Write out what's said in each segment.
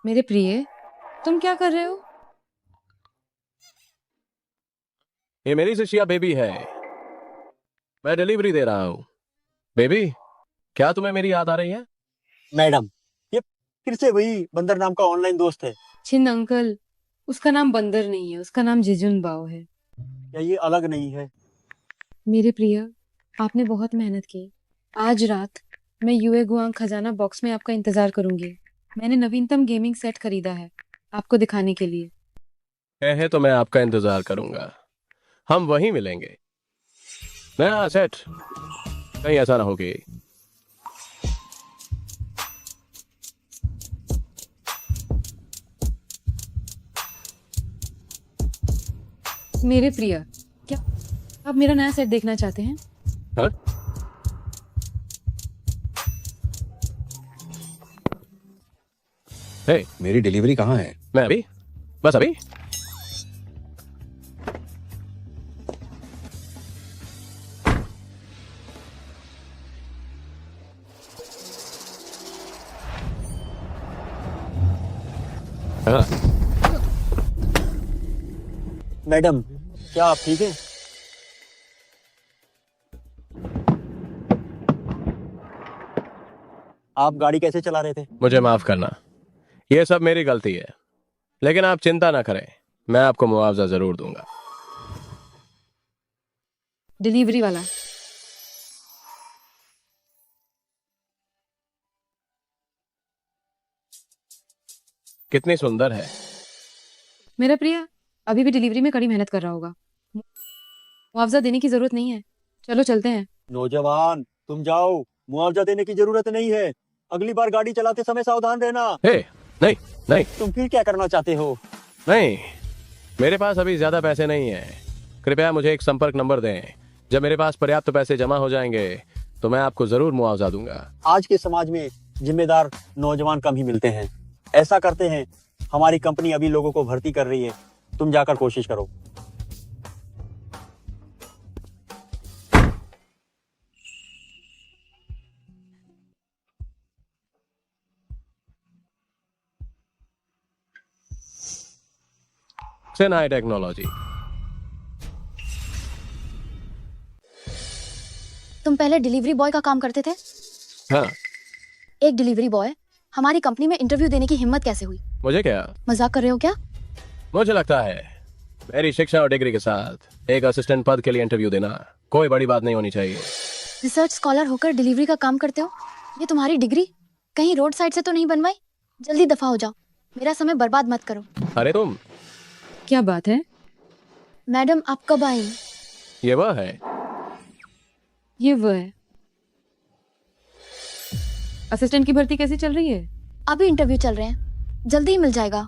मेरे प्रिय, तुम क्या कर रहे हो? ये मेरी शिष्या बेबी है। मैं डिलीवरी दे रहा हूँ। बेबी, क्या तुम्हें मेरी याद आ रही है? मैडम, ये फिर से वही बंदर नाम का ऑनलाइन दोस्त है। छिन अंकल, उसका नाम बंदर नहीं है, उसका नाम जिजुन बाओ है। या ये अलग नहीं है? मेरे प्रिय, आपने बहुत मेहनत की। आज रात मैं यूए गुआंग खजाना बॉक्स में आपका इंतजार करूंगी। मैंने नवीनतम गेमिंग सेट खरीदा है आपको दिखाने के लिए। है तो मैं आपका इंतजार करूंगा। हम वहीं मिलेंगे। नया सेट कहीं ऐसा ना हो कि मेरे प्रिय, क्या आप मेरा नया सेट देखना चाहते हैं? हाँ? हे, मेरी डिलीवरी कहाँ है? मैं अभी बस अभी हाँ, मैडम, क्या आप ठीक हैं? आप गाड़ी कैसे चला रहे थे? मुझे माफ करना। ये सब मेरी गलती है। लेकिन आप चिंता ना करें, मैं आपको मुआवजा जरूर दूंगा। डिलीवरी वाला। कितनी सुंदर है। मेरा प्रिय अभी भी डिलीवरी में कड़ी मेहनत कर रहा होगा। मुआवजा देने की जरूरत नहीं है, चलो चलते हैं। नौजवान, तुम जाओ, मुआवजा देने की जरूरत नहीं है। अगली बार गाड़ी चलाते समय सावधान रहना। हे, नहीं नहीं तुम फिर क्या करना चाहते हो? नहीं, मेरे पास अभी ज्यादा पैसे नहीं है। कृपया मुझे एक संपर्क नंबर दें। जब मेरे पास पर्याप्त पैसे जमा हो जाएंगे तो मैं आपको जरूर मुआवजा दूंगा। आज के समाज में जिम्मेदार नौजवान कम ही मिलते हैं। ऐसा करते हैं, हमारी कंपनी अभी लोगों को भर्ती कर रही है। तुम जाकर कोशिश करो। सेनाई टेक्नोलॉजी। तुम पहले डिलीवरी बॉय का काम करते थे? हाँ, एक डिलीवरी बॉय हमारी कंपनी में इंटरव्यू देने की हिम्मत कैसे हुई? मुझे क्या, मजाक कर रहे हो क्या? मुझे लगता है मेरी शिक्षा और डिग्री के साथ एक असिस्टेंट पद के लिए इंटरव्यू देना कोई बड़ी बात नहीं होनी चाहिए। रिसर्च स्कॉलर होकर डिलीवरी का काम करते हो? ये तुम्हारी डिग्री कहीं रोड साइड से तो नहीं बनवाई? जल्दी दफा हो जाओ, मेरा समय बर्बाद मत करो। अरे तुम, क्या बात है? मैडम, आप कब आई? ये वह है। ये वो है। असिस्टेंट की भर्ती कैसी चल रही है? अभी इंटरव्यू चल रहे हैं, जल्दी ही मिल जाएगा।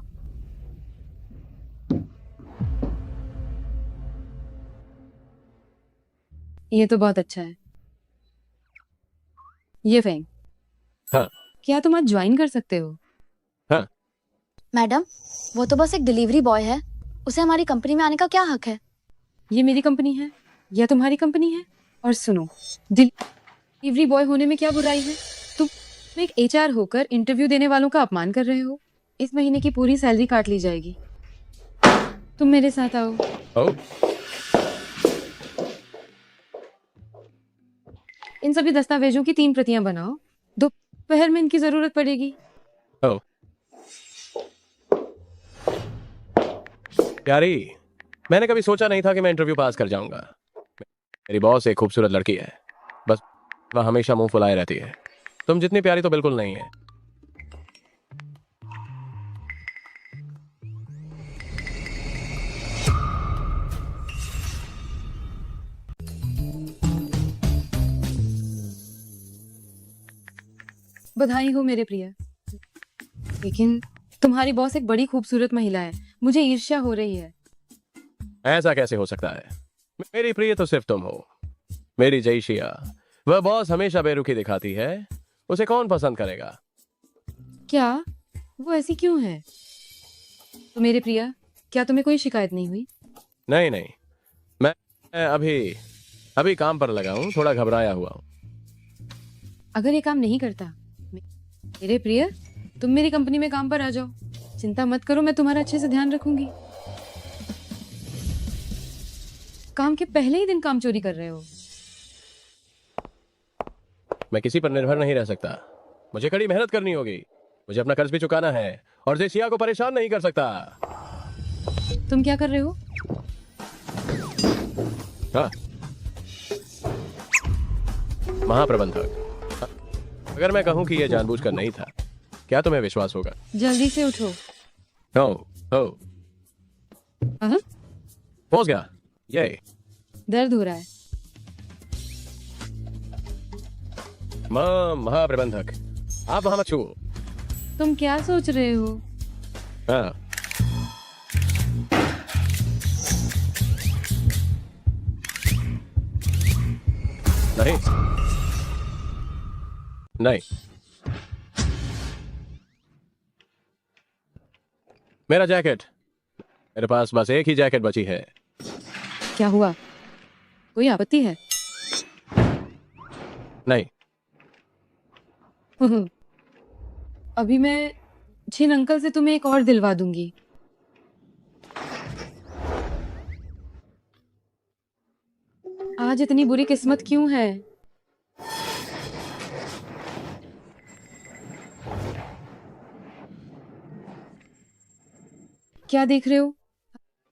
ये तो बहुत अच्छा है। ये फेंग, हाँ क्या तुम आज ज्वाइन कर सकते हो? हाँ, मैडम, वो तो बस एक डिलीवरी बॉय है, उसे हमारी कंपनी में आने का क्या हक है? ये मेरी कंपनी है या तुम्हारी कंपनी है? और सुनो, डिलीवरी बॉय होने में क्या बुराई है? तुम एक एचआर होकर इंटरव्यू देने वालों का अपमान कर रहे हो। इस महीने की पूरी सैलरी काट ली जाएगी। तुम मेरे साथ आओ। ओ, इन सभी दस्तावेजों की 3 प्रतियां बनाओ। दोपहर में इनकी जरूरत पड़ेगी। ओ, प्यारी, मैंने कभी सोचा नहीं था कि मैं इंटरव्यू पास कर जाऊंगा। मेरी बॉस एक खूबसूरत लड़की है, बस वह हमेशा मुंह फुलाए रहती है। तुम जितनी प्यारी तो बिल्कुल नहीं है। बधाई हो मेरे प्रिय, लेकिन तुम्हारी बॉस एक बड़ी खूबसूरत महिला है। मुझे ईर्ष्या हो रही है। ऐसा कैसे हो सकता है? मेरी प्रिय तो सिर्फ तुम हो, मेरी जयशिया। वह बॉस हमेशा बेरुखी दिखाती है, उसे कौन पसंद करेगा? क्या वो ऐसी क्यों है? तो मेरे प्रिय, क्या तुम्हें कोई शिकायत नहीं हुई? नहीं नहीं, मैं अभी अभी काम पर लगा हूँ, थोड़ा घबराया हुआ हूँ। अगर ये काम नहीं करता, मेरे प्रिय, तुम मेरी कंपनी में काम पर आ जाओ। चिंता मत करो, मैं तुम्हारा अच्छे से ध्यान रखूंगी। काम के पहले ही दिन काम चोरी कर रहे हो। मैं किसी पर निर्भर नहीं रह सकता, मुझे कड़ी मेहनत करनी होगी, मुझे अपना कर्ज भी चुकाना है और जेसिया को परेशान नहीं कर सकता। तुम क्या कर रहे हो? हाँ, महाप्रबंधक, अगर मैं कहूं कि यह जानबूझकर नहीं था, क्या तुम्हें विश्वास होगा? जल्दी से उठो। हो हो हाँ? पहुंच गया। ये दर्द हो रहा है। महाप्रबंधक, आप वहां मत छुओ। तुम क्या सोच रहे हो? हाँ, नहीं नहीं, मेरा जैकेट, मेरे पास बस एक ही जैकेट बची है। क्या हुआ? कोई आपत्ति है? नहीं, अभी मैं छिन अंकल से तुम्हें एक और दिलवा दूंगी। आज इतनी बुरी किस्मत क्यों है? क्या देख रहे हो?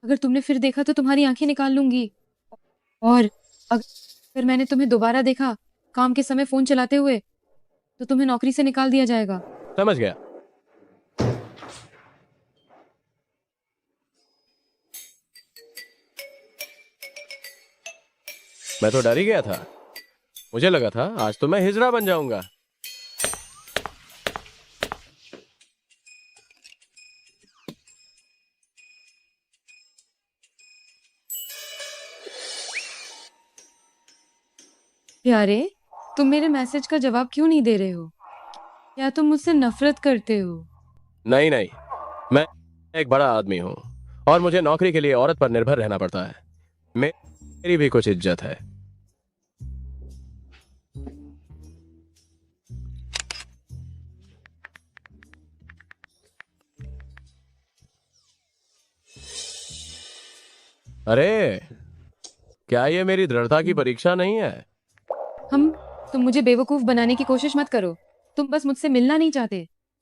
अगर तुमने फिर देखा तो तुम्हारी आंखें निकाल लूंगी। और अगर मैंने तुम्हें दोबारा देखा काम के समय फोन चलाते हुए, तो तुम्हें नौकरी से निकाल दिया जाएगा। समझ गया। मैं तो डर ही गया था, मुझे लगा था आज तो मैं हिजड़ा बन जाऊंगा। प्यारे, तुम मेरे मैसेज का जवाब क्यों नहीं दे रहे हो? या तुम मुझसे नफरत करते हो? नहीं नहीं, मैं एक बड़ा आदमी हूं और मुझे नौकरी के लिए औरत पर निर्भर रहना पड़ता है। मेरी भी कुछ इज्जत है। अरे, क्या ये मेरी दृढ़ता की परीक्षा नहीं है? तुम मुझे बेवकूफ बनाने की कोशिश मत करो। तुम बस मुझसे मिलना नहीं चाहते।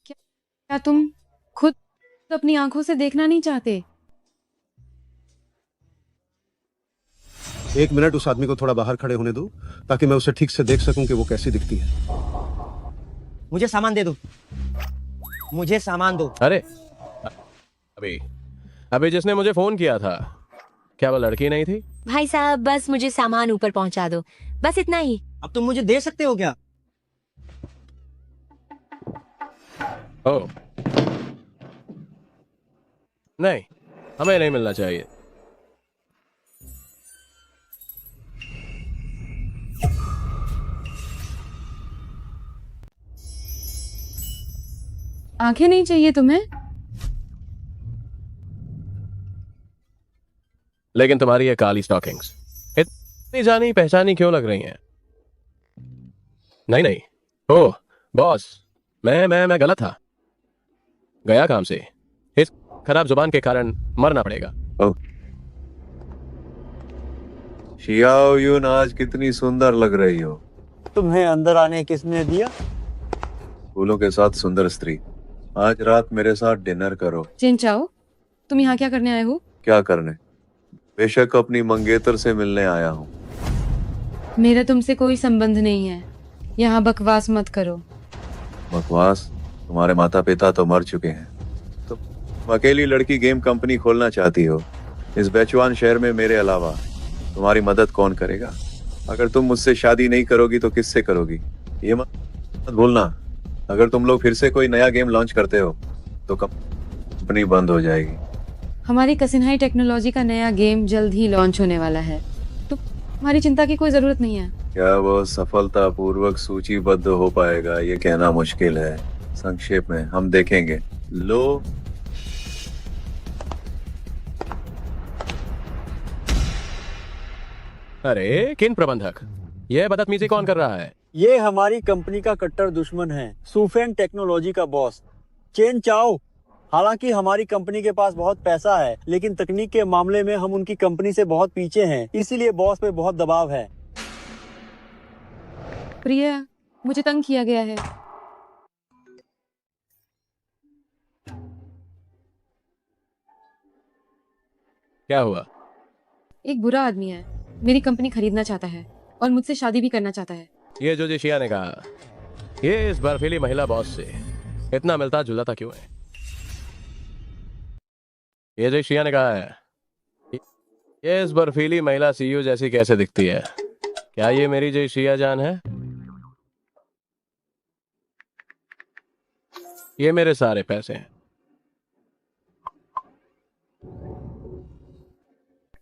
क्या तुम खुद अपनी आंखों से देखना नहीं चाहते? एक मिनट उस आदमी को थोड़ा बाहर खड़े होने दो, ताकि मैं उसे ठीक से देख सकूं कि वो कैसी दिखती है। मुझे सामान दे दो, मुझे सामान दो। अरे, अभी अभी जिसने मुझे फोन किया था, क्या वो लड़की नहीं थी? भाई साहब बस मुझे सामान ऊपर पहुंचा दो, बस इतना ही। अब तुम मुझे दे सकते हो क्या? ओह नहीं, हमें नहीं मिलना चाहिए। आंखें नहीं चाहिए तुम्हें? लेकिन तुम्हारी ये काली स्टॉकिंग्स इतनी जानी पहचानी क्यों लग रही हैं? नहीं नहीं, ओह बॉस, मैं गलत था, गया काम से। इस खराब जुबान के कारण मरना पड़ेगा। शियाओ यून, आज कितनी सुंदर लग रही हो। तुम्हें अंदर आने किसने दिया? फूलों के साथ सुंदर स्त्री, आज रात मेरे साथ डिनर करो। चिन चाओ, तुम यहाँ क्या करने आए हो? क्या करने? बेशक अपनी मंगेतर से मिलने आया हूँ। मेरा तुमसे कोई संबंध नहीं है, यहाँ बकवास मत करो। बकवास? तुम्हारे माता पिता तो मर चुके हैं, तुम अकेली लड़की गेम कंपनी खोलना चाहती हो। इस बेचवान शहर में मेरे अलावा तुम्हारी मदद कौन करेगा? अगर तुम मुझसे शादी नहीं करोगी तो किससे करोगी? ये मत भूलना, अगर तुम लोग फिर से कोई नया गेम लॉन्च करते हो तो कंपनी बंद हो जाएगी। हमारी कसिनहाई टेक्नोलॉजी का नया गेम जल्द ही लॉन्च होने वाला है, तो हमारी चिंता की कोई जरूरत नहीं है। क्या वो सफलतापूर्वक सूचीबद्ध हो पाएगा, ये कहना मुश्किल है। संक्षेप में हम देखेंगे। लो, अरे किन प्रबंधक, यह बदतमीजी कौन कर रहा है? ये हमारी कंपनी का कट्टर दुश्मन है, सुफेन टेक्नोलॉजी का बॉस चेन चाओ। हालांकि हमारी कंपनी के पास बहुत पैसा है, लेकिन तकनीक के मामले में हम उनकी कंपनी से बहुत पीछे हैं, इसीलिए बॉस पे बहुत दबाव है। प्रिया, मुझे तंग किया गया है। क्या हुआ? एक बुरा आदमी है, मेरी कंपनी खरीदना चाहता है और मुझसे शादी भी करना चाहता है। ये जो जिशिया ने कहा, ये इस बर्फीली महिला बॉस से इतना मिलता जुलता क्यों है? ये जो जिशिया ने कहा है, ये इस बर्फीली महिला सीईओ जैसी कैसे दिखती है? क्या ये मेरी जिशिया जान है? ये मेरे सारे पैसे हैं।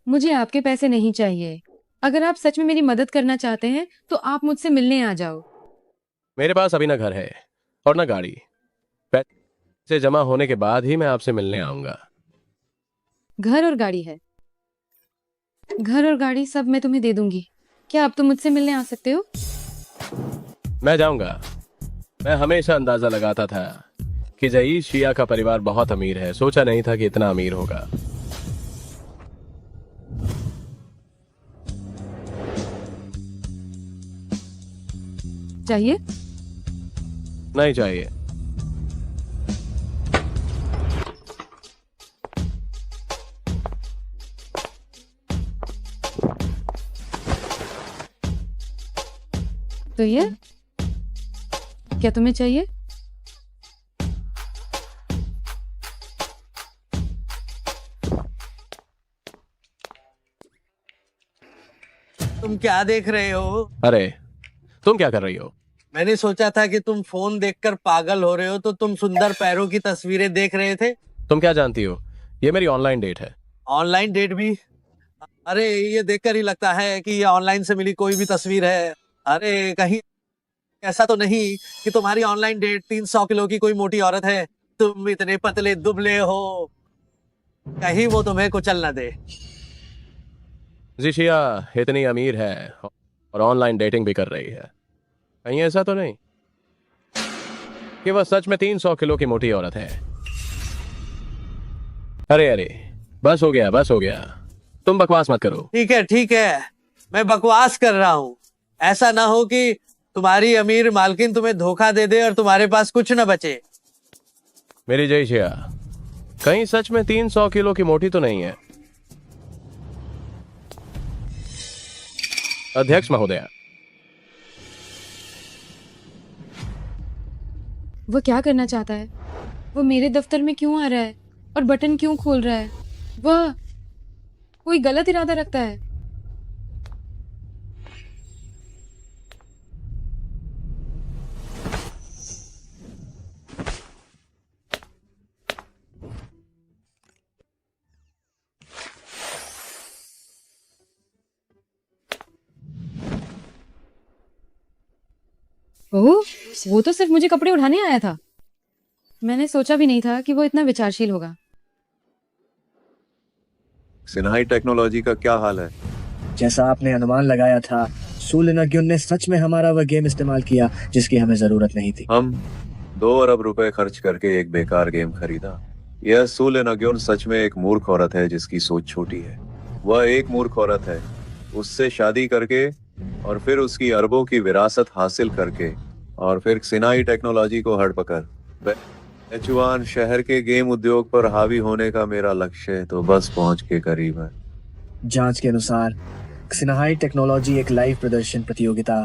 मुझे आपके पैसे नहीं चाहिए। अगर आप सच में मेरी मदद करना चाहते हैं तो आप मुझसे मिलने आ जाओ। मेरे पास अभी ना घर है और ना गाड़ी। पैसे जमा होने के बाद ही मैं आपसे मिलने आऊंगा। घर और गाड़ी है। घर और गाड़ी सब मैं तुम्हें दे दूंगी। क्या आप तो मुझसे मिलने आ सकते हो? मैं जाऊंगा। मैं हमेशा अंदाजा लगाता था कि जईस शिया का परिवार बहुत अमीर है। सोचा नहीं था कि इतना अमीर होगा। चाहिए? नहीं चाहिए। तो ये क्या तुम्हें चाहिए? तुम क्या देख रहे हो? अरे, तुम क्या कर रही हो? मैंने सोचा था कि तुम फोन देखकर पागल हो रहे हो, तो तुम सुंदर पैरों की तस्वीरें देख रहे थे। तुम क्या जानती हो? ये मेरी ऑनलाइन डेट है। ऑनलाइन डेट भी? अरे ये देखकर ही लगता है कि ये ऑनलाइन से मिली कोई भी तस्वीर है। अरे कहीं ऐसा तो नहीं कि तुम्हारी ऑनलाइन डेट 300 किलो की कोई मोटी औरत है? तुम इतने पतले दुबले हो, कहीं वो तुम्हें कुचल न दे। जिशिया इतनी अमीर है और ऑनलाइन डेटिंग भी कर रही है। कहीं ऐसा तो नहीं कि वह सच में 300 किलो की मोटी औरत है? अरे अरे, बस हो गया, बस हो गया। तुम बकवास मत करो। ठीक है, मैं बकवास कर रहा हूँ। ऐसा ना हो कि तुम्हारी अमीर मालकिन तुम्हें धोखा दे दे और तुम्हारे पास कुछ न बचे। मेरी जयशिया कहीं सच में 300 किलो की मोटी तो नहीं है? अध्यक्ष महोदया, वो क्या करना चाहता है? वो मेरे दफ्तर में क्यों आ रहा है और बटन क्यों खोल रहा है? वह कोई गलत इरादा रखता है। ओह, वो तो सिर्फ मुझे कपड़े उठाने आया था। मैंने सोचा भी नहीं था कि वो इतना विचारशील होगा। सिन्हाई टेक्नोलॉजी का क्या हाल है? जैसा आपने अनुमान लगाया था, सूलिनाग्युन ने सच में हमारा वह गेम इस्तेमाल किया जिसकी हमें जरूरत नहीं थी। हम 2 अरब रुपए खर्च करके एक बेकार गेम खरीदा। यह सूलिनाग्युन सच में एक मूर्ख औरत है जिसकी सोच छोटी है। वह एक मूर्ख औरत है। उससे शादी करके और फिर उसकी अरबों की विरासत हासिल करके और फिर सिन्हाई टेक्नोलॉजी को हड़पकर बेचुआन शहर के गेम उद्योग पर हावी होने का मेरा लक्ष्य तो बस पहुंच के करीब है। जांच के अनुसार सिन्हाई टेक्नोलॉजी एक लाइव प्रदर्शन प्रतियोगिता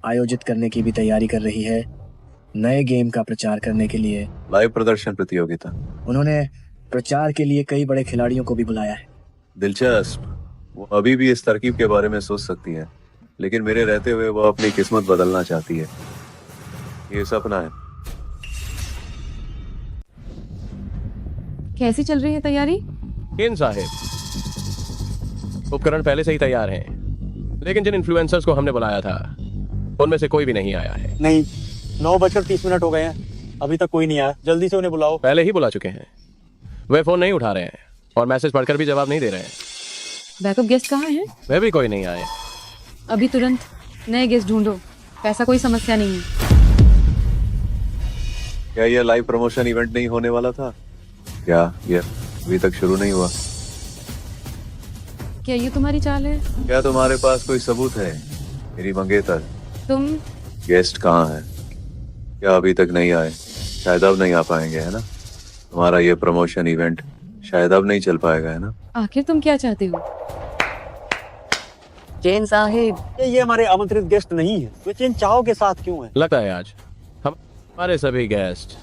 आयोजित करने की भी तैयारी कर रही है। नए गेम का प्रचार करने के लिए लाइव प्रदर्शन प्रतियोगिता? उन्होंने प्रचार के लिए कई बड़े खिलाड़ियों को भी बुलाया है। दिलचस्प। वो अभी भी इस तरकीब के बारे में सोच सकती है, लेकिन मेरे रहते हुए वो अपनी किस्मत बदलना चाहती है। ये सपना है। कैसी चल रही है तैयारी? किन साहिब, उपकरण पहले से ही तैयार हैं, लेकिन जिन इन्फ्लुएंसर्स को हमने बुलाया था उनमें से कोई भी नहीं आया है। नहीं, 9:30 हो गए हैं, अभी तक कोई नहीं आया। जल्दी से उन्हें बुलाओ। पहले ही बुला चुके हैं। वे फोन नहीं उठा रहे हैं और मैसेज पढ़कर भी जवाब नहीं दे रहे हैं। बैकअप गेस्ट कहाँ हैं? वे भी कोई नहीं आए। अभी तुरंत नए गेस्ट ढूंढो। पैसा कोई समस्या नहीं है। क्या यह लाइव प्रमोशन इवेंट नहीं होने वाला था? क्या ये अभी तक शुरू नहीं हुआ? क्या ये तुम्हारी चाल है? क्या तुम्हारे पास कोई सबूत है? मेरी मंगेतर तुम गेस्ट कहाँ है? क्या अभी तक नहीं आए? शायद अब नहीं आ पाएंगे, है ना? तुम्हारा ये प्रमोशन इवेंट शायद अब नहीं चल पाएगा, है ना? आखिर तुम क्या चाहते हो? चेन साहिब, ये हमारे आमंत्रित गेस्ट नहीं है, वे चेन चाओ के साथ क्यों है? लगता है आज हमारे सभी गेस्ट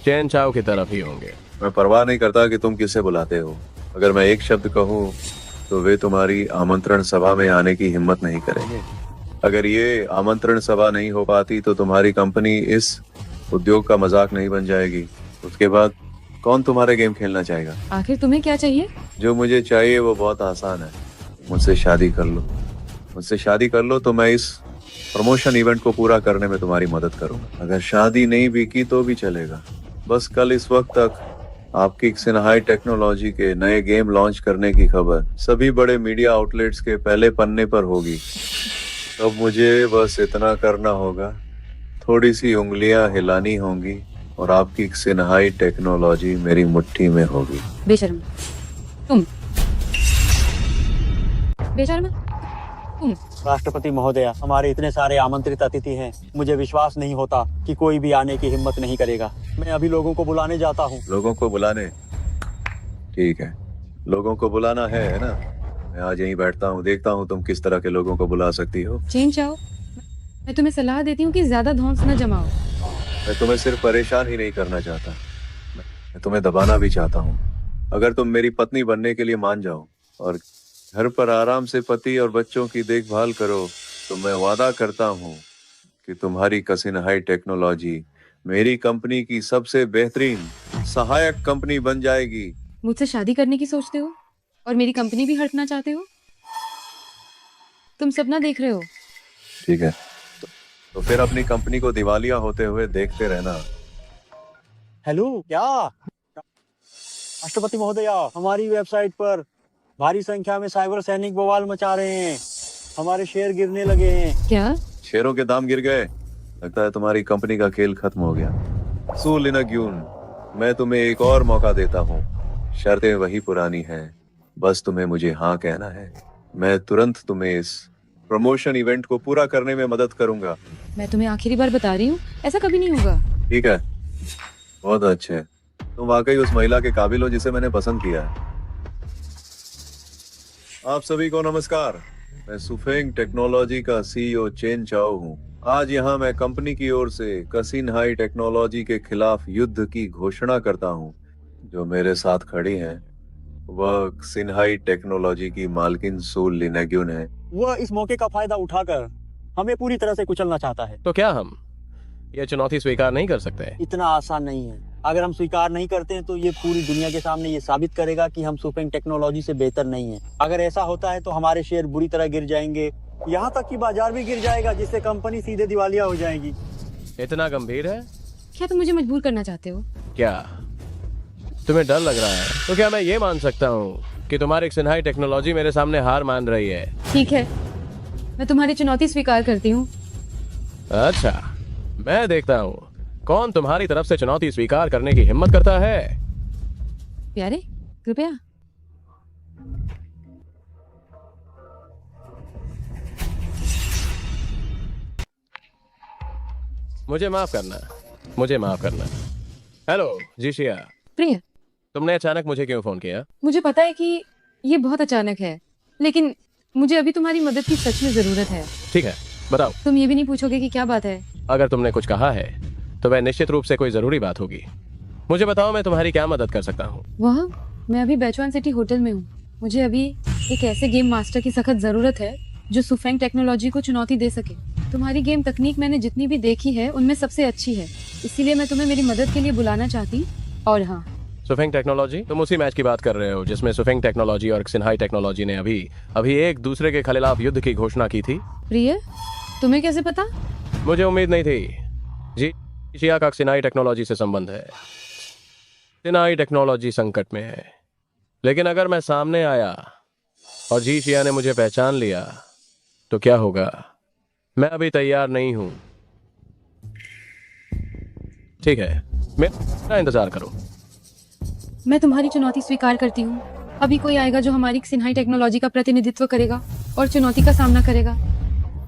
चैन चाओ की तरफ ही होंगे। मैं परवाह नहीं करता कि तुम किसे बुलाते हो। अगर मैं एक शब्द कहूँ तो वे तुम्हारी आमंत्रण सभा में आने की हिम्मत नहीं करेंगे। अगर ये आमंत्रण सभा नहीं हो पाती तो तुम्हारी कंपनी इस उद्योग का मजाक नहीं बन जाएगी। उसके बाद कौन तुम्हारे गेम खेलना चाहेगा? आखिर तुम्हें क्या चाहिए? जो मुझे चाहिए वो बहुत आसान है। मुझसे शादी कर लो। मुझसे शादी कर लो तो मैं इस प्रमोशन इवेंट को पूरा करने में तुम्हारी मदद करूंगा। अगर शादी नहीं भी की तो भी चलेगा। बस कल इस वक्त तक आपकी सिन्हाई टेक्नोलॉजी के नए गेम लॉन्च करने की खबर सभी बड़े मीडिया आउटलेट्स के पहले पन्ने पर होगी। अब मुझे बस इतना करना होगा, थोड़ी सी उंगलियां हिलानी होंगी और आपकी सिन्हाई टेक्नोलॉजी मेरी मुट्ठी में होगी। बेशर्म तुम, बेशर्म तुम। राष्ट्रपति महोदया, हमारे इतने सारे आमंत्रित अतिथि हैं, मुझे विश्वास नहीं होता कि कोई भी आने की हिम्मत नहीं करेगा। मैं अभी लोगों को बुलाने जाता हूँ। लोगों को बुलाने? ठीक है, लोगों को बुलाना है ना? मैं आज यहीं बैठता हूँ, देखता हूँ तुम किस तरह के लोगों को बुला सकती हो। चेन चाओ, मैं तुम्हें सलाह देती हूँ कि ज्यादा धौंस न जमाओ। मैं तुम्हें सिर्फ परेशान ही नहीं करना चाहता, मैं तुम्हें दबाना भी चाहता हूँ। अगर तुम मेरी पत्नी बनने के लिए मान जाओ और घर पर आराम से पति और बच्चों की देखभाल करो तो मैं वादा करता हूँ कि तुम्हारी सिन्हाई टेक्नोलॉजी मेरी कंपनी की सबसे बेहतरीन सहायक कंपनी बन जाएगी। मुझसे शादी करने की सोचते हो और मेरी कंपनी भी हटना चाहते हो? तुम सपना देख रहे हो। ठीक है, तो फिर अपनी कंपनी को दिवालिया होते हुए देखते रहना। हेलो, क्या राष्ट्रपति महोदया, हमारी वेबसाइट पर भारी संख्या में साइबर सैनिक बवाल मचा रहे हैं। हमारे शेयर गिरने लगे हैं। क्या? शेयरों के दाम गिर गए? लगता है तुम्हारी कंपनी का खेल खत्म हो गया। सू लिनाग्यून, मैं तुम्हें एक और मौका देता हूँ। शर्तें वही पुरानी हैं, बस तुम्हें मुझे हाँ कहना है। मैं तुरंत तुम्हें इस प्रमोशन इवेंट को पूरा करने में मदद करूंगा। मैं तुम्हें आखिरी बार बता रही हूँ, ऐसा कभी नहीं होगा। ठीक है, बहुत अच्छे। तुम वाकई उस महिला के काबिल हो जिसे मैंने पसंद किया है। आप सभी को नमस्कार। मैं सुफेंग टेक्नोलॉजी का सीईओ चेन चाओ हूँ। आज यहाँ मैं कंपनी की ओर से सिन्हाई टेक्नोलॉजी के खिलाफ युद्ध की घोषणा करता हूँ। जो मेरे साथ खड़ी हैं वह सिन्हाई टेक्नोलॉजी की मालकिन सू लिनाग्यून है। वह इस मौके का फायदा उठाकर हमें पूरी तरह से कुचलना चाहता है। तो क्या हम ये चुनौती स्वीकार नहीं कर सकते? इतना आसान नहीं है। अगर हम स्वीकार नहीं करते हैं तो ये पूरी दुनिया के सामने ये साबित करेगा कि हम सुफेंग टेक्नोलॉजी से बेहतर नहीं है। अगर ऐसा होता है तो हमारे शेयर बुरी तरह गिर जाएंगे, यहाँ तक कि बाजार भी गिर जाएगा, जिससे कंपनी सीधे दिवालिया हो जाएगी। इतना गंभीर है? क्या तुम मुझे मजबूर करना चाहते हो? क्या तुम्हें डर लग रहा है? तो क्या मैं ये मान सकता हूँ कि तुम्हारी सिन्हाई टेक्नोलॉजी मेरे सामने हार मान रही है? ठीक है, मैं तुम्हारी चुनौती स्वीकार करती हूँ। अच्छा, मैं देखता हूँ कौन तुम्हारी तरफ से चुनौती स्वीकार करने की हिम्मत करता है। प्यारे, कृपया। मुझे माफ करना, मुझे माफ करना। हेलो जीशिया, प्रिय, तुमने अचानक मुझे क्यों फोन किया? मुझे पता है कि ये बहुत अचानक है, लेकिन मुझे अभी तुम्हारी मदद की सच में जरूरत है। ठीक है, बताओ। तुम ये भी नहीं पूछोगे कि क्या बात है? अगर तुमने कुछ कहा है तो वह निश्चित रूप से कोई जरूरी बात होगी। मुझे बताओ, मैं तुम्हारी क्या मदद कर सकता हूँ? वह मैं अभी बैचवान सिटी होटल में हूँ। मुझे अभी एक ऐसे गेम मास्टर की सख्त जरूरत है जो सुफेंग टेक्नोलॉजी को चुनौती दे सके। तुम्हारी गेम तकनीक मैंने जितनी भी देखी है उनमें सबसे अच्छी है, इसीलिए मैं तुम्हें मेरी मदद के लिए बुलाना चाहती। और हाँ, सुफेंग टेक्नोलॉजी, तुम उसी मैच की बात कर रहे हो जिसमें सुफेंग टेक्नोलॉजी और सिन्हाई टेक्नोलॉजी ने अभी एक दूसरे के खिलाफ युद्ध की घोषणा की थी। प्रिय, तुम्हें कैसे पता? मुझे उम्मीद नहीं थी। जी शिया का सिन्हाई टेक्नोलॉजी से संबंध है। सिन्हाई टेक्नोलॉजी संकट में है, लेकिन अगर मैं सामने आया और जी शिया ने मुझे पहचान लिया तो क्या होगा? मैं अभी तैयार नहीं हूं। ठीक है, मेरा इंतजार करो। मैं तुम्हारी चुनौती स्वीकार करती हूँ। अभी कोई आएगा जो हमारी सिन्हाई टेक्नोलॉजी का प्रतिनिधित्व करेगा और चुनौती का सामना करेगा।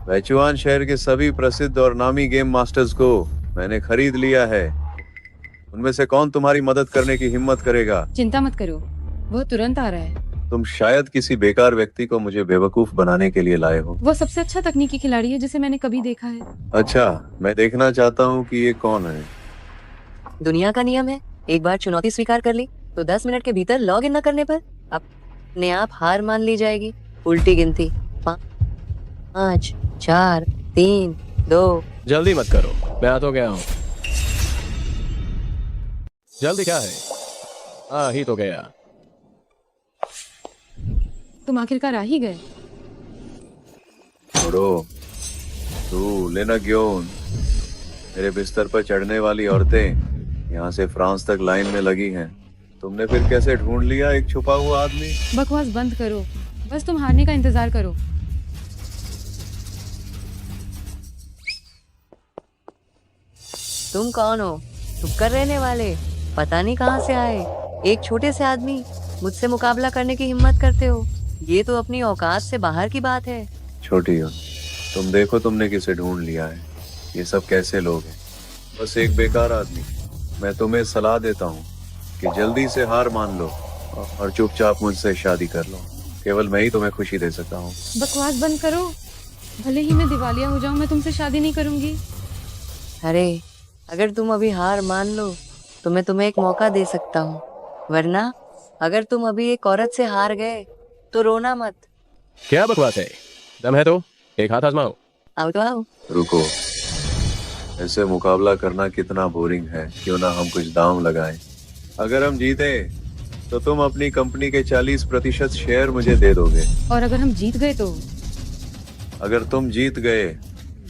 बैचुआन शहर के सभी प्रसिद्ध और नामी गेम मास्टर्स को मैंने खरीद लिया है। उनमें से कौन तुम्हारी मदद करने की हिम्मत करेगा? चिंता मत करो, वो तुरंत आ रहा है। तुम शायद किसी बेकार व्यक्ति को मुझे बेवकूफ बनाने के लिए लाए हो। वो सबसे अच्छा तकनीकी खिलाड़ी है जिसे मैंने कभी देखा है। अच्छा, मैं देखना चाहता हूँ कि ये कौन है। दुनिया का नियम है, एक बार चुनौती स्वीकार कर ली तो 10 मिनट के भीतर लॉग इन न करने पर अपने आप हार मान ली जाएगी। उल्टी गिनती 5 4 3 2। जल्दी मत करो, मैं आ तो गया हूँ। जल्दी क्या है? आ ही तो गया। तुम आखिरकार आ ही गए। छोड़ो, तू लेना ग्योन। मेरे बिस्तर पर चढ़ने वाली औरतें यहाँ से फ्रांस तक लाइन में लगी हैं। तुमने फिर कैसे ढूंढ लिया एक छुपा हुआ आदमी? बकवास बंद करो, बस तुम हारने का इंतजार करो। तुम कौन हो? टुक्कर रहने वाले, पता नहीं कहाँ से आए। एक छोटे से आदमी मुझसे मुकाबला करने की हिम्मत करते हो? ये तो अपनी औकात से बाहर की बात है। छोटी हो, तुम देखो तुमने किसे ढूंढ लिया है। ये सब कैसे लोग हैं? बस एक बेकार आदमी। मैं तुम्हें सलाह देता हूँ कि जल्दी से हार मान लो और चुपचाप मुझसे शादी कर लो। केवल मैं ही तुम्हें खुशी दे सकता हूँ। बकवास बंद करो, भले ही मैं दिवालिया हो जाऊं, मैं तुमसे शादी नहीं करूंगी। अरे अगर तुम अभी हार मान लो तो मैं तुम्हें एक मौका दे सकता हूँ, वरना अगर तुम अभी एक औरत से हार गए तो रोना मत। क्या बकवास है? दम है तो एक हाथ आजमाओ। आओ तो आओ। रुको, ऐसे मुकाबला करना कितना बोरिंग है। क्यों ना हम कुछ दांव लगाएं। अगर हम जीते तो तुम अपनी कंपनी के 40% शेयर मुझे दे दोगे। और अगर हम जीत गए तो? अगर तुम जीत गए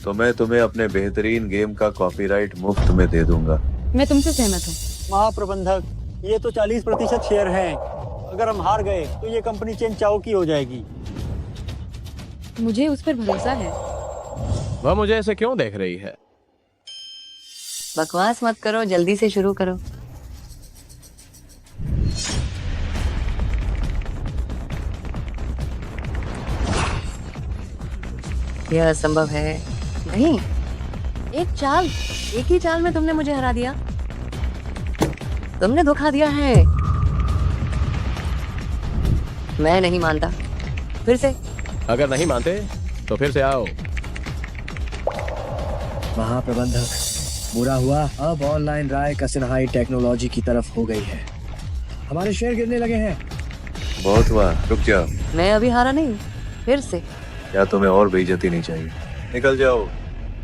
तो मैं तुम्हें अपने बेहतरीन गेम का कॉपीराइट मुफ्त में दे दूंगा। मैं तुमसे सहमत हूँ। महाप्रबंधक, ये तो 40% शेयर हैं। अगर हम हार गए तो ये कंपनी चेन चाओ की हो जाएगी। मुझे उस पर भरोसा है। वह मुझे ऐसे क्यों देख रही है? बकवास मत करो, जल्दी से शुरू करो। यह असंभव है। नहीं, एक ही चाल में तुमने मुझे हरा दिया। तुमने धोखा दिया है। मैं नहीं मानता। फिर से। अगर नहीं मानते तो फिर से आओ। महाप्रबंधक, बुरा हुआ, अब ऑनलाइन राय कसिनहाई टेक्नोलॉजी की तरफ हो गई है। हमारे शेयर गिरने लगे हैं। बहुत हुआ, रुक जाओ। मैं अभी हारा नहीं, फिर से। क्या तुम्हें और बेइज्जती नहीं चाहिए? निकल जाओ।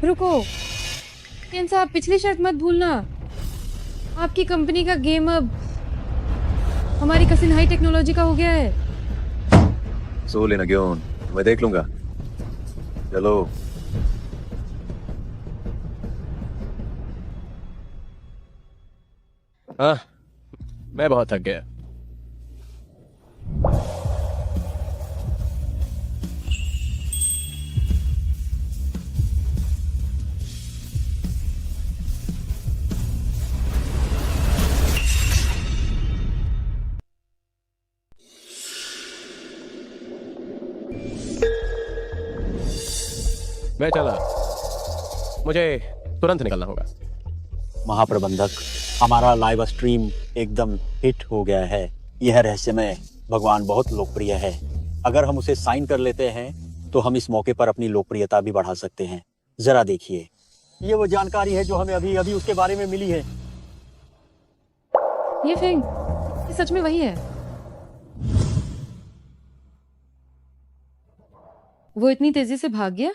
रुको, केन साहब, पिछली शर्त मत भूलना। आपकी कंपनी का गेम अब हमारी कसिनहाई टेक्नोलॉजी का हो गया है। सो लेना ग्योन, मैं देख लूंगा। चलो। हाँ, मैं बहुत थक गया। मैं चला, मुझे तुरंत निकलना होगा। महाप्रबंधक, हमारा लाइव स्ट्रीम एकदम हिट हो गया है। यह रहस्यमय भगवान बहुत लोकप्रिय है। अगर हम उसे साइन कर लेते हैं तो हम इस मौके पर अपनी लोकप्रियता भी बढ़ा सकते हैं। जरा देखिए, ये वो जानकारी है जो हमें अभी अभी उसके बारे में मिली है। ये फेंग, ये सच में वही है। वो इतनी तेजी से भाग गया?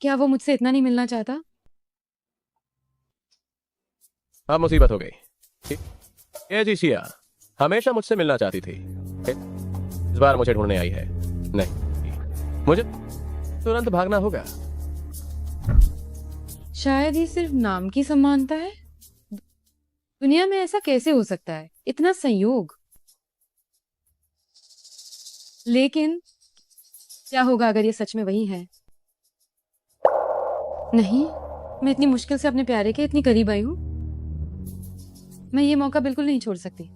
क्या वो मुझसे इतना नहीं मिलना चाहता? अब मुसीबत हो गई। ये जी सिया हमेशा मुझसे मिलना चाहती थी, इस बार मुझे ढूंढने आई है। नहीं, मुझे तुरंत भागना होगा। शायद ये सिर्फ नाम की समानता है। दुनिया में ऐसा कैसे हो सकता है, इतना संयोग? लेकिन क्या होगा अगर ये सच में वही है? नहीं, मैं इतनी मुश्किल से अपने प्यारे के इतनी करीब आई हूं। मैं ये मौका बिल्कुल नहीं छोड़ सकती।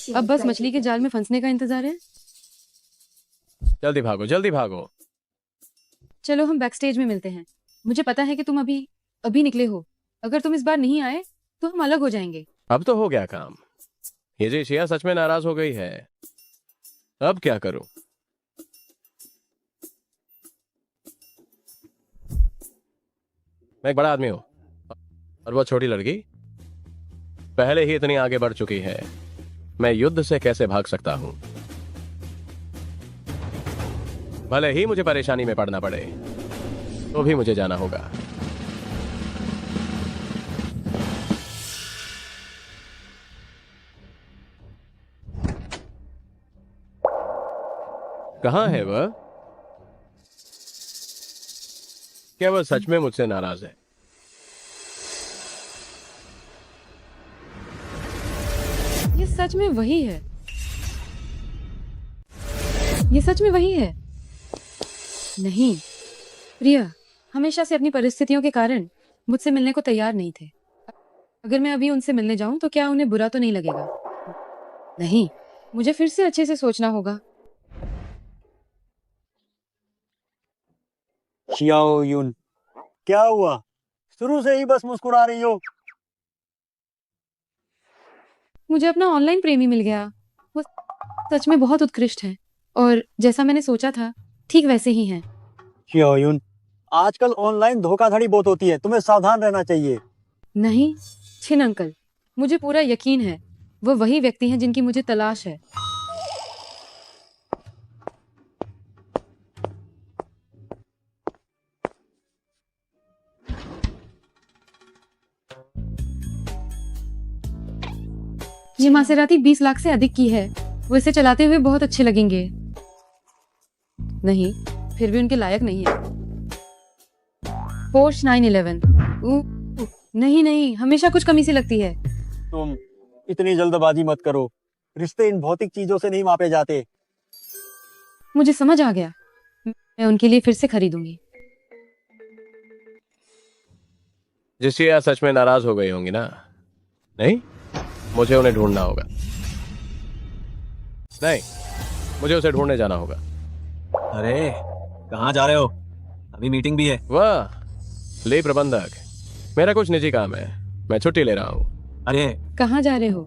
अब बस मछली के जाल में फंसने का इंतजार है। जल्दी भागो, जल्दी भागो। चलो हम बैक स्टेज में मिलते हैं। मुझे पता है कि तुम अभी अभी निकले हो। अगर तुम इस बार नहीं आए तो हम अलग हो जाएंगे। अब तो हो गया काम। ये जी शिया सच में नाराज हो गई है। अब क्या करूं? मैं एक बड़ा आदमी हूं और वो छोटी लड़की पहले ही इतनी आगे बढ़ चुकी है। मैं युद्ध से कैसे भाग सकता हूं? भले ही मुझे परेशानी में पड़ना पड़े तो भी मुझे जाना होगा। कहां है वह? क्या वह सच में मुझसे नाराज है? ये सच में वही है। ये सच में वही है। नहीं, प्रिया हमेशा से अपनी परिस्थितियों के कारण मुझसे मिलने को तैयार नहीं थे। अगर मैं अभी उनसे मिलने जाऊं तो क्या उन्हें बुरा तो नहीं लगेगा? नहीं, मुझे फिर से अच्छे से सोचना होगा। शियाओ यून, क्या हुआ? शुरू से ही बस मुस्कुरा रही हो। मुझे अपना ऑनलाइन प्रेमी मिल गया। वो सच में बहुत उत्कृष्ट है और जैसा मैंने सोचा था ठीक वैसे ही हैं। शियाओ यून, आजकल ऑनलाइन धोखाधड़ी बहुत होती है, तुम्हें सावधान रहना चाहिए। नहीं छिन अंकल, मुझे पूरा यकीन है वो वही व्यक्ति हैं जिनकी मुझे तलाश है। ये मासेराती 20 लाख से अधिक की है। वो इसे चलाते हुए बहुत अच्छे लगेंगे। नहीं, फिर भी उनके लायक नहीं है। पोर्श 911। नहीं नहीं, हमेशा कुछ कमी सी लगती है। तुम इतनी जल्दबाजी मत करो। रिश्ते इन भौतिक चीजों से नहीं मापे जाते। मुझे समझ आ गया, मैं उनके लिए फिर से खरीदूंगी। जिससे सच में नाराज हो गई होंगी ना? नहीं, मुझे उन्हें ढूंढना होगा। नहीं, मुझे उसे ढूंढने जाना होगा। अरे कहाँ जा रहे हो? अभी मीटिंग भी है। वाह, ले प्रबंधक, मेरा कुछ निजी काम है, मैं छुट्टी ले रहा हूँ। अरे कहाँ जा रहे हो?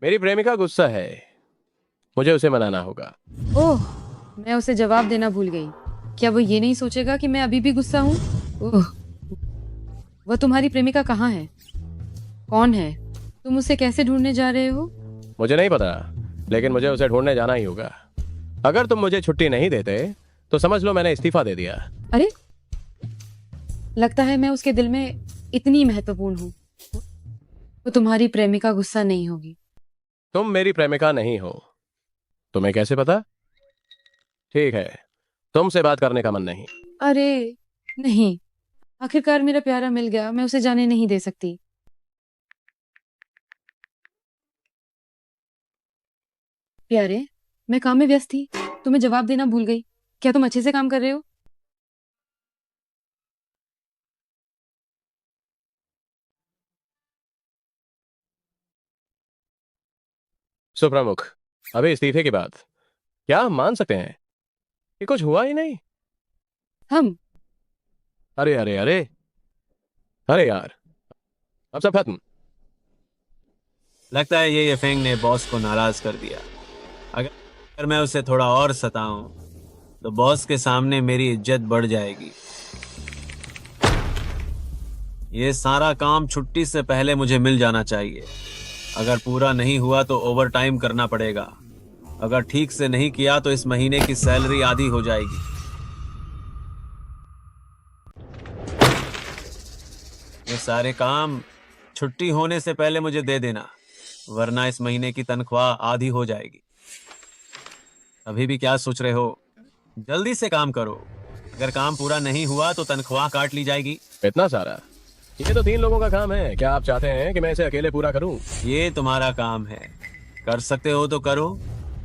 मेरी प्रेमिका गुस्सा है, मुझे उसे मनाना होगा। ओह, मैं उसे जवाब देना भूल गई। क्या वो ये नहीं सोचेगा कि मैं अभी भी गुस्सा हूँ? ओह, वह तुम्हारी प्रेमिका कहाँ है? कौन है? तुम उसे कैसे ढूंढने जा रहे हो? मुझे नहीं पता, लेकिन मुझे उसे ढूंढने जाना ही होगा। अगर तुम मुझे छुट्टी नहीं देते तो समझ लो मैंने इस्तीफा दे दिया। अरे, लगता है मैं उसके दिल में इतनी महत्वपूर्ण हूँ। तो तुम्हारी प्रेमिका गुस्सा नहीं होगी। तुम मेरी प्रेमिका नहीं हो। तुम्हें कैसे पता? ठीक है, तुमसे बात करने का मन नहीं। अरे नहीं, आखिरकार मेरा प्यारा मिल गया, मैं उसे जाने नहीं दे सकती। प्यारे, मैं काम में व्यस्त थी, तुम्हें जवाब देना भूल गई। क्या तुम अच्छे से काम कर रहे हो? सुप्रमुख, अभी इस्तीफे की बात क्या हम मान सकते हैं? ये कुछ हुआ ही नहीं। हम अरे अरे अरे अरे यार, अब सब खत्म। लगता है ये फेंग ने बॉस को नाराज कर दिया। अगर मैं उसे थोड़ा और सताऊं तो बॉस के सामने मेरी इज्जत बढ़ जाएगी। ये सारा काम छुट्टी से पहले मुझे मिल जाना चाहिए। अगर पूरा नहीं हुआ तो ओवर टाइम करना पड़ेगा। अगर ठीक से नहीं किया तो इस महीने की सैलरी आधी हो जाएगी। ये सारे काम छुट्टी होने से पहले मुझे दे देना, वरना इस महीने की तनख्वाह आधी हो जाएगी। अभी भी क्या सोच रहे हो? जल्दी से काम करो। अगर काम पूरा नहीं हुआ तो तनख्वाह काट ली जाएगी। इतना सारा? ये तो 3 लोगों का काम है। क्या आप चाहते हैं कि मैं इसे अकेले पूरा करूं? ये तुम्हारा काम है। कर सकते हो तो करो,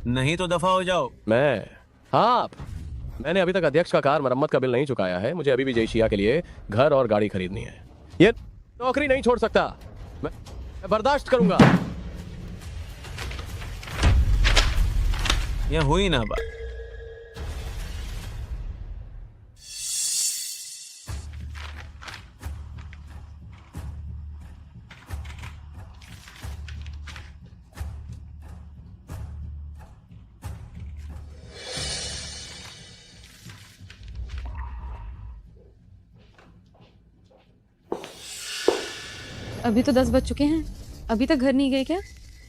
नहीं तो दफा हो जाओ। मैंने अभी तक अध्यक्ष का कार मरम्मत का बिल नहीं चुकाया है। मुझे अभी भी जय शिया के लिए घर और गाड़ी खरीदनी है। ये नौकरी नहीं छोड़ सकता। मैं बर्दाश्त करूंगा। ये हुई ना बात। अभी तो 10 बज चुके हैं, अभी तक घर नहीं गए क्या?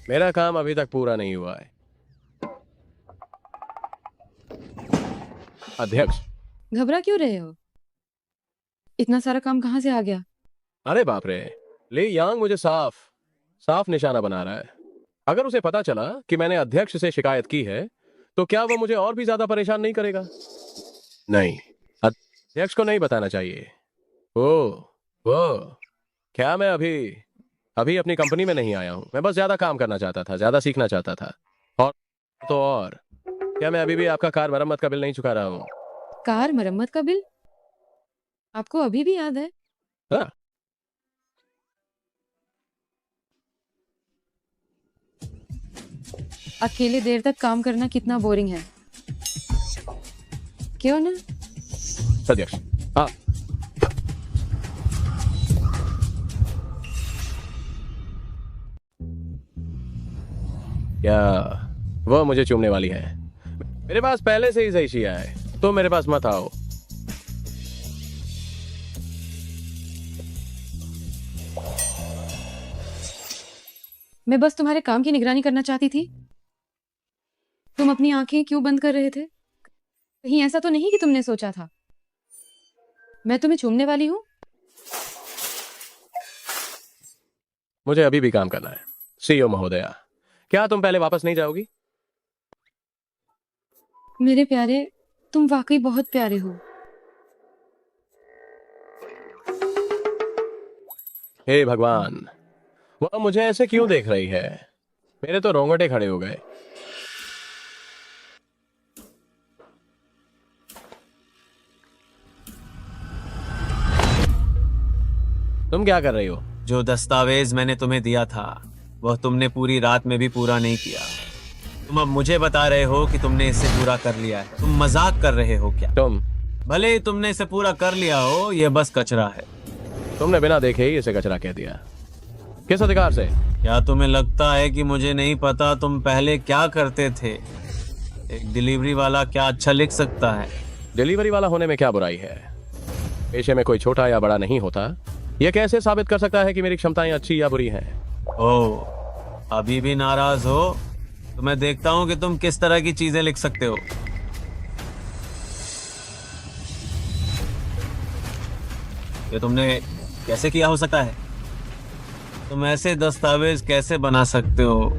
मेरा काम अभी तक पूरा नहीं हुआ है। अध्यक्ष, घबरा क्यों रहे हो? इतना सारा काम कहाँ से आ गया? अरे बाप रे, ले यांग मुझे साफ निशाना बना रहा है। अगर उसे पता चला कि मैंने अध्यक्ष से शिकायत की है तो क्या वो मुझे और भी ज्यादा परेशान नहीं करेगा? नहीं, अध्यक्ष को नहीं बताना चाहिए। वो क्या मैं अभी अपनी कंपनी में नहीं आया हूं। मैं बस ज्यादा काम करना चाहता था, ज्यादा सीखना चाहता था। और क्या मैं अभी भी आपका कार मरम्मत का बिल नहीं चुका रहा हूं? कार मरम्मत का बिल आपको अभी भी याद है? हाँ। अकेले देर तक काम करना कितना बोरिंग है, क्यों ना? अध्यक्ष, हाँ। क्या वो मुझे चूमने वाली है? मेरे पास पहले से ही जय शिया है, तो मेरे पास मत आओ। मैं बस तुम्हारे काम की निगरानी करना चाहती थी। तुम अपनी आंखें क्यों बंद कर रहे थे? कहीं ऐसा तो नहीं कि तुमने सोचा था मैं तुम्हें चूमने वाली हूं? मुझे अभी भी काम करना है। सीईओ महोदया, क्या तुम पहले वापस नहीं जाओगी? मेरे प्यारे, तुम वाकई बहुत प्यारे हो। हे भगवान, वह मुझे ऐसे क्यों देख रही है? मेरे तो रोंगटे खड़े हो गए। तुम क्या कर रही हो? जो दस्तावेज मैंने तुम्हें दिया था वह तुमने पूरी रात में भी पूरा नहीं किया। तुम अब मुझे बता रहे हो कि तुमने इसे पूरा कर लिया है। तुम मजाक कर रहे हो क्या? तुम भले ही तुमने इसे पूरा कर लिया हो, यह बस कचरा है। तुमने बिना देखे ही इसे कचरा कह दिया। किस अधिकार से? क्या तुम्हें लगता है कि मुझे नहीं पता तुम पहले क्या करते थे? एक डिलीवरी वाला क्या अच्छा लिख सकता है? डिलीवरी वाला होने में क्या बुराई है? पेशे में कोई छोटा या बड़ा नहीं होता। यह कैसे साबित कर सकता है कि मेरी क्षमताएं अच्छी या बुरी हैं? ओह, अभी भी नाराज हो? तो मैं देखता हूं कि तुम किस तरह की चीजें लिख सकते हो। ये तुमने कैसे किया हो सकता है? तुम ऐसे दस्तावेज कैसे बना सकते हो?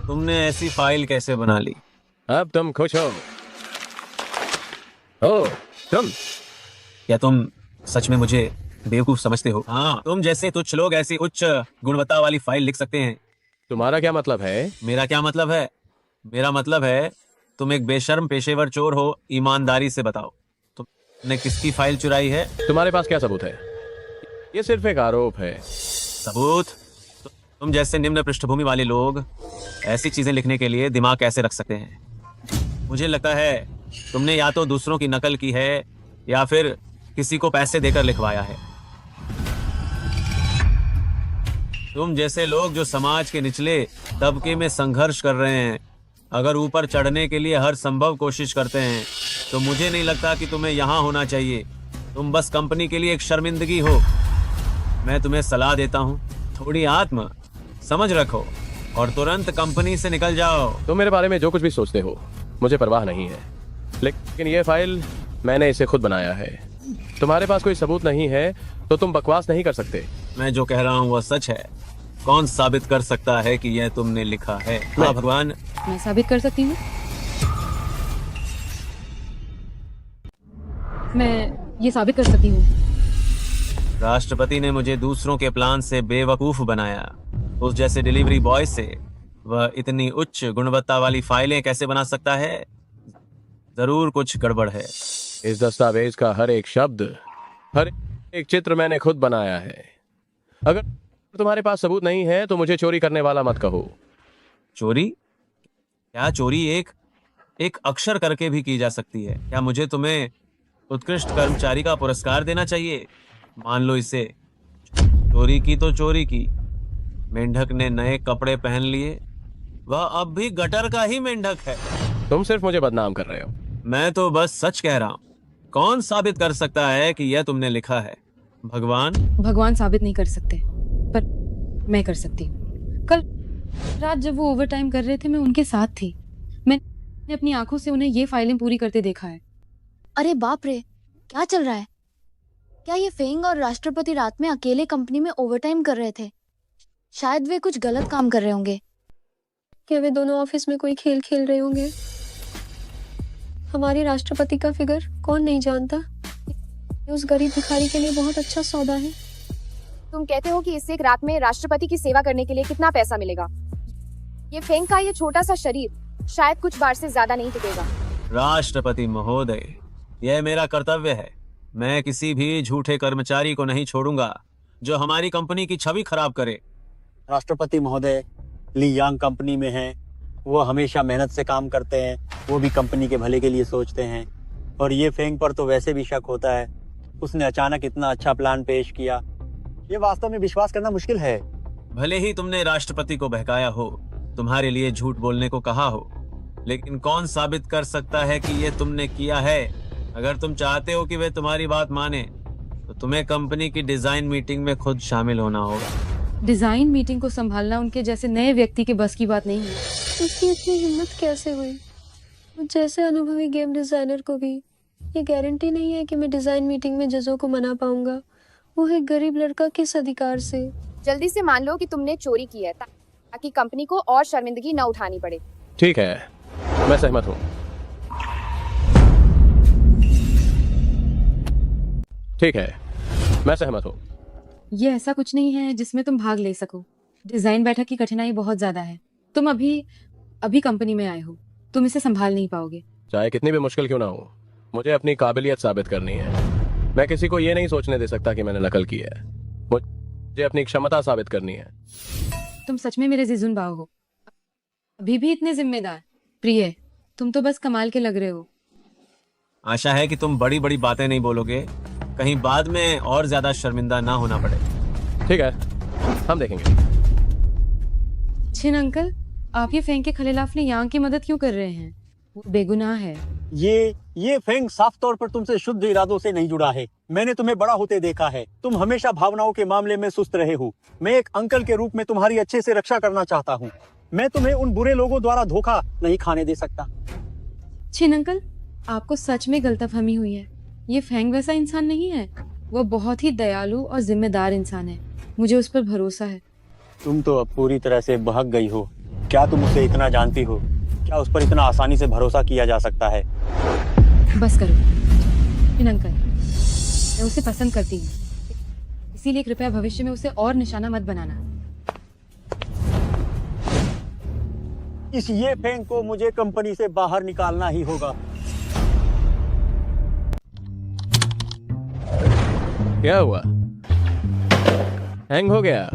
तुमने ऐसी फाइल कैसे बना ली? अब तुम खुश हो? ओ, तुम क्या तुम सच में मुझे बेवकूफ समझते हो? हाँ, तुम जैसे तुच्छ लोग ऐसी उच्च गुणवत्ता वाली फाइल लिख सकते हैं। तुम्हारा क्या मतलब है? मेरा क्या मतलब है? मेरा मतलब है तुम एक बेशर्म पेशेवर चोर हो। ईमानदारी से बताओ, तुमने किसकी फाइल चुराई है? तुम्हारे पास क्या सबूत है? ये सिर्फ एक आरोप है। सबूत? तुम जैसे निम्न पृष्ठभूमि वाले लोग ऐसी चीजें लिखने के लिए दिमाग कैसे रख सकते हैं? मुझे लगता है तुमने या तो दूसरों की नकल की है या फिर किसी को पैसे देकर लिखवाया है। तुम जैसे लोग जो समाज के निचले तबके में संघर्ष कर रहे हैं, अगर ऊपर चढ़ने के लिए हर संभव कोशिश करते हैं, तो मुझे नहीं लगता कि तुम्हें यहाँ होना चाहिए। तुम बस कंपनी के लिए एक शर्मिंदगी हो। मैं तुम्हें सलाह देता हूँ, थोड़ी आत्म समझ रखो और तुरंत कंपनी से निकल जाओ। तुम मेरे बारे में जो कुछ भी सोचते हो, मुझे परवाह नहीं है, लेकिन ये फाइल मैंने इसे खुद बनाया है। तुम्हारे पास कोई सबूत नहीं है तो तुम बकवास नहीं कर सकते। मैं जो कह रहा हूँ वह सच है। कौन साबित कर सकता है कि यह तुमने लिखा है? हाँ भगवान, मैं साबित कर सकती हूँ। मैं ये साबित कर सकती हूँ। राष्ट्रपति ने मुझे दूसरों के प्लान से बेवकूफ बनाया। उस जैसे डिलीवरी बॉय से वह इतनी उच्च गुणवत्ता वाली फाइलें कैसे बना सकता है? जरूर कुछ गड़बड़ है। इस दस्तावेज का हर एक शब्द, हर एक चित्र मैंने खुद बनाया है। अगर तुम्हारे पास सबूत नहीं है तो मुझे चोरी करने वाला मत कहो। चोरी? क्या चोरी एक अक्षर करके भी की जा सकती है? क्या मुझे तुम्हें उत्कृष्ट कर्मचारी का पुरस्कार देना चाहिए? मान लो इसे। चोरी की तो चोरी की। मेंढक ने नए कपड़े पहन लिए, वह अब भी गटर का ही मेंढक है। तुम सिर्फ मुझे बदनाम कर रहे हो। मैं तो बस सच कह रहा हूँ। कौन साबित कर सकता है कि यह तुमने लिखा है? भगवान? भगवान साबित नहीं कर सकते, पर मैं कर सकती हूँ। कल रात जब वो ओवरटाइम कर रहे थे, मैं उनके साथ थी। मैंने अपनी आंखों से उन्हें ये फाइलें पूरी करते देखा है। अरे बाप रे, क्या चल रहा है? क्या ये फेंग और राष्ट्रपति रात में अकेले कंपनी में ओवरटाइम कर रहे थे? शायद वे कुछ गलत काम कर रहे होंगे। क्या वे दोनों ऑफिस में कोई खेल खेल रहे होंगे? हमारे राष्ट्रपति का फिगर कौन नहीं जानता? ये उस गरीब भिखारी के लिए बहुत अच्छा सौदा है। तुम कहते हो कि इससे एक रात में राष्ट्रपति की सेवा करने के लिए कितना पैसा मिलेगा? ये फेंग का ये छोटा सा शरीर शायद कुछ बार से ज्यादा नहीं टिकेगा। राष्ट्रपति महोदय, यह मेरा कर्तव्य है। मैं किसी भी झूठे कर्मचारी को नहीं छोड़ूंगा जो हमारी कंपनी की छवि खराब करे। राष्ट्रपति महोदय ली यांग कंपनी में हैं, वो हमेशा मेहनत से काम करते हैं, वो भी कंपनी के भले के लिए सोचते हैं। और ये फेंग पर तो वैसे भी शक होता है, उसने अचानक इतना अच्छा प्लान पेश किया, ये वास्तव में विश्वास करना मुश्किल है। भले ही तुमने राष्ट्रपति को बहकाया हो, तुम्हारे लिए झूठ बोलने को कहा हो, लेकिन कौन साबित कर सकता है कि ये तुमने किया है? अगर तुम चाहते हो कि वे तुम्हारी बात माने तो तुम्हें कंपनी की डिजाइन मीटिंग में खुद शामिल होना होगा। डिजाइन मीटिंग को संभालना उनके जैसे नए व्यक्ति के बस की बात नहीं है। उसकी इतनी हिम्मत कैसे हुई? मुझ जैसे अनुभवी गेम डिजाइनर को भी ये गारंटी नहीं है कि मैं डिजाइन मीटिंग में जजों को मना पाऊंगा। वो एक गरीब लड़का किस अधिकार से? जल्दी से मान लो कि तुमने चोरी की है ताकि कंपनी को और शर्मिंदगी न उठानी पड़े। ठीक है, मैं सहमत हूँ। ठीक है, मैं सहमत हूँ। ये ऐसा कुछ नहीं है जिसमें तुम भाग ले सको। डिजाइन बैठक की कठिनाई बहुत ज्यादा है। तुम अभी कंपनी में आए हो, तुम इसे संभाल नहीं पाओगे। चाहे कितनी भी मुश्किल क्यों ना हो, मुझे अपनी काबिलियत साबित करनी है। मैं किसी को ये नहीं सोचने दे सकता कि मैंने नकल की है। मुझे अपनी क्षमता साबित करनी है। तुम सच में मेरे जिजुन बाव हो, अभी भी इतने जिम्मेदार। प्रिय, तुम तो बस कमाल के लग रहे हो। आशा है कि तुम बड़ी बड़ी बातें नहीं बोलोगे, कहीं बाद में और ज्यादा शर्मिंदा ना होना पड़े। ठीक है, हम देखेंगे। छिन अंकल, आप ये फेंग के खिलाफ ने यांग की मदद क्यों कर रहे हैं? वो बेगुनाह है। ये फेंग साफ तौर पर तुमसे शुद्ध इरादों से नहीं जुड़ा है। मैंने तुम्हें बड़ा होते देखा है, तुम हमेशा भावनाओं के मामले में सुस्त रहे हो। मैं एक अंकल के रूप में तुम्हारी अच्छे से रक्षा करना चाहता हूँ। मैं तुम्हें उन बुरे लोगों द्वारा धोखा नहीं खाने दे सकता। छिन अंकल, आपको सच में गलतफहमी हुई है। ये फेंग वैसा इंसान नहीं है। वो बहुत ही दयालु और जिम्मेदार इंसान है। मुझे उस पर भरोसा है। तुम तो अब पूरी तरह से बहक गई हो। क्या तुम उसे इतना जानती हो? क्या उस पर इतना आसानी से भरोसा किया जा सकता है? बस करो छिन अंकल, मैं उसे पसंद करती हूँ, इसीलिए कृपया भविष्य में उसे और निशाना मत बनाना। इस ये फेंग को मुझे कंपनी से बाहर निकालना ही होगा। क्या हुआ? हैंग हो गया?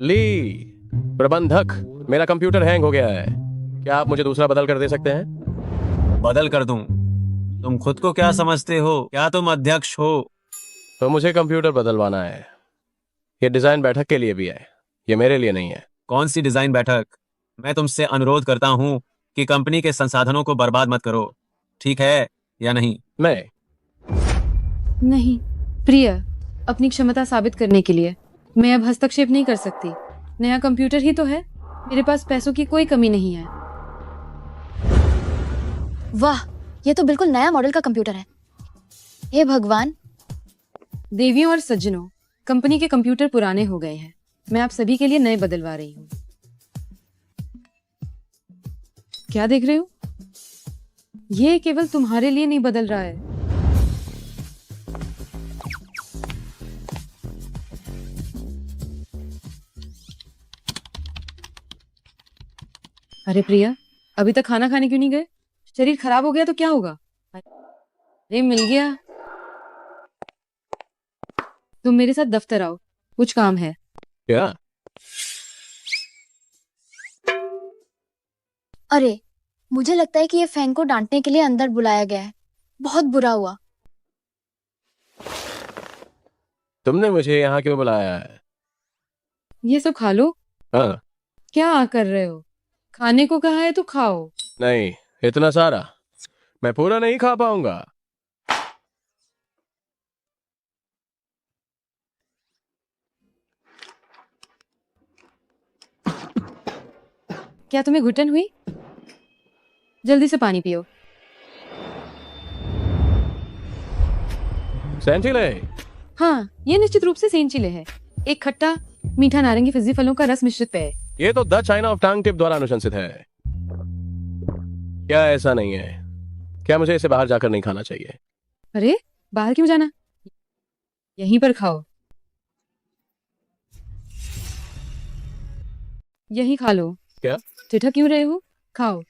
ली प्रबंधक, मेरा कंप्यूटर हैंग हो गया है। क्या आप मुझे दूसरा बदल कर दे सकते हैं? बदल कर दूं? तुम खुद को क्या समझते हो? क्या तुम अध्यक्ष हो? तो मुझे कंप्यूटर बदलवाना है। ये डिजाइन बैठक के लिए भी है, ये मेरे लिए नहीं है। कौन सी डिजाइन बैठक? मैं तुमसे अनुरोध करता हूं कि कंपनी के संसाधनों को बर्बाद मत करो, ठीक है या नहीं? नहीं प्रिय, अपनी क्षमता साबित करने के लिए मैं अब हस्तक्षेप नहीं कर सकती। नया कंप्यूटर ही तो है, मेरे पास पैसों की कोई कमी नहीं है। वाह, ये तो बिल्कुल नया मॉडल का कंप्यूटर है। हे भगवान। देवियों और सज्जनों, कंपनी के कंप्यूटर पुराने हो गए हैं। मैं आप सभी के लिए नए बदलवा रही हूँ। क्या देख रहे हो? ये केवल तुम्हारे लिए नहीं बदल रहा है। अरे प्रिया, अभी तक खाना खाने क्यों नहीं गए? शरीर खराब हो गया तो क्या होगा? अरे मिल गया। तुम मेरे साथ दफ्तर आओ, कुछ काम है। क्या? अरे मुझे लगता है कि ये फैंग को डांटने के लिए अंदर बुलाया गया है। बहुत बुरा हुआ। तुमने मुझे यहाँ क्यों बुलाया है? ये सब खा लो। हाँ। क्या कर रहे हो? खाने को कहा है तो खाओ। नहीं, इतना सारा मैं पूरा नहीं खा पाऊंगा। क्या तुम्हें घुटन हुई? जल्दी से पानी पियो। सेंचिले। हाँ, ये निश्चित रूप से सेंचिले है, एक खट्टा मीठा नारंगी फिजी फलों का रस मिश्रित पेय। ये तो द चाइना ऑफ टांग टिप द्वारा अनुशंसित है। क्या ऐसा नहीं है? क्या मुझे इसे बाहर जाकर नहीं खाना चाहिए? अरे बाहर क्यों जाना, यहीं पर खाओ। यहीं खा लो। क्या? ठिठक क्यों रहे हो? खाओ।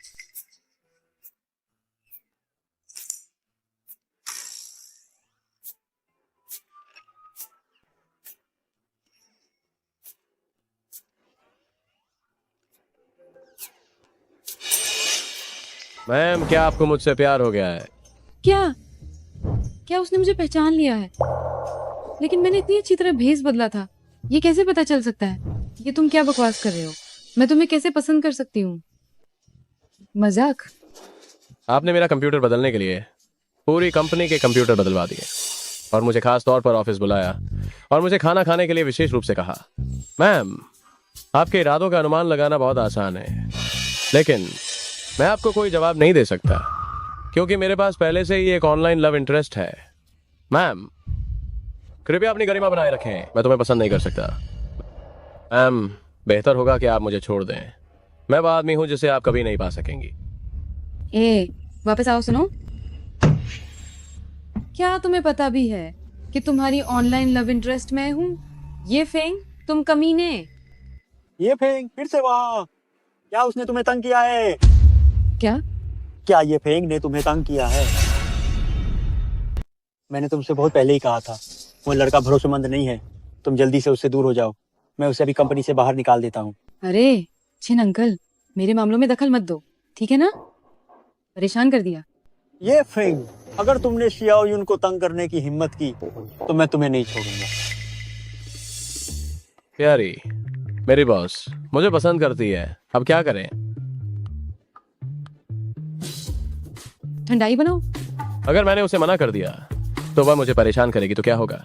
मैम, क्या आपको मुझसे प्यार हो गया है? क्या क्या उसने मुझे पहचान लिया है? लेकिन मैंने इतनी अच्छी तरह भेस बदला था, ये कैसे पता चल सकता है? ये तुम क्या बकवास कर रहे हो? मैं तुम्हें कैसे पसंद कर सकती हूँ? मजाक। आपने मेरा कंप्यूटर बदलने के लिए पूरी कंपनी के कंप्यूटर बदलवा दिए और मुझे खास तौर पर ऑफिस बुलाया और मुझे खाना खाने के लिए विशेष रूप से कहा। मैम, आपके इरादों का अनुमान लगाना बहुत आसान है, लेकिन मैं आपको कोई जवाब नहीं दे सकता क्योंकि मेरे पास पहले से ही एक ऑनलाइन लव इंटरेस्ट है। मैम, कृपया अपनी गरिमा बनाए रखें, मैं तुम्हें पसंद नहीं कर सकता। मैम, बेहतर होगा कि आप मुझे छोड़ दें। मैं वो आदमी हूं जिसे आप कभी नहीं पा सकेंगी। ए, वापस आओ। सुनो, क्या तुम्हें पता भी है कि तुम्हारी ऑनलाइन लव इंटरेस्ट मैं हूँ? ये फेंग, तुम कमीने। ये फेंग फिर से वहाँ? क्या उसने तुम्हें तंग किया है? क्या ये फेंग ने तुम्हें तंग किया है? मैंने तुमसे बहुत पहले ही कहा था, वो लड़का भरोसेमंद नहीं है। तुम जल्दी से उससे दूर हो जाओ। मैं उसे अभी कंपनी से बाहर निकाल देता हूँ। अरे छिन अंकल, मेरे मामलों में दखल मत दो, ठीक है ना? परेशान कर दिया। ये फेंग, अगर तुमने शियाओ युन को तंग करने की हिम्मत की तो मैं तुम्हें नहीं छोड़ूंगा। प्यारी, मेरी बॉस मुझे पसंद करती है, अब क्या करें? ठंडाई बनाओ। अगर मैंने उसे मना कर दिया तो वह मुझे परेशान करेगी तो क्या होगा?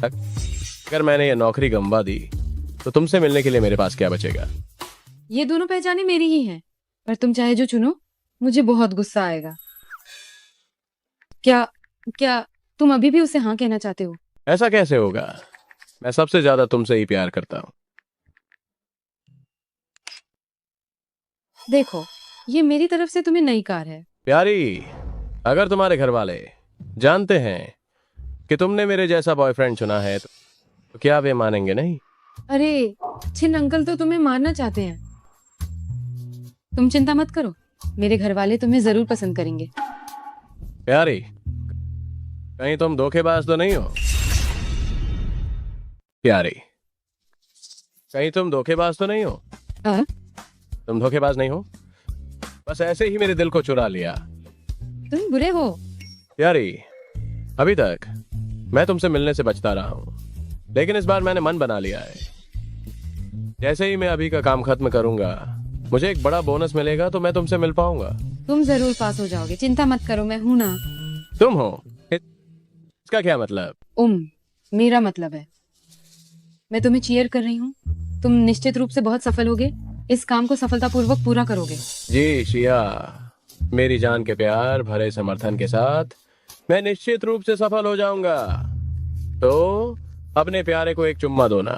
अगर मैंने ये नौकरी गंवा दी तो तुमसे मिलने के लिए मेरे पास क्या बचेगा? ये दोनों पहचाने मेरी ही हैं, पर तुम चाहे जो चुनो, मुझे बहुत गुस्सा आएगा। क्या क्या तुम अभी भी उसे हाँ कहना चाहते हो? ऐसा कैसे होगा? मैं सबसे ज्यादा तुमसे ही प्यार करता हूँ। देखो, ये मेरी तरफ से तुम्हें नई कार है। प्यारी, अगर तुम्हारे घर वाले जानते हैं कि तुमने मेरे जैसा बॉयफ्रेंड चुना है तो क्या वे मानेंगे नहीं? अरे छिन अंकल तो तुम्हें मारना चाहते हैं। तुम चिंता मत करो, मेरे घर वाले तुम्हें जरूर पसंद करेंगे। प्यारी, कहीं तुम धोखेबाज तो नहीं हो? प्यारी, कहीं तुम धोखेबाज तो नहीं हो? हाँ? तुम धोखेबाज नहीं हो, बस ऐसे ही मेरे दिल को चुरा लिया। तुम बुरे हो। प्यारी, अभी तक मैं तुमसे मिलने से बचता रहा हूं, लेकिन इस बार मैंने मन बना लिया है। जैसे ही मैं अभी का काम खत्म करूंगा, मुझे एक बड़ा बोनस मिलेगा तो मैं तुमसे मिल पाऊंगा। तुम जरूर पास हो जाओगे, चिंता मत करो, मैं हूं ना। तुम हो? इसका क्या मतलब? मेरा मतलब है, मैं तुम्हें चीयर कर रही हूँ। तुम निश्चित रूप से बहुत सफल होगे, इस काम को सफलतापूर्वक पूरा करोगे। जी शिया, मेरी जान के प्यार भरे समर्थन के साथ मैं निश्चित रूप से सफल हो जाऊंगा। तो अपने प्यारे को एक चुम्मा दो ना।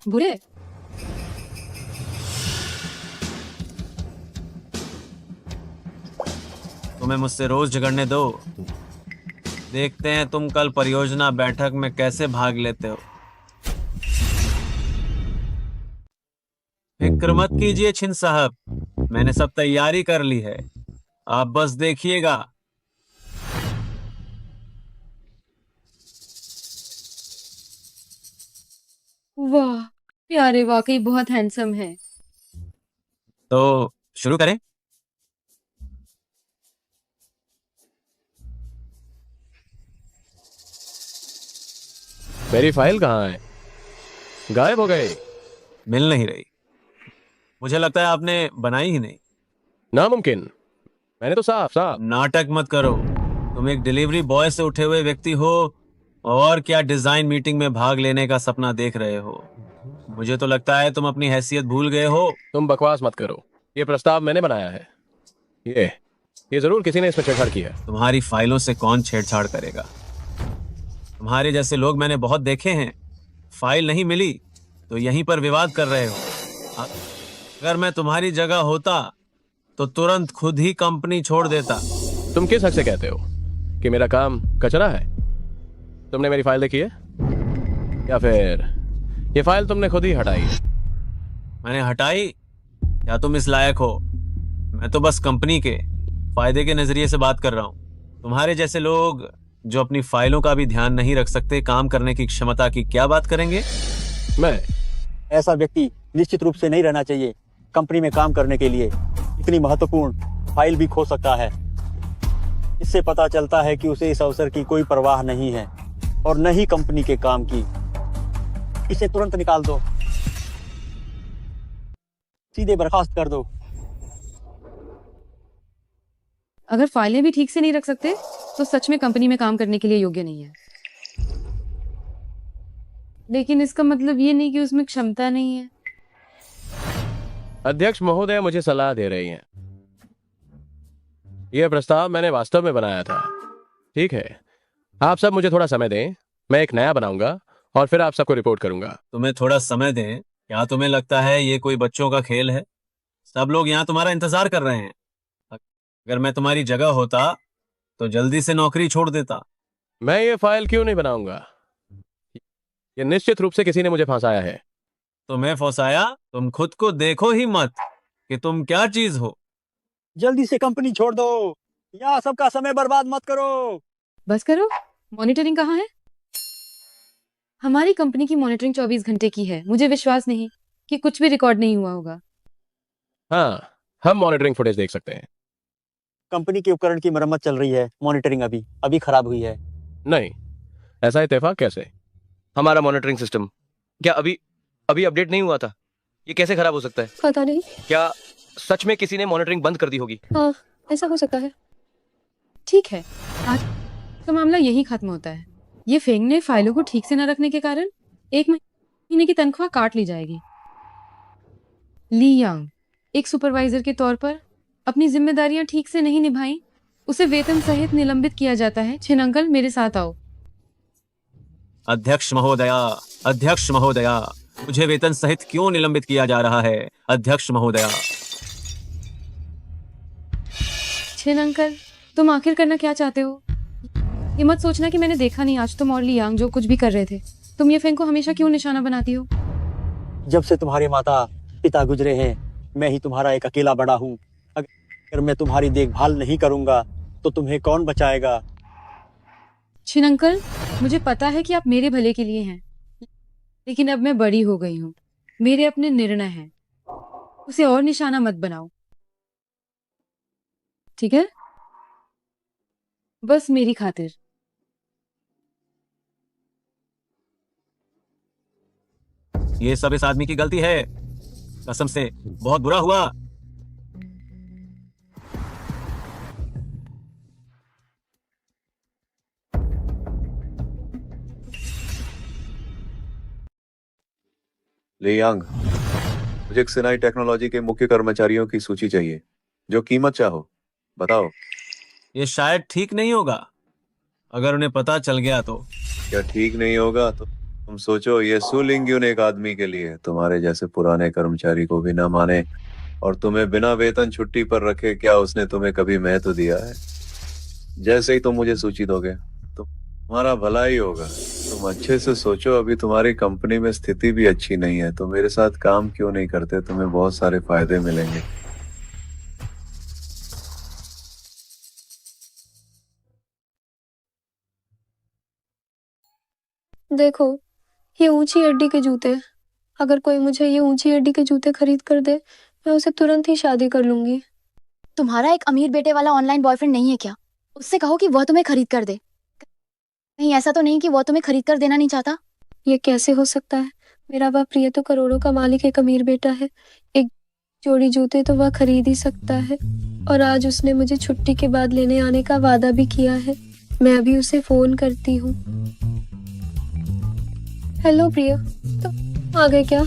बुरे? तुम्हें मुझसे रोज झगड़ने दो। देखते हैं तुम कल परियोजना बैठक में कैसे भाग लेते हो। फिक्र मत कीजिए छिन साहब, मैंने सब तैयारी कर ली है, आप बस देखिएगा। वाह, प्यारे वाकई बहुत हैंडसम है। तो शुरू करें। मेरी फाइल कहाँ है? गायब हो गई। मिल नहीं रही। मुझे लगता है आपने बनाई ही नहीं। नामुमकिन, मैंने तो साफ साफ। नाटक मत करो, तुम एक डिलीवरी बॉय से उठे हुए व्यक्ति हो और क्या डिजाइन मीटिंग में भाग लेने का सपना देख रहे हो। मुझे तो लगता है तुम अपनी हैसियत भूल गए हो। तुम बकवास मत करो, ये प्रस्ताव मैंने बनाया है। ये जरूर किसी ने इसमें छेड़छाड़ की है। तुम्हारी फाइलों से कौन छेड़छाड़ करेगा? तुम्हारे जैसे लोग मैंने बहुत देखे हैं, फाइल नहीं मिली तो यहीं पर विवाद कर रहे हो। अगर मैं तुम्हारी जगह होता तो तुरंत खुद ही कंपनी छोड़ देता। तुम किस हक से कहते हो कि मेरा काम कचरा है? तुमने मेरी फाइल देखी है या फिर ये फाइल तुमने खुद ही हटाई? मैंने हटाई? क्या तुम इस लायक हो? मैं तो बस कंपनी के फायदे के नजरिए से बात कर रहा हूं। तुम्हारे जैसे लोग जो अपनी फाइलों का भी ध्यान नहीं रख सकते, काम करने की क्षमता की क्या बात करेंगे? मैं ऐसा व्यक्ति निश्चित रूप से नहीं रहना चाहिए कंपनी में काम करने के लिए। इतनी महत्वपूर्ण फाइल भी खो सकता है। इससे पता चलता है कि उसे इस अवसर की कोई परवाह नहीं है और न ही कंपनी के काम की। इसे तुरंत निकाल दो, सीधे बर्खास्त कर दो। अगर फाइलें भी ठीक से नहीं रख सकते तो सच में कंपनी में काम करने के लिए योग्य नहीं है। लेकिन इसका मतलब ये नहीं कि उसमें क्षमता नहीं है। अध्यक्ष महोदय मुझे सलाह दे रही हैं। यह प्रस्ताव मैंने वास्तव में बनाया था। ठीक है, आप सब मुझे थोड़ा समय दें, मैं एक नया बनाऊंगा और फिर आप सबको रिपोर्ट करूंगा। तुम्हें थोड़ा समय दें? क्या तुम्हें लगता है ये कोई बच्चों का खेल है? सब लोग यहाँ तुम्हारा इंतजार कर रहे हैं। अगर मैं तुम्हारी जगह होता तो जल्दी से नौकरी छोड़ देता। मैं ये फाइल क्यों नहीं बनाऊंगा? ये निश्चित रूप से किसी ने मुझे फंसाया है। तुम्हें फंसाया? तुम खुद को देखो ही मत कि तुम क्या चीज हो। जल्दी से कंपनी छोड़ दो, यहाँ सबका समय बर्बाद मत करो। बस करो, मॉनिटरिंग कहाँ है? हमारी कंपनी की मॉनिटरिंग 24 घंटे की है। मुझे विश्वास नहीं कि कुछ भी रिकॉर्ड नहीं हुआ होगा। हाँ, हम मॉनिटरिंग फुटेज देख सकते हैं। कंपनी के उपकरण की मरम्मत चल रही है, मॉनिटरिंग अभी खराब हुई है। नहीं, ऐसा इत्तेफाक कैसे? हमारा मॉनिटरिंग सिस्टम क्या अभी अपडेट नहीं हुआ था? ये कैसे खराब हो सकता है? पता नहीं। क्या सच में किसी ने मॉनिटरिंग बंद कर दी होगी? हाँ, ऐसा हो सकता है। ठीक है, आज का मामला यही खत्म होता है। ये फेंग ने फाइलों को ठीक से न रखने के कारण 1 महीने की तनख्वाह काट ली जाएगी। ली यांग एक सुपरवाइजर के तौर पर अपनी जिम्मेदारियां ठीक से नहीं निभाई, उसे वेतन सहित निलंबित किया जाता है। छिन अंकल, मेरे साथ आओ। अध्यक्ष महोदया, मुझे वेतन सहित क्यों निलंबित किया जा रहा है? अध्यक्ष महोदया। छिन अंकल, तुम आखिर करना क्या चाहते हो? ये मत सोचना कि मैंने देखा नहीं आज तुम और ली यांग जो कुछ भी कर रहे थे। तुम ये फेंग को हमेशा क्यों निशाना बनाती हो? जब से तुम्हारे माता पिता गुजरे हैं, मैं ही तुम्हारा एक अकेला बड़ा हूँ। अगर मैं तुम्हारी देखभाल नहीं करूंगा तो तुम्हें कौन बचाएगा? छिन अंकल, मुझे पता है कि आप मेरे भले के लिए हैं, लेकिन अब मैं बड़ी हो गई हूँ। मेरे अपने निर्णय हैं, उसे और निशाना मत बनाओ, ठीक है? बस मेरी खातिर। ये सब इस आदमी की गलती है, कसम से बहुत बुरा हुआ। ली यांग, मुझे सिनाई टेक्नोलॉजी के मुख्य कर्मचारियों की सूची चाहिए। जो कीमत चाहो बताओ। ये शायद ठीक नहीं होगा। अगर उन्हें पता चल गया तो? क्या ठीक नहीं होगा? तो तुम सोचो, ये सु लिंग्युन एक आदमी के लिए तुम्हारे जैसे पुराने कर्मचारी को भी न माने और तुम्हें बिना वेतन छुट्टी पर रखे, क्या उसने तुम्हें कभी महत्व दिया है? जैसे ही तुम मुझे सूची दोगे तो तुम्हारा भला ही होगा। तुम अच्छे से सोचो, अभी तुम्हारी कंपनी में स्थिति भी अच्छी नहीं है, तो मेरे साथ काम क्यों नहीं करते? तुम्हें बहुत सारे फायदे मिलेंगे। देखो, ये ऊंची हड्डी के जूते हैं। अगर कोई मुझे ये ऊंची हड्डी के जूते खरीद कर दे, मैं उसे तुरंत ही शादी कर लूंगी। तुम्हारा एक अमीर बेटे वाला ऑनलाइन बॉयफ्रेंड नहीं है क्या? उससे कहो कि वह तुम्हें खरीद कर दे। कहीं ऐसा तो नहीं कि वह तुम्हें खरीद कर देना नहीं चाहता? ये कैसे हो सकता है? मेरा वह प्रिय तो करोड़ों का मालिक एक अमीर बेटा है। एक जोड़ी जूते तो वह खरीद ही सकता है। और आज उसने मुझे छुट्टी के बाद लेने आने का वादा भी किया है। मैं अभी उसे फोन करती हूँ। हेलो प्रिया, तुम आ गए क्या?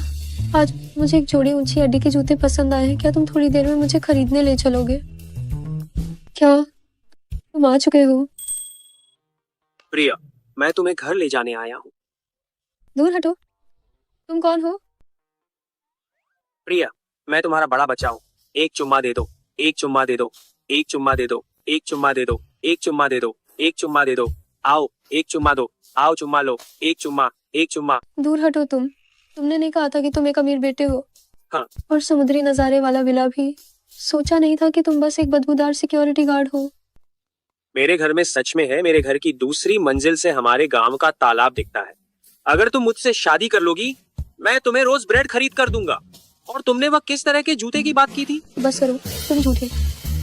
आज मुझे एक जोड़ी ऊंची हड्डी के जूते पसंद आए हैं। क्या तुम थोड़ी देर में मुझे खरीदने ले चलोगे? क्या तुम आ चुके हो? प्रिया, मैं तुम्हें घर ले जाने आया हूँ। दूर हटो। तुम कौन हो? प्रिया, मैं तुम्हारा बड़ा बच्चा हूँ। एक चुम्मा दे दो, एक चुम्मा दे दो, एक चुम्मा दे दो, एक चुम्मा दे दो, एक चुम्मा दे दो, एक चुम्मा दे दो। आओ, एक चुम्मा दो, आओ चुम्मा लो, एक चुम्मा, एक चुम्मा। दूर हटो तुमने नहीं कहा था कि तुम एक अमीर बेटे हो? हाँ। और समुद्री नजारे वाला विला भी। सोचा नहीं था कि तुम बस एक बदबूदार सिक्योरिटी गार्ड हो। मेरे घर में सच में है। मेरे घर की दूसरी मंजिल से हमारे गांव का तालाब दिखता है। अगर तुम मुझसे शादी कर लोगी, मैं तुम्हें रोज ब्रेड खरीद कर दूंगा। और तुमने वह किस तरह के जूते की बात की थी? बस करो, तुम झूठे।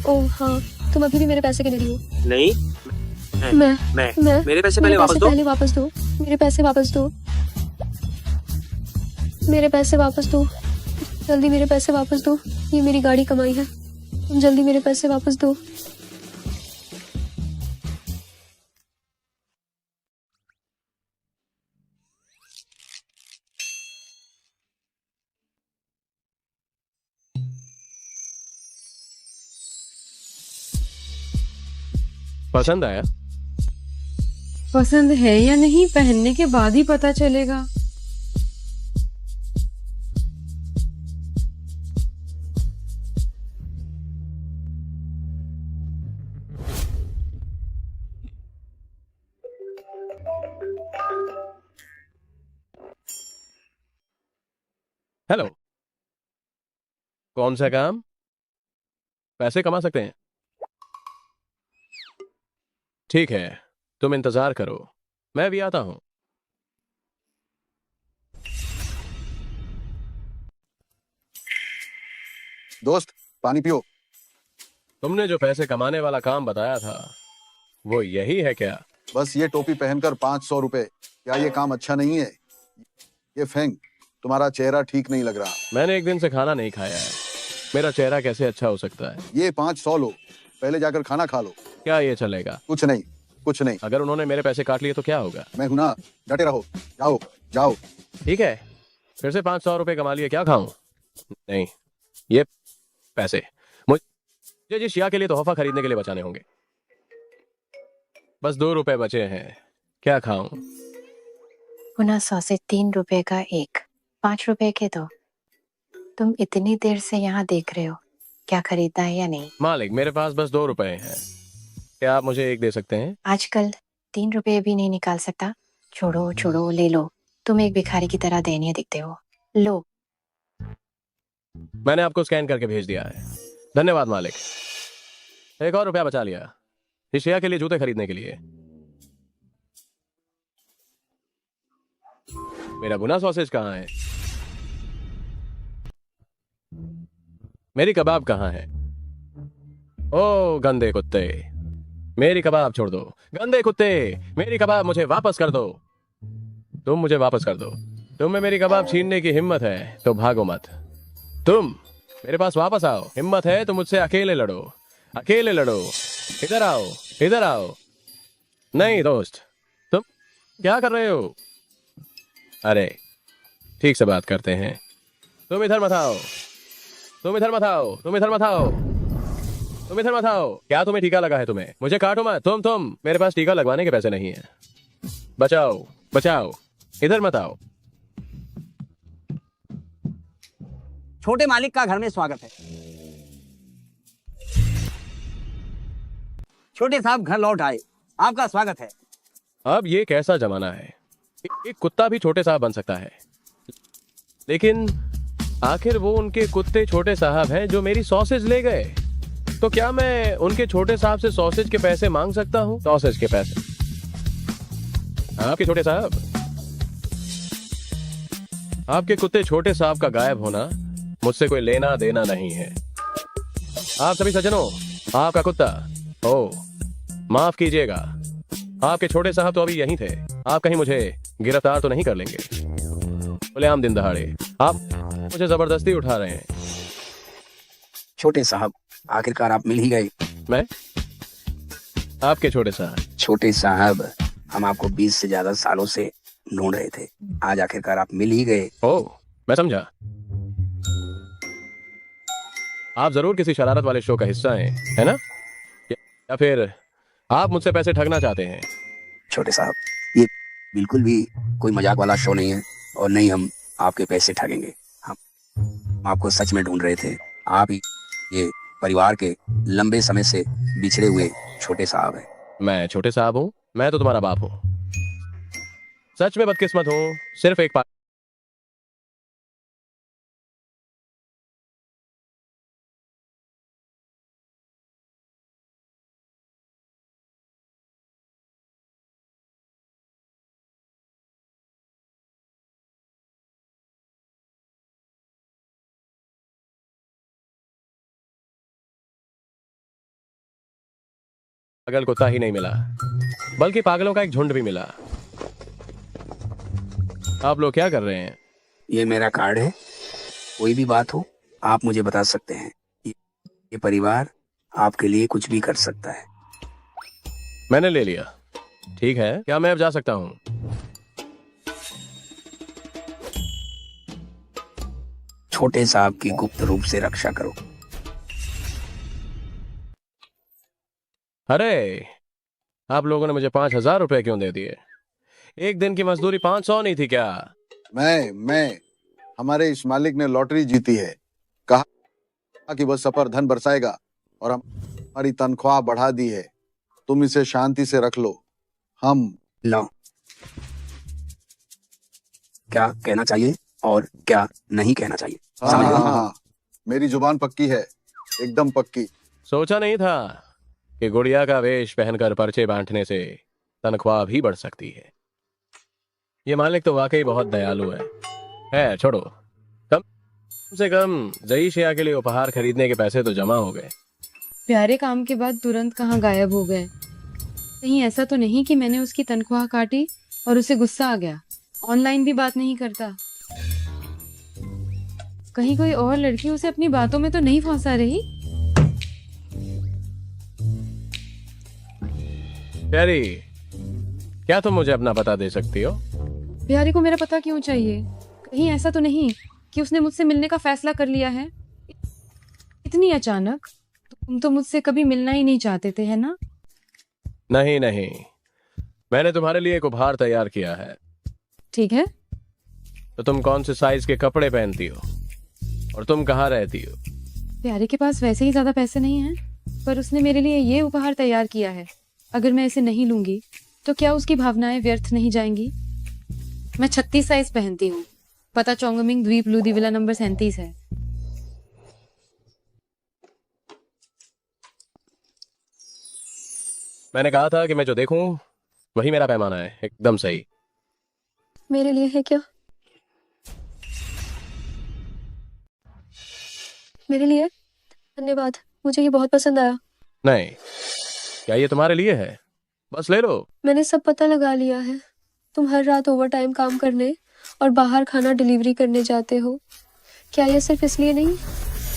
ओह हाँ, तुम अभी भी मेरे पैसे के लिए हो। नहीं, मैं मेरे पैसे पहले वापस दो। वापस दो। मेरे पैसे वापस दो। मेरे पैसे वापस दो। जल्दी मेरे पैसे वापस दो। ये मेरी गाड़ी कमाई है। तुम जल्दी मेरे पैसे वापस दो। पसंद आया? पसंद है या नहीं पहनने के बाद ही पता चलेगा। हेलो, कौन सा काम? पैसे कमा सकते हैं। ठीक है, तुम इंतजार करो, मैं भी आता हूं। दोस्त, पानी पियो। तुमने जो पैसे कमाने वाला काम बताया था, वो यही है क्या? बस ये टोपी पहनकर 500 रुपए। क्या ये काम अच्छा नहीं है? ये फेंग, तुम्हारा चेहरा ठीक नहीं लग रहा। मैंने एक दिन से खाना नहीं खाया है, मेरा चेहरा कैसे अच्छा हो सकता है? ये 500 लो, पहले जाकर खाना खा लो। क्या ये चलेगा? कुछ नहीं, कुछ नहीं। अगर उन्होंने मेरे पैसे काट लिए तो क्या होगा? मैं हूं ना, डटे रहो। जाओ जाओ। ठीक है, फिर से 500 रुपए कमा लिए, क्या खाऊं? नहीं, ये पैसे मुझे जिस शिया के लिए तोहफा खरीदने के लिए बचाने होंगे। बस 2 रुपए बचे हैं, क्या खाऊं? 100 से 3 रुपए का एक, 5 रुपए के दो। तुम इतनी देर से यहाँ देख रहे हो, क्या खरीदा है या नहीं? मालिक, मेरे पास बस 2 रुपए हैं, क्या आप मुझे एक दे सकते हैं? आजकल 3 रुपए भी नहीं निकाल सकता। छोड़ो छोड़ो, ले लो। तुम एक भिखारी की तरह दयनीय दिखते हो। लो। मैंने आपको स्कैन करके भेज दिया है, धन्यवाद मालिक। एक और रुपया बचा लिया इस शिया के लिए जूते खरीदने के लिए। मेरा भुना सॉसेज कहाँ है? मेरी कबाब कहाँ है? ओ गंदे कुत्ते, मेरी कबाब छोड़ दो। गंदे कुत्ते, मेरी कबाब मुझे वापस कर दो। तुम मुझे वापस कर दो। तुम में मेरी कबाब छीनने की हिम्मत है तो भागो मत। तुम मेरे पास वापस आओ। हिम्मत है तो मुझसे अकेले लड़ो, अकेले लड़ो। इधर आओ, इधर आओ। नहीं दोस्त, तुम क्या कर रहे हो? अरे ठीक से बात करते हैं। तुम इधर मत आओ, तुम इधर मत आओ, तुम इधर मत आओ, तुम इधर मत आओ। क्या तुम्हें टीका लगा है? तुम्हें मुझे काटो मत। तुम मेरे पास टीका लगवाने के पैसे नहीं है। बचाओ बचाओ, इधर मत आओ। छोटे मालिक का घर में स्वागत है। छोटे साहब घर लौट आए, आपका स्वागत है। अब ये कैसा जमाना है, एक कुत्ता भी छोटे साहब बन सकता है। लेकिन आखिर वो उनके कुत्ते छोटे साहब हैं जो मेरी सॉसेज ले गए, तो क्या मैं उनके छोटे साहब से सॉसेज के पैसे मांग सकता हूँ? सॉसेज के पैसे आपके छोटे साहब, आपके कुत्ते छोटे साहब का गायब होना मुझसे कोई लेना देना नहीं है। आप सभी सज्जनों, आपका कुत्ता, ओ माफ कीजिएगा, आपके छोटे साहब तो अभी यहीं थे। आप कहीं मुझे गिरफ्तार तो नहीं कर लेंगे? खुलेआम दिन दहाड़े आप मुझे जबरदस्ती उठा रहे हैं। छोटे साहब, आखिरकार आप मिल ही गए। मैं? आपके छोटे साहब? छोटे साहब, हम आपको 20 से ज्यादा सालों से ढूंढ रहे थे, आज आखिरकार आप मिल ही गए। ओह, मैं समझा। आप जरूर किसी शरारत वाले शो का हिस्सा हैं, है ना? या फिर आप मुझसे पैसे ठगना चाहते हैं? छोटे साहब, ये बिल्कुल भी कोई मजाक वाला शो नहीं है और नहीं हम आपके पैसे ठगेंगे। हम आपको सच में ढूंढ रहे थे। आप ही ये परिवार के लंबे समय से बिछड़े हुए छोटे साहब हैं। मैं छोटे साहब हूँ? मैं तो तुम्हारा बाप हूँ। सच में बदकिस्मत हूँ, सिर्फ एक पागल कुत्ता ही नहीं मिला, बल्कि पागलों का एक झुंड भी मिला। आप लोग क्या कर रहे हैं? ये मेरा कार्ड है, कोई भी बात हो आप मुझे बता सकते हैं। ये परिवार आपके लिए कुछ भी कर सकता है। मैंने ले लिया। ठीक है, क्या मैं अब जा सकता हूँ? छोटे साहब की गुप्त रूप से रक्षा करो। अरे, आप लोगों ने मुझे 5,000 रुपए क्यों दे दिए? एक दिन की मजदूरी 500 नहीं थी क्या? मैं हमारे इस मालिक ने लॉटरी जीती है, कहा कि वह सपर धन बरसाएगा और हमारी तनख्वाह बढ़ा दी है। तुम इसे शांति से रख लो। हम लो, क्या कहना चाहिए और क्या नहीं कहना चाहिए? हाँ, मेरी जुबान पक्की है, एकदम पक्की। सोचा नहीं था कि गुड़िया का वेश पहनकर पर्चे बांटने से तनख्वाह भी बढ़ सकती है। ये मालिक तो वाकई बहुत दयालु है। छोड़ो, कम से कम जईशिया के लिए उपहार खरीदने के पैसे तो जमा हो गए। प्यारे काम के बाद तुरंत कहाँ गायब हो गए? कहीं ऐसा तो नहीं कि मैंने उसकी तनख्वाह काटी और उसे गुस्सा आ गया? ऑनलाइन भी बात नहीं करता। कहीं कोई और लड़की उसे अपनी बातों में तो नहीं फंसा रही? प्यारी, क्या तुम मुझे अपना पता दे सकती हो? प्यारी को मेरा पता क्यों चाहिए? कहीं ऐसा तो नहीं कि उसने मुझसे मिलने का फैसला कर लिया है? इतनी अचानक? तुम तो मुझसे कभी मिलना ही नहीं चाहते थे, है ना? नहीं, मैंने तुम्हारे लिए एक उपहार तैयार किया है। ठीक है। तो तुम कौन से साइज के कपड़े पहनती हो और तुम कहाँ रहती हो? प्यारे के पास वैसे ही ज्यादा पैसे नहीं हैं, पर उसने मेरे लिए ये उपहार तैयार किया है। अगर मैं इसे नहीं लूंगी तो क्या उसकी भावनाएं व्यर्थ नहीं जाएंगी? मैं 36 साइज पहनती हूँ। पता चोंगमिंग द्वीप लूदी विला नंबर 37 है। मैंने कहा था कि मैं जो देखूं वही मेरा पैमाना है, एकदम सही। मेरे लिए है क्या? मेरे लिए? धन्यवाद, मुझे ये बहुत पसंद आया। नहीं, क्या ये तुम्हारे लिए है? बस ले लो। मैंने सब पता लगा लिया है। तुम हर रात ओवर टाइम काम करने और बाहर खाना डिलीवरी करने जाते हो। क्या ये सिर्फ इसलिए नहीं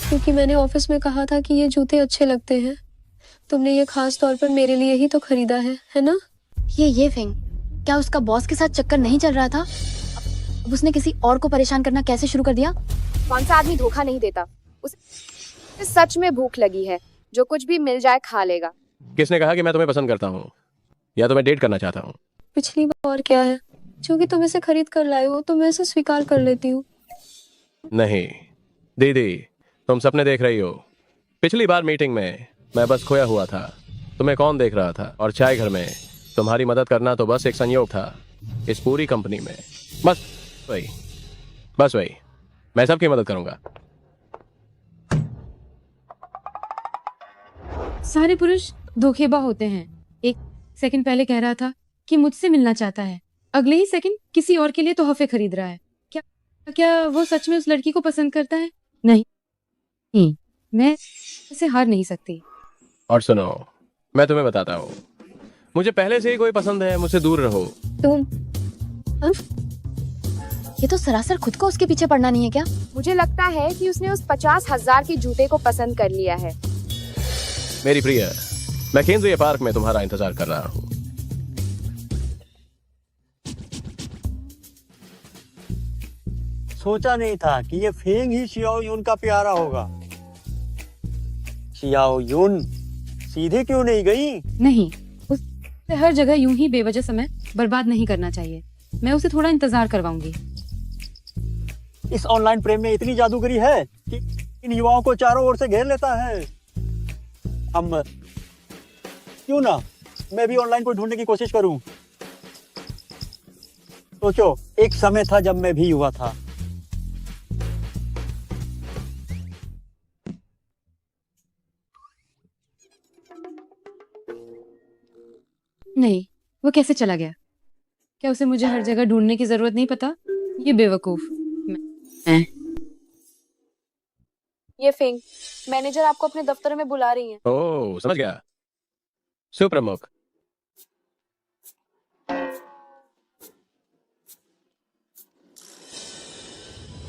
क्योंकि मैंने ऑफिस में कहा था कि ये जूते अच्छे लगते हैं? तुमने ये खास तौर पर मेरे लिए ही तो खरीदा है ना? ये फेंग, क्या उसका बॉस के साथ चक्कर नहीं चल रहा था? अब उसने किसी और को परेशान करना कैसे शुरू कर दिया? कौन सा आदमी धोखा नहीं देता? उसे सच में भूख लगी है, जो कुछ भी मिल जाए खा लेगा। किसने कहा कि मैं तुम्हें पसंद करता हूँ या तुम्हें डेट करना चाहता हूँ? पिछली बार और क्या है, जो कि तुम इसे खरीद कर लाए हो तो मैं इसे स्वीकार कर लेती हूँ। नहीं दीदी, तुम सपने देख रही हो। पिछली बार मीटिंग में मैं बस खोया हुआ था तुम्हें कौन देख रहा था? और चाय घर में तुम्हारी मदद करना तो बस एक संयोग था इस पूरी कंपनी में। बस वही, बस वही, मैं सबकी मदद करूंगा। सारे पुरुष धोखेबाज होते हैं। एक सेकंड पहले कह रहा था कि मुझसे मिलना चाहता है, अगले ही सेकंड किसी और के लिए तोहफे खरीद रहा है। क्या वो सच में उस लड़की को पसंद करता है? नहीं, मैं इसे हार नहीं सकती। और सुनो, मैं तुम्हें बताता हूँ, मुझे पहले से ही कोई पसंद है, मुझसे दूर रहो। तुम ये तो सरासर खुद को उसके पीछे पड़ना नहीं है क्या? मुझे लगता है कि उसने उस 50,000 के जूते को पसंद कर लिया है। मेरी प्रिय, मैं केंद्रीय पार्क में तुम्हारा इंतजार कर रहा हूँ। सोचा नहीं था कि ये फेंग ही शियाओ यून का प्यारा होगा। शियाओ यून सीधे क्यों नहीं गई? नहीं, उसे हर जगह यूं ही बेवजह समय बर्बाद नहीं करना चाहिए। मैं उसे थोड़ा इंतजार करवाऊंगी। इस ऑनलाइन प्रेम में इतनी जादूगरी है कि इन युवाओं को चारों ओर से घेर लेता है। हम क्यों ना मैं भी ऑनलाइन कोई ढूंढने की कोशिश करूं। सोचो, एक समय था जब मैं भी युवा था। नहीं, वो कैसे चला गया? क्या उसे मुझे हर जगह ढूंढने की जरूरत नहीं पता? ये बेवकूफ। मैं ये फेंग, मैनेजर आपको अपने दफ्तर में बुला रही है। ओह, समझ गया। सुप्रमुख,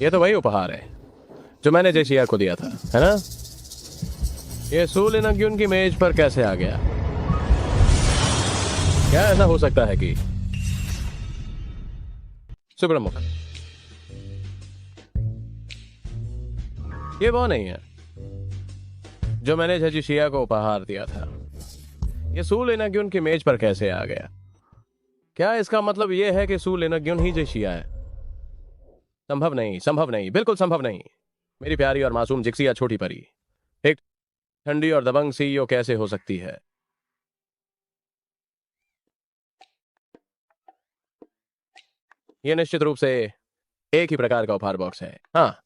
ये तो वही उपहार है जो मैंने जेशिया को दिया था, है ना? ये सूलिनग्युन की मेज पर कैसे आ गया? क्या ऐसा हो सकता है कि सुप्रमुख, ये वो नहीं है जो मैंने जेशिया को उपहार दिया था। ये सूलिनग्युन की मेज पर कैसे आ गया? क्या इसका मतलब ये है कि सूलिनग्युन ही जेशिया है? संभव नहीं, संभव नहीं, बिल्कुल संभव नहीं। मेरी प्यारी और मासूम जिक्सिया छोटी परी एक ठंडी और दबंग सीईओ कैसे हो सकती है? यह निश्चित रूप से एक ही प्रकार का उपहार बॉक्स है। हाँ,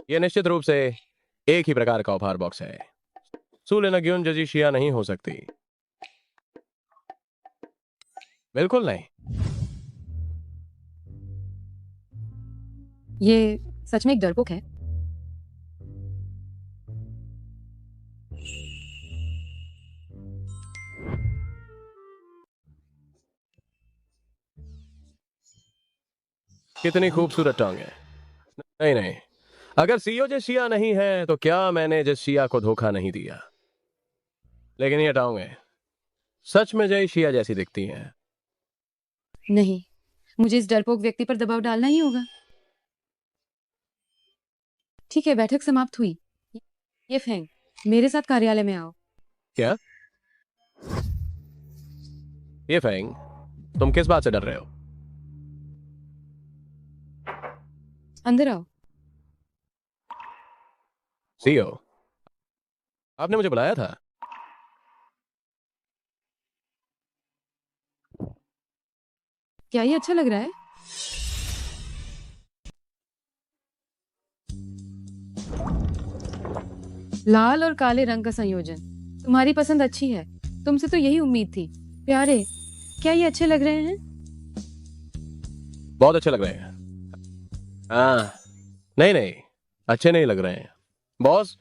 यह निश्चित रूप से एक ही प्रकार का उपहार बॉक्स है। सूलिनग्युन जेशिया नहीं हो सकती, बिल्कुल नहीं। ये सच में एक डरपोक है। कितनी खूबसूरत टांग है। नहीं नहीं, अगर सीईओ जेशिया नहीं है तो क्या मैंने जेशिया को धोखा नहीं दिया? लेकिन ये टांगें सच में जेशिया जैसी दिखती हैं। नहीं, मुझे इस डरपोक व्यक्ति पर दबाव डालना ही होगा। ठीक है, बैठक समाप्त हुई। ये फेंग, मेरे साथ कार्यालय में आओ। क्या? ये फेंग, तुम किस बात से डर रहे हो? अंदर आओ। सीईओ, आपने मुझे बुलाया था? क्या ये अच्छा लग रहा है? लाल और काले रंग का संयोजन, तुम्हारी पसंद अच्छी है। तुमसे तो यही उम्मीद थी। प्यारे, क्या ये अच्छे लग रहे हैं? बहुत अच्छे लग रहे हैं। नहीं नहीं, अच्छे नहीं लग रहे हैं। बॉस,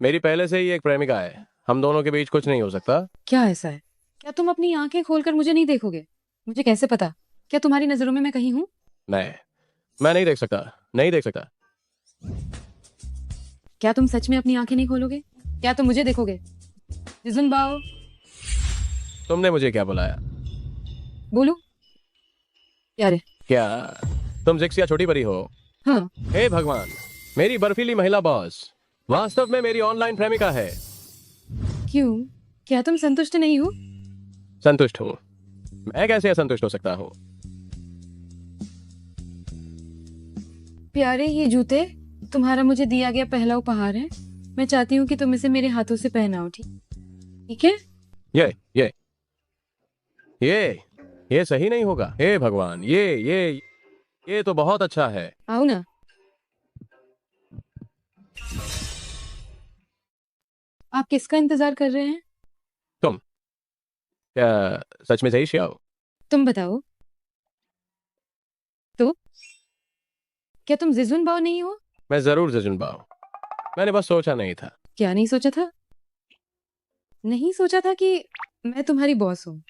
मेरी पहले से ही एक प्रेमिका है। हम दोनों के बीच कुछ नहीं हो सकता। क्या ऐसा है? क्या तुम अपनी आंखें खोलकर मुझे नहीं देखोगे? मुझे कैसे पता? क्या तुम्हारी नजरों में मैं कहीं हूं? मैं नहीं देख सकता, नहीं देख सकता। क्या तुम सच में अपनी आंखें नहीं खोलोगे? क्या तुम मुझे देखोगे? जिजुन बाओ, तुमने मुझे क्या बुलाया? बोलो। प्यारे, क्या तुम जिक्सिया छोटी परी हो? हाँ। हे भगवान, मेरी बर्फीली महिला बॉस वास्तव में मेरी ऑनलाइन प्रेमिका है। क्यों? क्या तुम संतुष्ट नहीं हो? संतुष्ट हूं। मैं कैसे असंतुष्ट हो सकता हूं? प्यारे, ये जूते तुम्हारा मुझे दिया गया पहला उपहार है। मैं चाहती हूँ कि तुम इसे मेरे हाथों से पहनाओ। ठीक है? ये ये ये ये सही नहीं होगा। हे भगवान, ये तो बहुत अच्छा है। आओ ना। आप किसका इंतजार कर रहे हैं? तुम क्या सच में सही शियाओ? तुम बताओ तो, क्या तुम जिजुन बाओ नहीं हो? मैं जरूर जजुन बाओ। मैंने बस सोचा नहीं था। क्या नहीं सोचा था? नहीं सोचा था कि मैं तुम्हारी बॉस हूँ।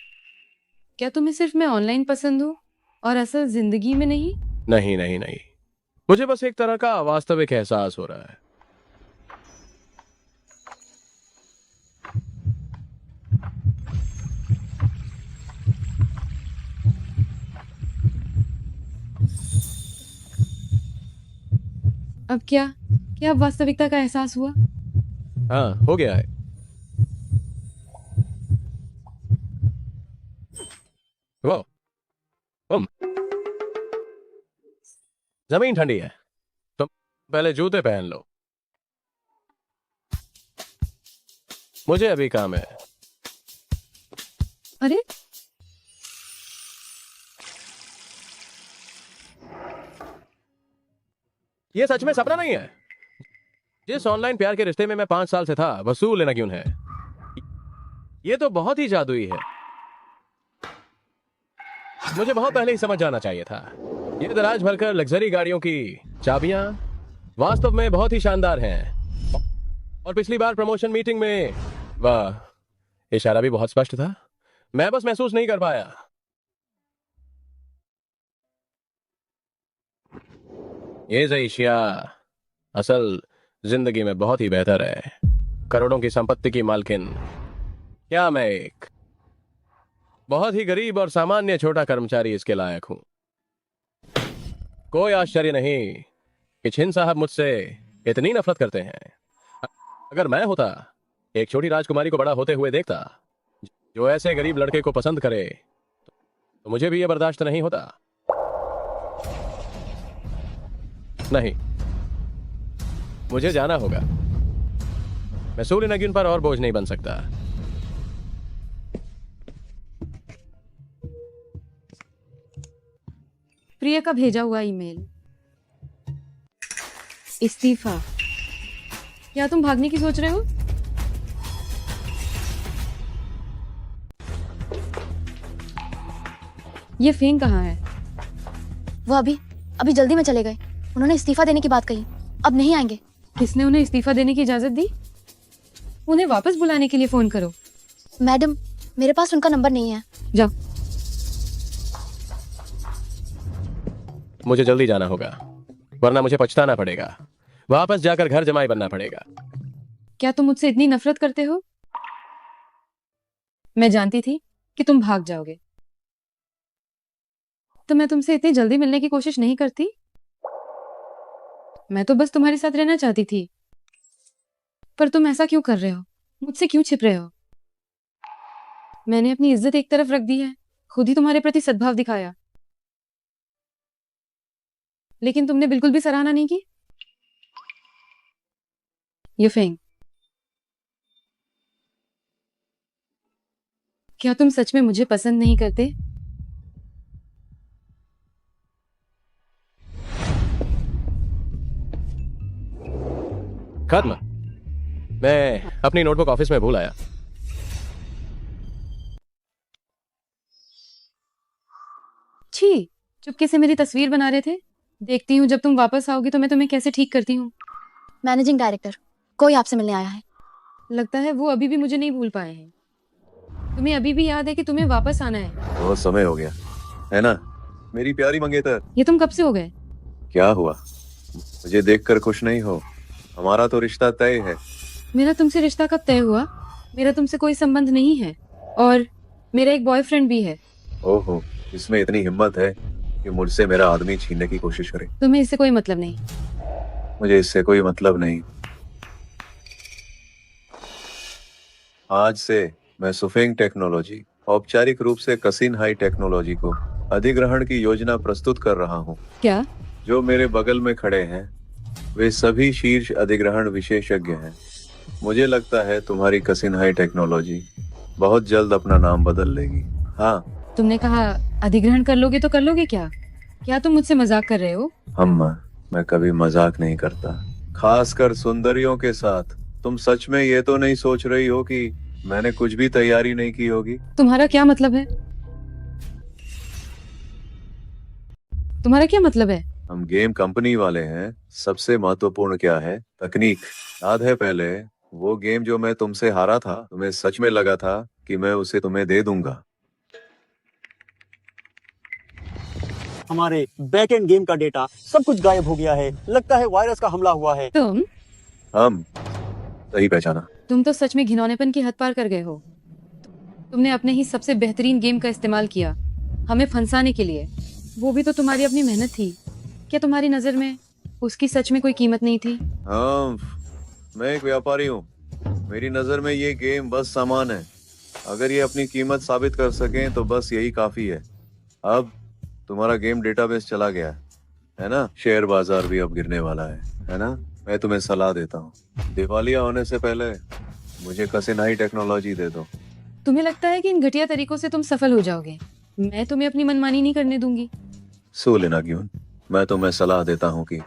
क्या तुम्हें सिर्फ मैं ऑनलाइन पसंद हूँ और असल जिंदगी में नहीं? नहीं नहीं नहीं, मुझे बस एक तरह का वास्तविक एहसास हो रहा है। अब क्या क्या अब वास्तविकता का एहसास हुआ? हाँ, हो गया है। वो जमीन ठंडी है, तुम पहले जूते पहन लो। मुझे अभी काम है। अरे ये सच में सपना नहीं है। जिस ऑनलाइन प्यार के रिश्ते में मैं 5 साल से था, वसूल लेना क्यों है? ये तो बहुत ही जादुई है। मुझे बहुत पहले ही समझ जाना चाहिए था। ये दराज भरकर लग्जरी गाड़ियों की चाबियां वास्तव में बहुत ही शानदार हैं। और पिछली बार प्रमोशन मीटिंग में वाह, इशारा भी बहुत स्पष्ट था। मैं बस महसूस नहीं कर पाया। ये ज़ईशिया असल जिंदगी में बहुत ही बेहतर है। करोड़ों की संपत्ति की मालकिन, क्या मैं एक बहुत ही गरीब और सामान्य छोटा कर्मचारी इसके लायक हूं? कोई आश्चर्य नहीं कि छिन साहब मुझसे इतनी नफरत करते हैं। अगर मैं होता, एक छोटी राजकुमारी को बड़ा होते हुए देखता जो ऐसे गरीब लड़के को पसंद करे, तो मुझे भी यह बर्दाश्त नहीं होता। नहीं, मुझे जाना होगा। मैं सूर्य नगीन पर और बोझ नहीं बन सकता। प्रिया का भेजा हुआ ईमेल। इस्तीफा। क्या तुम भागने की सोच रहे हो? ये फेंग कहाँ है? वो अभी अभी जल्दी में चले गए। उन्होंने इस्तीफा देने की बात कही, अब नहीं आएंगे। किसने उन्हें इस्तीफा देने की इजाजत दी? उन्हें वापस बुलाने के लिए फोन करो। मैडम, मेरे पास उनका नंबर नहीं है। जाओ। मुझे जल्दी जाना होगा, वरना मुझे पछताना पड़ेगा। वापस जाकर घर जमाई बनना पड़ेगा। क्या तुम मुझसे इतनी नफरत करते हो? मैं जानती थी कि तुम भाग जाओगे, तो मैं तुमसे इतनी जल्दी मिलने की कोशिश नहीं करती। मैं तो बस तुम्हारे साथ रहना चाहती थी। पर तुम ऐसा क्यों कर रहे हो? मुझसे क्यों छिप रहे हो? मैंने अपनी इज्जत एक तरफ रख दी है, खुद ही तुम्हारे प्रति सद्भाव दिखाया, लेकिन तुमने बिल्कुल भी सराहना नहीं की। ये फेंग, क्या तुम सच में मुझे पसंद नहीं करते? खत्म। मैं अपनी नोटबुक ऑफिस में भूल आया। छी, चुपके से मेरी तस्वीर बना रहे थे। देखती हूँ जब तुम वापस आओगी तो मैं तुम्हें कैसे ठीक करती हूँ। मैनेजिंग डायरेक्टर, कोई आपसे मिलने आया है। लगता है वो अभी भी मुझे नहीं भूल पाए हैं। तुम्हें अभी भी याद है कि तुम्हें वापस आना है। बहुत समय हो गया है ना मेरी प्यारी मंगेतर। ये तुम कब से हो गए? क्या हुआ, मुझे देखकर खुश नहीं हो? हमारा तो रिश्ता तय है। मेरा तुमसे रिश्ता कब तय हुआ? मेरा तुमसे कोई संबंध नहीं है और मेरा एक बॉयफ्रेंड भी है। ओहो, इसमें इतनी हिम्मत है कि मुझसे मेरा आदमी छीनने की कोशिश करे। तुम्हें इससे कोई मतलब नहीं। मुझे इससे कोई मतलब नहीं। आज से मैं सुफेंग टेक्नोलॉजी, औपचारिक रूप से कसिन हाई टेक्नोलॉजी को अधिग्रहण की योजना प्रस्तुत कर रहा हूँ। क्या? जो मेरे बगल में खड़े हैं वे सभी शीर्ष अधिग्रहण विशेषज्ञ हैं। मुझे लगता है तुम्हारी कसिन हाई टेक्नोलॉजी बहुत जल्द अपना नाम बदल लेगी। हाँ, तुमने कहा अधिग्रहण कर लोगे तो कर लोगे क्या? क्या तुम मुझसे मजाक कर रहे हो? मैं कभी मजाक नहीं करता, खासकर सुंदरियों के साथ। तुम सच में ये तो नहीं सोच रही हो कि मैंने कुछ भी तैयारी नहीं की होगी? तुम्हारा क्या मतलब है? तुम्हारा क्या मतलब है? हम गेम कंपनी वाले हैं, सबसे महत्वपूर्ण क्या है? तकनीक। याद है पहले वो गेम जो मैं तुमसे हारा था, तुम्हें सच में लगा था कि मैं उसे तुम्हें दे दूंगा। हमारे बैक एंड गेम का डेटा सब कुछ गायब हो गया है। लगता है वायरस का हमला हुआ है। हम सही पहचाना। तुम तो सच में घिनौनेपन की हद पार कर गए हो। तुमने अपने ही सबसे बेहतरीन गेम का इस्तेमाल किया हमें फंसाने के लिए, वो भी तो तुम्हारी अपनी मेहनत थी। क्या तुम्हारी नजर में उसकी सच में कोई कीमत नहीं थी? हाँ, मैं एक व्यापारी हूँ, मेरी नजर में ये गेम बस सामान है। अगर ये अपनी कीमत साबित कर सकें तो बस यही काफी है। अब तुम्हारा गेम डेटाबेस चला गया है ना, शेयर बाजार भी अब गिरने वाला है ना। मैं तुम्हें सलाह देता हूँ, दिवालिया होने से पहले मुझे कसिनाई टेक्नोलॉजी दे दो। तुम्हें लगता है कि इन घटिया तरीकों से तुम सफल हो जाओगे? मैं तुम्हें अपनी मनमानी नहीं करने दूंगी। सो लेना क्यों, मैं तुम्हें सलाह देता हूँ कि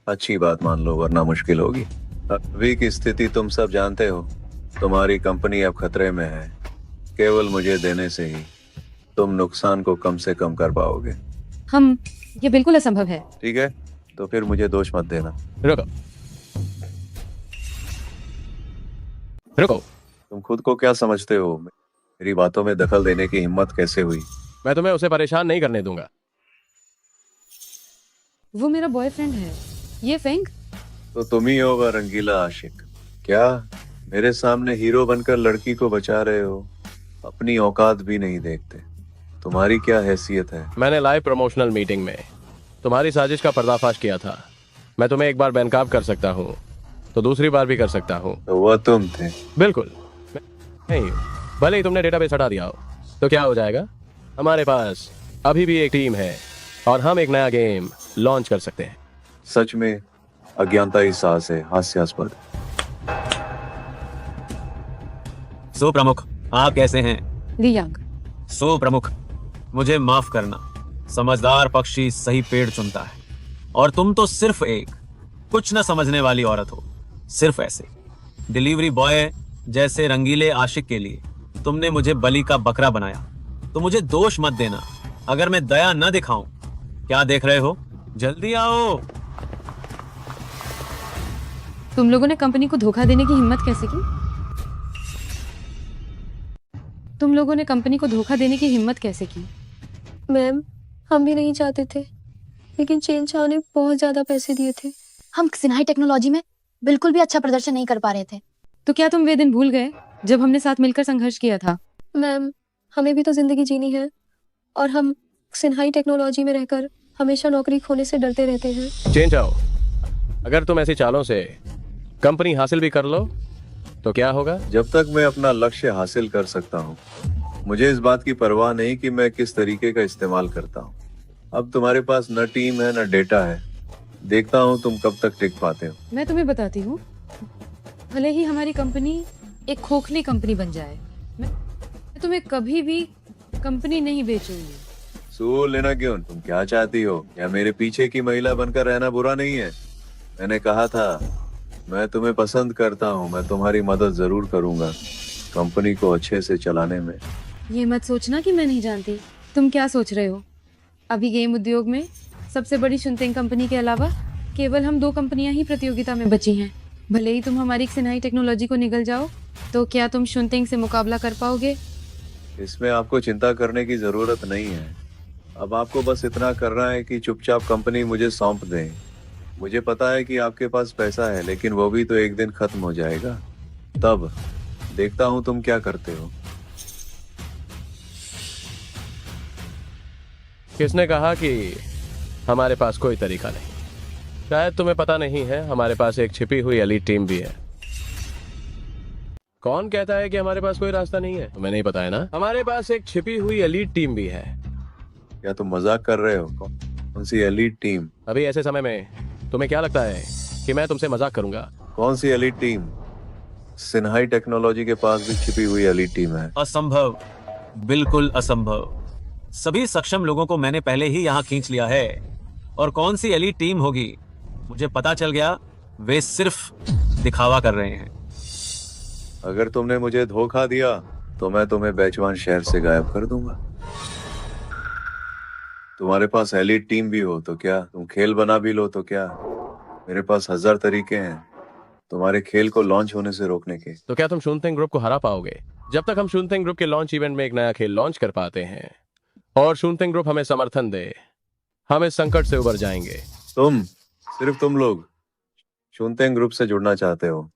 अच्छी बात मान लो वरना मुश्किल होगी। अभी की स्थिति तुम सब जानते हो, तुम्हारी कंपनी अब खतरे में है। केवल मुझे देने से ही तुम नुकसान को कम से कम कर पाओगे। ये बिल्कुल असंभव है। ठीक है, तो फिर मुझे दोष मत देना। रुको। तुम खुद को क्या समझते हो? मेरी बातों में दखल देने की हिम्मत कैसे हुई? मैं तुम्हें उसे परेशान नहीं करने दूंगा। वो मेरा बॉयफ्रेंड है, ये फेंग। तो तुम ही होगा रंगीला आशिक। क्या मेरे सामने हीरो बनकर लड़की को बचा रहे हो? अपनी औकात भी नहीं देखते। तुम्हारी क्या हैसियत है? मैंने लाइव प्रमोशनल मीटिंग में तुम्हारी साजिश का पर्दाफाश किया था। मैं तुम्हें एक बार बेनकाब कर सकता हूँ तो दूसरी बार भी कर सकता हूँ। तो वह तुम थे? बिल्कुल नहीं, भले ही तुमने डेटाबेस हटा दिया हो तो क्या हो जाएगा? हमारे पास अभी भी एक टीम है और हम एक नया गेम लॉन्च कर सकते हैं। सच में अज्ञानता ही साहस है, हास्यास्पद। सो प्रमुख, आप कैसे हैं? लियांग। सो प्रमुख, मुझे माफ करना, समझदार पक्षी सही पेड़ चुनता है और तुम तो सिर्फ एक कुछ न समझने वाली औरत हो। सिर्फ ऐसे डिलीवरी बॉय जैसे रंगीले आशिक के लिए तुमने मुझे बलि का बकरा बनाया। तो मुझे दोष मत देना अगर मैं दया न दिखाऊं। क्या देख रहे हो? जल्दी आओ। तुम लोगों ने कंपनी को धोखा देने की हिम्मत कैसे की? तुम लोगों ने कंपनी को धोखा देने की हिम्मत कैसे की? मैम, हम भी नहीं चाहते थे, लेकिन चेन चाव ने बहुत ज्यादा पैसे दिए थे। हम सिन्हाई टेक्नोलॉजी में बिल्कुल भी अच्छा प्रदर्शन नहीं कर पा रहे थे। तो क्या तुम वे दिन भूल गए जब हमने साथ मिलकर संघर्ष किया था? मैम, हमें भी तो जिंदगी जीनी है और हम सिन्हाई टेक्नोलॉजी में रहकर हमेशा नौकरी खोने से डरते रहते हैं। चेंज आओ। अगर तुम ऐसी चालों से कंपनी हासिल भी कर लो तो क्या होगा? जब तक मैं अपना लक्ष्य हासिल कर सकता हूँ, मुझे इस बात की परवाह नहीं कि मैं किस तरीके का इस्तेमाल करता हूँ। अब तुम्हारे पास न टीम है न डेटा है। देखता हूँ तुम कब तक टिक पाते हो। मैं तुम्हें बताती हूँ, भले ही हमारी कंपनी एक खोखली कंपनी बन जाए, मैं तुम्हें कभी भी कंपनी नहीं बेचूंगी। सो लेना क्यों, तुम क्या चाहती हो? या मेरे पीछे की महिला बनकर रहना बुरा नहीं है? मैंने कहा था मैं तुम्हें पसंद करता हूँ, मैं तुम्हारी मदद जरूर करूंगा कंपनी को अच्छे से चलाने में। ये मत सोचना कि मैं नहीं जानती तुम क्या सोच रहे हो। अभी गेम उद्योग में सबसे बड़ी शुनतिंग कंपनी के अलावा केवल हम 2 कंपनियां ही प्रतियोगिता में बची हैं। भले ही तुम हमारी सिन्हाई टेक्नोलॉजी को निगल जाओ, तो क्या तुम शुनतिंग से मुकाबला कर पाओगे? इसमें आपको चिंता करने की जरूरत नहीं है। अब आपको बस इतना करना है कि चुपचाप कंपनी मुझे सौंप दें। मुझे पता है कि आपके पास पैसा है, लेकिन वो भी तो एक दिन खत्म हो जाएगा। तब देखता हूँ तुम क्या करते हो। किसने कहा कि हमारे पास कोई तरीका नहीं? शायद तुम्हें पता नहीं है, हमारे पास एक छिपी हुई एलीट टीम भी है। कौन कहता है कि हमारे पास कोई रास्ता नहीं है? तुम्हें नहीं पता है ना, हमारे पास एक छिपी हुई एलीट टीम भी है। क्या तुम मजाक कर रहे हो? कौन सी एलीट टीम? अभी ऐसे समय में तुम्हें क्या लगता है कि मैं तुमसे मजाक करूंगा? कौन सी एलीट टीम? सिन्हाई टेक्नोलॉजी के पास भी छिपी हुई एलीट टीम है। असंभव, बिल्कुल असंभव। सभी सक्षम लोगों को मैंने पहले ही यहाँ खींच लिया है। और कौन सी एलीट टीम होगी, मुझे पता चल गया, वे सिर्फ दिखावा कर रहे हैं। अगर तुमने मुझे धोखा दिया तो मैं तुम्हें बेचवान शहर से गायब कर दूंगा। तुम्हारे पास एलीट टीम भी हो तो क्या, तुम खेल बना भी लो तो क्या, मेरे पास 1000 तरीके हैं तुम्हारे खेल को लॉन्च होने से रोकने के। तो क्या तुम शून्यतिंग ग्रुप को हरा पाओगे? जब तक हम शून्यतिंग ग्रुप के लॉन्च इवेंट में एक नया खेल लॉन्च कर पाते हैं और शून्यतिंग ग्रुप हमें समर्थन दे, हम इस संकट से उबर जाएंगे। सिर्फ तुम लोग शून्यतिंग ग्रुप से जुड़ना चाहते हो।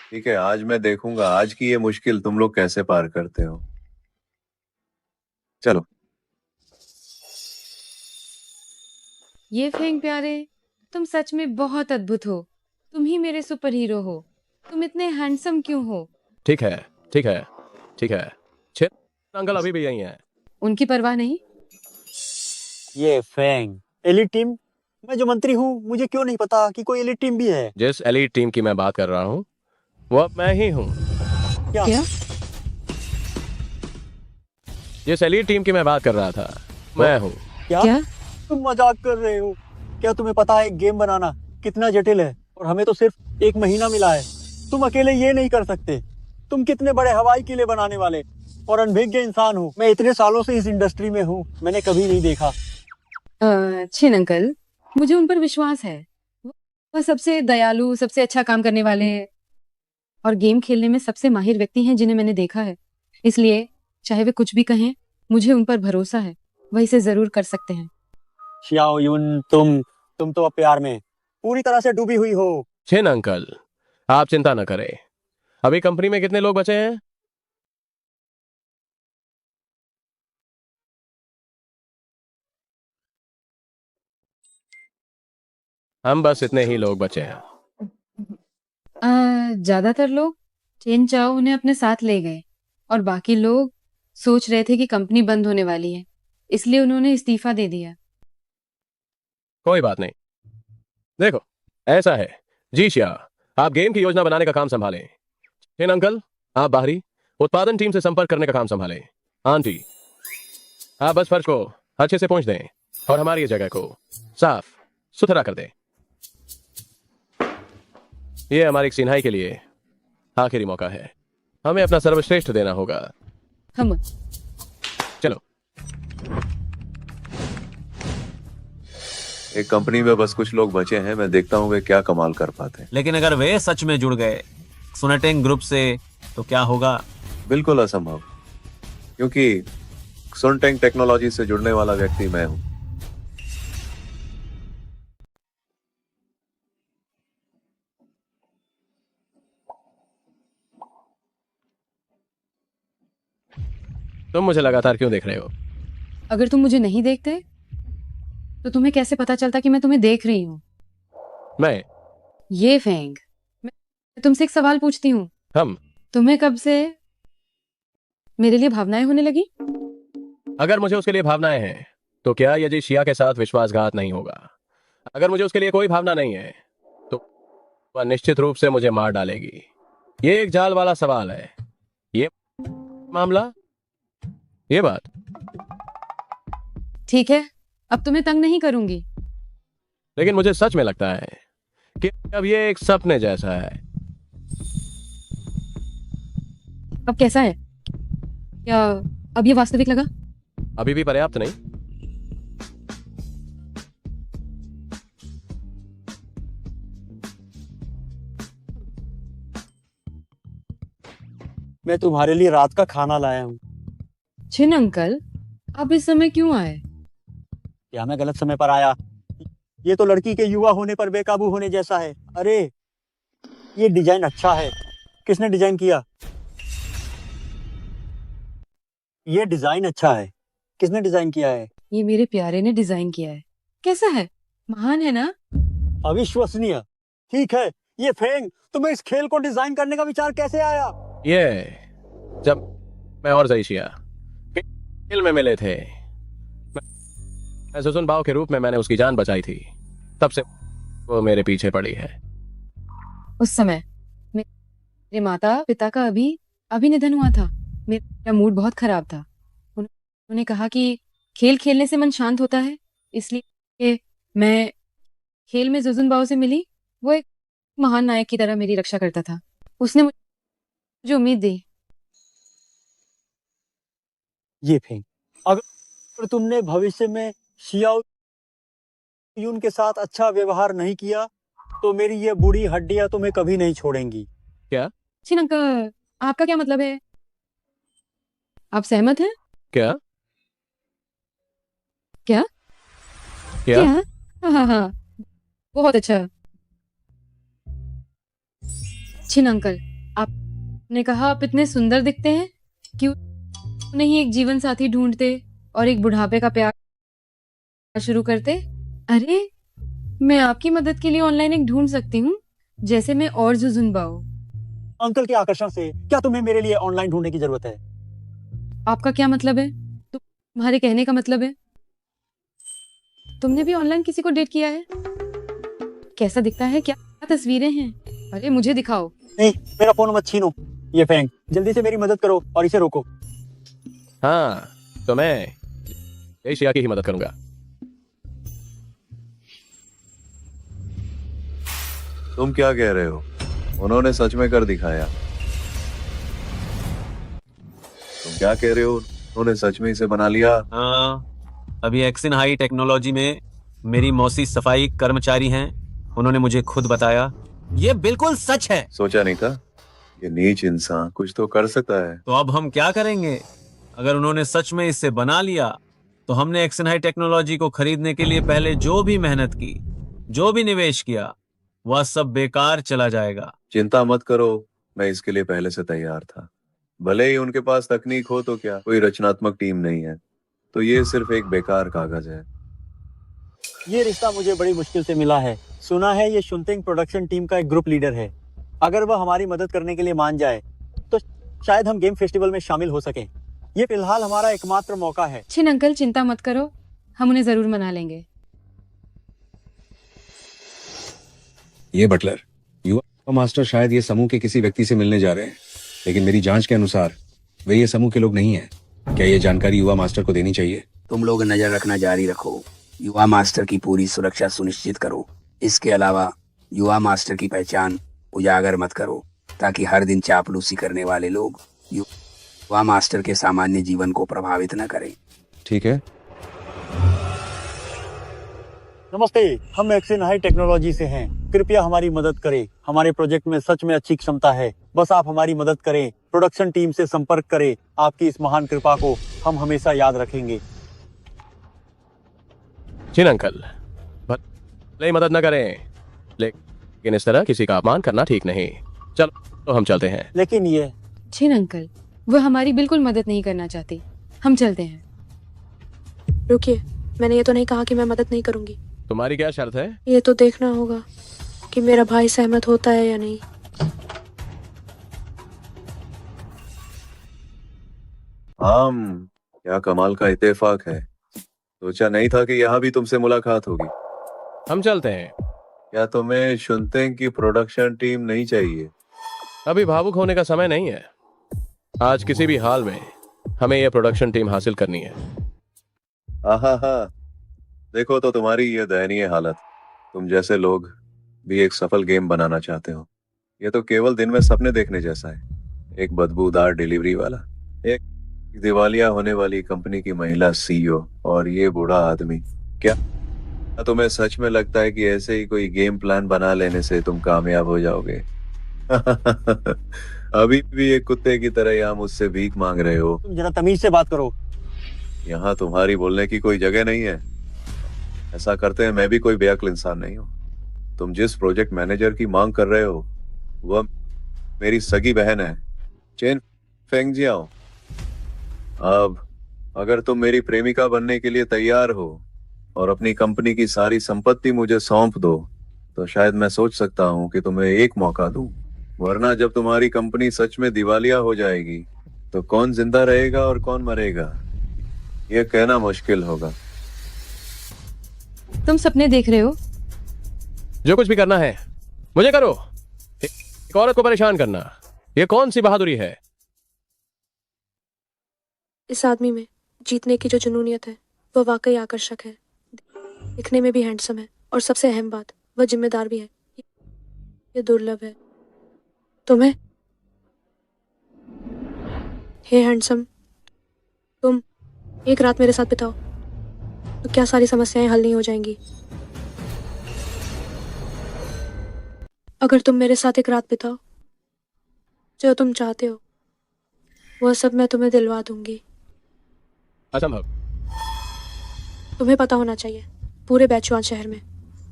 ठीक है, आज मैं देखूंगा आज की ये मुश्किल तुम लोग कैसे पार करते हो। चलो। ये फेंग प्यारे, तुम सच में बहुत अद्भुत हो। तुम ही मेरे सुपर हीरो हो। तुम इतने हैंडसम क्यों हो? ठीक है, ठीक है, ठीक है। छे अंकल अभी भी यही हैं। उनकी परवाह नहीं। ये फेंग एलीट टीम, मैं जो मंत्री हूँ मुझे क्यों नहीं पता कि कोई एलीट टीम भी है? जिस एलीट टीम की मैं बात कर रहा हूँ वो अब मैं ही हूँ। क्या? जिस एलीट टीम की मैं बात कर रहा था मैं हूँ। क्या? तुम मजाक कर रहे हो? क्या तुम्हें पता है गेम बनाना कितना जटिल है? और हमें तो सिर्फ 1 महीना मिला है। तुम अकेले ये नहीं कर सकते। तुम कितने बड़े हवाई किले बनाने वाले और अनभिज्ञ इंसान हो। मैं इतने सालों से इस इंडस्ट्री में हूँ, मैंने कभी नहीं देखा। छिन अंकल, मुझे उन पर विश्वास है। वह सबसे दयालु, सबसे अच्छा काम करने वाले और गेम खेलने में सबसे माहिर व्यक्ति हैं जिन्हें मैंने देखा है। इसलिए चाहे वे कुछ भी कहें, मुझे उन पर भरोसा है। वह इसे जरूर कर सकते हैं। शियाओ युन, तुम तो अब प्यार में पूरी तरह से डूबी हुई हो। छिन अंकल, आप चिंता न करें। अभी कंपनी में कितने लोग बचे हैं? हम बस इतने ही लोग बचे हैं। ज्यादातर लोग चेन चाओ उन्हें अपने साथ ले गए और बाकी लोग सोच रहे थे कि कंपनी बंद होने वाली है, इसलिए उन्होंने इस्तीफा दे दिया। कोई बात नहीं। देखो, ऐसा है जी शिया, आप गेम की योजना बनाने का काम संभालें। छिन अंकल, आप बाहरी उत्पादन टीम से संपर्क करने का काम संभालें। आंटी, आप बस फर्श को अच्छे से पोंछ दें और हमारी इस जगह को साफ सुथरा कर दें। ये हमारी सिन्हाई के लिए आखिरी मौका है। हमें अपना सर्वश्रेष्ठ देना होगा। हम चलो। एक कंपनी में बस कुछ लोग बचे हैं, मैं देखता हूँ वे क्या कमाल कर पाते हैं। लेकिन अगर वे सच में जुड़ गए सुनेटिंग ग्रुप से तो क्या होगा? बिल्कुल असंभव, क्योंकि सुनटेंग टेक्नोलॉजी से जुड़ने वाला व्यक्ति मैं हूं। तुम मुझे लगातार क्यों देख रहे हो? अगर तुम मुझे नहीं देखते तो तुम्हें कैसे पता चलता कि मैं तुम्हें देख रही हूँ? मैं ये फेंग, मैं तुमसे एक सवाल पूछती हूँ। तुम्हें कब से मेरे लिए भावनाएं होने लगी? अगर मुझे उसके लिए भावनाएं हैं तो क्या ये शिया के साथ विश्वासघात नहीं होगा? अगर मुझे उसके लिए कोई भावना नहीं है तो वह निश्चित रूप से मुझे मार डालेगी। ये एक जाल वाला सवाल है। ये मामला, ये बात। ठीक है, अब तुम्हें तंग नहीं करूंगी। लेकिन मुझे सच में लगता है कि अब ये एक सपने जैसा है। अब कैसा है? क्या अब ये वास्तविक लगा? अभी भी पर्याप्त नहीं। मैं तुम्हारे लिए रात का खाना लाया हूँ। छिन अंकल, आप इस समय क्यों आए? क्या मैं गलत समय पर आया? ये तो लड़की के युवा होने पर बेकाबू होने जैसा है। अरे ये डिजाइन अच्छा है। किसने डिजाइन किया? ये डिजाइन अच्छा है। किसने डिजाइन किया है? ये मेरे प्यारे ने डिजाइन किया है। कैसा है? महान है ना? अविश्वसनीय। ठीक है, ये फेंग, तुम्हें इस खेल को डिजाइन करने का विचार कैसे आया? ये जब मैं और जईशिया खेल में मिले थे, मैं सुसुन बाओ के रूप में मैंने उसकी जान बचाई थी, तब से वो मेरे पीछे पड़ी है। उस समय मेरे माता पिता का अभी निधन हुआ था। मेरा मूड बहुत खराब था। उन्होंने कहा कि खेल खेलने से मन शांत होता है, इसलिए मैं खेल में जुजुन बाओ से मिली। वो एक महान नायक की तरह मेरी रक्षा करता था। उसने मुझे उम्मीद दी। ये फेंग, अगर तुमने भविष्य में शियाओ यून के साथ अच्छा व्यवहार नहीं किया तो मेरी ये बूढ़ी हड्डियां तुम्हें कभी नहीं छोड़ेंगी। क्या? छिन अंकल, आपका क्या मतलब है? आप सहमत हैं? क्या? क्या? क्या? हाँ, बहुत अच्छा। छिन अंकल, आपने कहा आप इतने सुंदर दिखते हैं, क्यों नहीं एक जीवन साथी ढूंढते और एक बुढ़ापे का प्यार शुरू करते? अरे, मैं आपकी मदद के लिए ऑनलाइन एक ढूंढ सकती हूँ, जैसे मैं और जुजुन बाओ। अंकल के आकर्षण से क्या तुम्हें मेरे लिए ऑनलाइन ढूंढने की जरूरत है? आपका क्या मतलब है? तुम्हारे कहने का मतलब है तुमने भी ऑनलाइन किसी को डेट किया है? कैसा दिखता है? क्या तस्वीरें हैं? अरे मुझे दिखाओ। नहीं, मेरा फोन मत छीनो। ये फेंग, जल्दी से मेरी मदद करो और इसे रोको। हाँ, तो मैं यही शिया की ही मदद करूंगा। तुम क्या कह रहे हो? उन्होंने सच में कर दिखाया। तुम क्या कह रहे हो? उन्होंने सच में इसे बना लिया? हाँ, अभी एक्सिन हाई टेक्नोलॉजी में मेरी मौसी सफाई कर्मचारी हैं। उन्होंने मुझे खुद बताया। ये बिल्कुल सच है। सोचा नहीं था ये नीच इंसान कुछ तो कर सकता है। तो अब हम क्या करेंगे? अगर उन्होंने सच में इसे बना लिया तो हमने एक्सिन हाई टेक्नोलॉजी को खरीदने के लिए पहले जो भी मेहनत की, जो भी निवेश किया, वह सब बेकार चला जाएगा। चिंता मत करो, मैं इसके लिए पहले से तैयार था। भले ही उनके पास तकनीक हो तो क्या, कोई रचनात्मक टीम नहीं है, तो ये सिर्फ एक बेकार कागज है। ये रिश्ता मुझे बड़ी मुश्किल से मिला है। सुना है ये शुनतिंग प्रोडक्शन टीम का एक ग्रुप लीडर है। अगर वह हमारी मदद करने के लिए मान जाए तो शायद हम गेम फेस्टिवल में शामिल हो सकें। ये फिलहाल हमारा एकमात्र मौका है। छिन अंकल, चिंता मत करो, हम उन्हें जरूर मना लेंगे। ये बटलर, युवा मास्टर शायद ये समूह के किसी व्यक्ति से मिलने जा रहे हैं, लेकिन मेरी जांच के अनुसार वे ये समूह के लोग नहीं हैं। क्या ये जानकारी युवा मास्टर को देनी चाहिए? तुम लोग नजर रखना जारी रखो, युवा मास्टर की पूरी सुरक्षा सुनिश्चित करो। इसके अलावा युवा मास्टर की पहचान उजागर मत करो, ताकि हर दिन चापलूसी करने वाले लोग युवा मास्टर के सामान्य जीवन को प्रभावित न करें। ठीक है। नमस्ते, हम एक्सिन हाई टेक्नोलॉजी से हैं। कृपया हमारी मदद करें। हमारे प्रोजेक्ट में सच में अच्छी क्षमता है। बस आप हमारी मदद करें। प्रोडक्शन टीम से संपर्क करें। आपकी इस महान कृपा को हम हमेशा याद रखेंगे। चिन अंकल, भले मदद न करें, लेकिन इस तरह किसी का अपमान करना ठीक नहीं। चलो तो हम चलते हैं। लेकिन ये छिन अंकल, वो हमारी बिल्कुल मदद नहीं करना चाहती। हम चलते हैं। रुकिए, मैंने ये तो नहीं कहा कि मैं मदद नहीं करूंगी। तुम्हारी क्या शर्त है? ये तो देखना होगा कि मेरा भाई सहमत होता है या नहीं। क्या कमाल का इत्तेफाक है। सोचा नहीं था कि यहाँ भी तुमसे मुलाकात होगी। हम चलते हैं। क्या तुम्हें शुनतें की प्रोडक्शन टीम नहीं चाहिए? अभी भावुक होने का समय नहीं है। आज किसी भी हाल में हमें यह प्रोडक्शन टीम हासिल करनी है। आहा, देखो तो तुम्हारी ये दयनीय हालत। तुम जैसे लोग भी एक सफल गेम बनाना चाहते हो। ये तो केवल दिन में सपने देखने जैसा है। एक बदबूदार डिलीवरी वाला, एक दिवालिया होने वाली कंपनी की महिला सीईओ और ये बूढ़ा आदमी। क्या तुम्हें सच में लगता है कि ऐसे ही कोई गेम प्लान बना लेने से तुम कामयाब हो जाओगे? अभी भी एक कुत्ते की तरह यहाँ मुझसे भीख मांग रहे हो। तुम जरा तमीज से बात करो। यहाँ तुम्हारी बोलने की कोई जगह नहीं है। ऐसा करते हैं मैं भी कोई बेअक्ल इंसान नहीं हूँ। तुम जिस प्रोजेक्ट मैनेजर की मांग कर रहे हो वह मेरी सगी बहन है, चेन फेंग जियाओ। अब अगर तुम मेरी प्रेमिका बनने के लिए तैयार हो और अपनी कंपनी की सारी संपत्ति मुझे सौंप दो, तो शायद मैं सोच सकता हूँ कि तुम्हें एक मौका दूं। वरना जब तुम्हारी कंपनी सच में दिवालिया हो जाएगी तो कौन जिंदा रहेगा और कौन मरेगा, यह कहना मुश्किल होगा। तुम सपने देख रहे हो? जो कुछ भी करना है मुझे करो। एक औरत को परेशान करना ये कौन सी बहादुरी है? इस आदमी में जीतने की जो जुनूनियत है वह वाकई आकर्षक है। दिखने में भी हैंडसम है और सबसे अहम बात, वह जिम्मेदार भी है। ये दुर्लभ है। तुम्हें हे हैंडसम, तुम एक रात मेरे साथ बिताओ तो क्या सारी समस्याएं हल नहीं हो जाएंगी? अगर तुम मेरे साथ एक रात बिताओ, जो तुम चाहते हो वह सब मैं तुम्हें दिलवा दूंगी। असंभव। तुम्हें पता होना चाहिए पूरे बैचुआन शहर में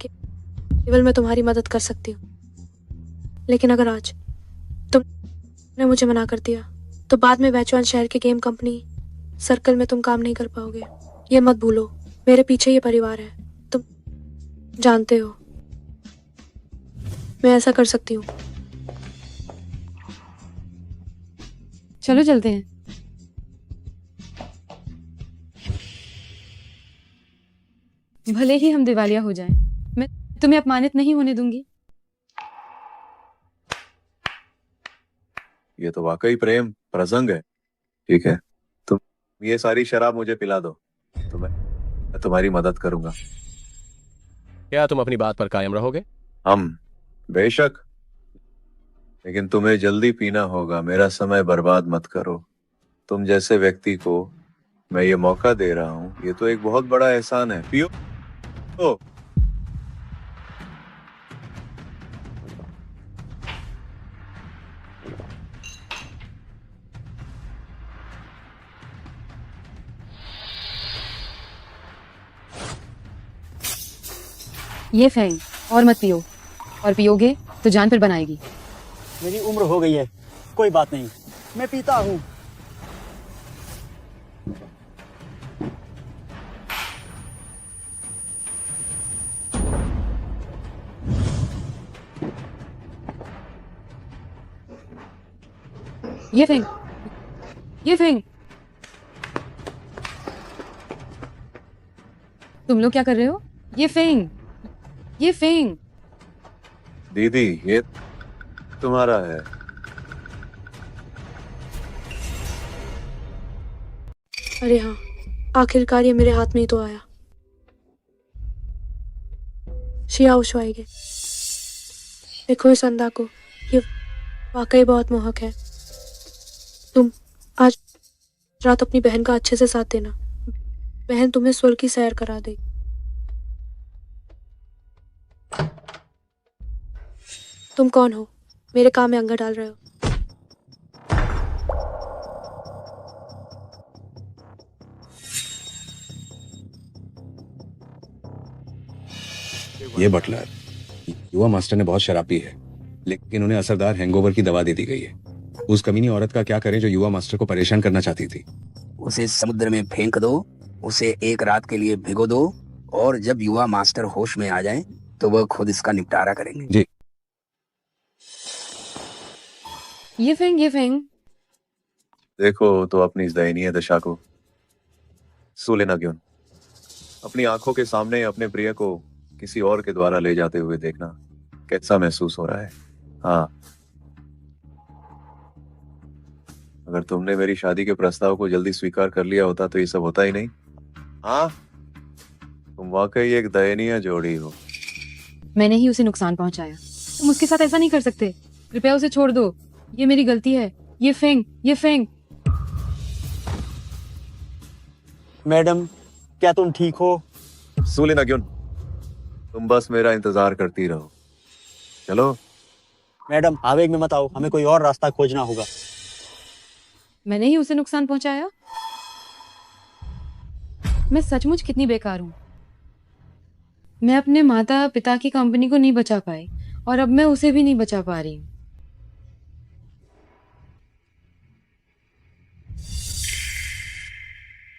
कि केवल मैं तुम्हारी मदद कर सकती हूँ। लेकिन अगर आज तुमने मुझे मना कर दिया तो बाद में बैचुआन शहर के गेम कंपनी सर्कल में तुम काम नहीं कर पाओगे। ये मत भूलो, मेरे पीछे ये परिवार है, तुम जानते हो। मैं ऐसा कर सकती हूँ। चलो चलते हैं। भले ही हम दिवालिया हो जाएं, मैं तुम्हें अपमानित नहीं होने दूंगी। ये तो वाकई प्रेम प्रसंग है। ठीक है, तुम ये सारी शराब मुझे पिला दो तो मैं तुम्हारी मदद करूंगा। क्या तुम अपनी बात पर कायम रहोगे? हम बेशक, लेकिन तुम्हें जल्दी पीना होगा। मेरा समय बर्बाद मत करो। तुम जैसे व्यक्ति को मैं ये मौका दे रहा हूँ, ये तो एक बहुत बड़ा एहसान है। पियो। ओ, ये फेंग, और मत पियो, और पियोगे तो जान पर बनाएगी। मेरी उम्र हो गई है, कोई बात नहीं, मैं पीता हूँ। ये फेंग, ये फेंग। तुम लोग क्या कर रहे हो? ये फेंग, ये फेंग। दीदी ये तुम्हारा है। अरे हाँ, आखिरकार ये मेरे हाथ में ही तो आया। शिया उशवाएगे। देखो इस अंधा को, ये वाकई बहुत मोहक है। तुम आज रात अपनी बहन का अच्छे से साथ देना। बहन तुम्हें स्वर्ग की सैर करा दे। तुम कौन हो? मेरे काम में अंगा डाल रहे हो? ये बटलर, युवा मास्टर ने बहुत शराब पी है, लेकिन उन्हें असरदार हैंगओवर की दवा दे दी गई है। उस कमीनी औरत का क्या करें जो युवा मास्टर को परेशान करना चाहती थी? उसे समुद्र में फेंक दो, उसे एक रात के लिए भिगो दो, और जब युवा मास्टर होश में आ जाए तो वह खुद इसका निपटारा करेंगे। जी। ये फेंग, ये फेंग। देखो तो अपनी इस दयनीय दशा को। सुलेना क्यों? अपनी आंखों के सामने अपने प्रिय को किसी और के द्वारा ले जाते हुए देखना कैसा महसूस हो रहा है? हाँ, अगर तुमने मेरी शादी के प्रस्ताव को जल्दी स्वीकार कर लिया होता तो ये सब होता ही नहीं। हाँ, तुम वाकई एक दयनीय जोड़ी हो। मैंने ही उसे नुकसान पहुंचाया, तुम उसके साथ ऐसा नहीं कर सकते। कृपया उसे छोड़ दो, ये मेरी गलती है। ये फेंग, ये फेंग। मैडम, क्या तुम ठीक हो? सुलेना क्यों? तुम बस मेरा इंतजार करती रहो। चलो। मैडम, आवेग में मत आओ, हमें कोई और रास्ता खोजना होगा। मैंने ही उसे नुकसान पहुंचाया? मैं सचमुच कितनी बेकार हूं। मैं अपने माता पिता की कंपनी को नहीं बचा पाई, और अब मैं उसे भी नहीं बचा पा रही हूं।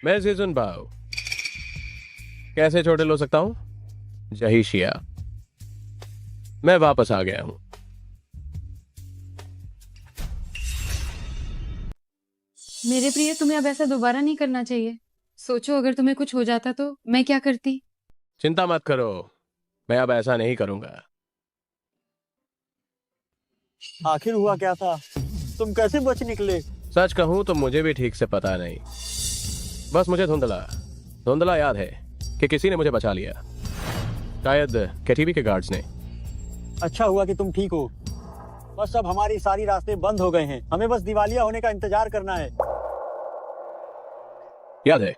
मैं जीजुन बाओ कैसे छोटे लो सकता हूं? जही शिया, मैं वापस आ गया हूं। मेरे प्रिय, तुम्हें अब ऐसा दोबारा नहीं करना चाहिए। सोचो अगर तुम्हें कुछ हो जाता तो मैं क्या करती? चिंता मत करो, मैं अब ऐसा नहीं करूंगा। आखिर हुआ क्या था? तुम कैसे बच निकले? सच कहूं तो मुझे भी ठीक से पता नहीं, बस मुझे धुंधला याद है कि किसी ने मुझे बचा लिया, शायद केटीवी के गार्ड्स ने। अच्छा हुआ कि तुम ठीक हो। बस अब हमारी सारी रास्ते बंद हो गए हैं, हमें बस दिवालिया होने का इंतजार करना है। याद है?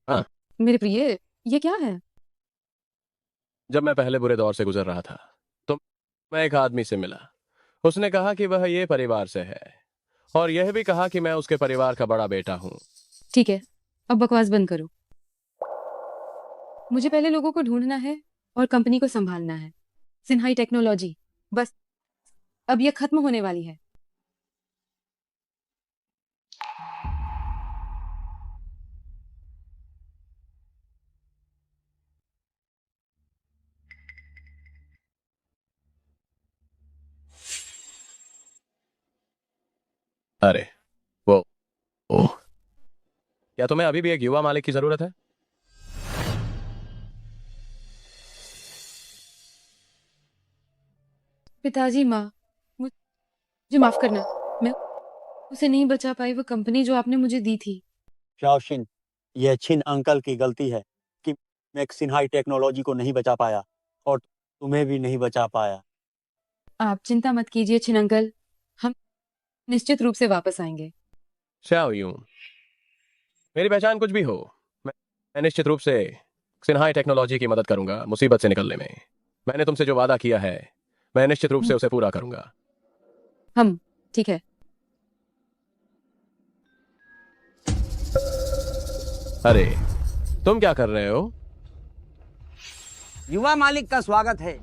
हाँ, मेरे प्रिय, ये क्या है? जब मैं पहले बुरे दौर से गुजर रहा था तो मैं एक आदमी से मिला। उसने कहा कि वह ये परिवार से है और यह भी कहा कि मैं उसके परिवार का बड़ा बेटा हूं। ठीक है, अब बकवास बंद करो। मुझे पहले लोगों को ढूंढना है और कंपनी को संभालना है। सिन्हाई टेक्नोलॉजी, बस अब ये खत्म होने वाली है। अरे वो क्या तुम्हें अभी भी एक युवा मालिक की जरूरत है? पिताजी, माँ, मुझे माफ करना, मैं उसे नहीं बचा पाई, वो कंपनी जो आपने मुझे दी थी। शाओशिन, यह छिन अंकल की गलती है कि मैं सिन्हाई टेक्नोलॉजी को नहीं बचा पाया और तुम्हें भी नहीं बचा पाया। आप चिंता मत कीजिए छिन अंकल, हम निश्चित रूप से वापस आएंगे। श्याओ यूं, मेरी पहचान कुछ भी हो, मैं निश्चित रूप से सिन्हाई टेक्नोलॉजी की मदद करूंगा मुसीबत से निकलने में। मैंने तुमसे जो वादा किया है मैं निश्चित रूप से उसे पूरा करूंगा। हम, ठीक है। अरे तुम क्या कर रहे हो? युवा मालिक का स्वागत है।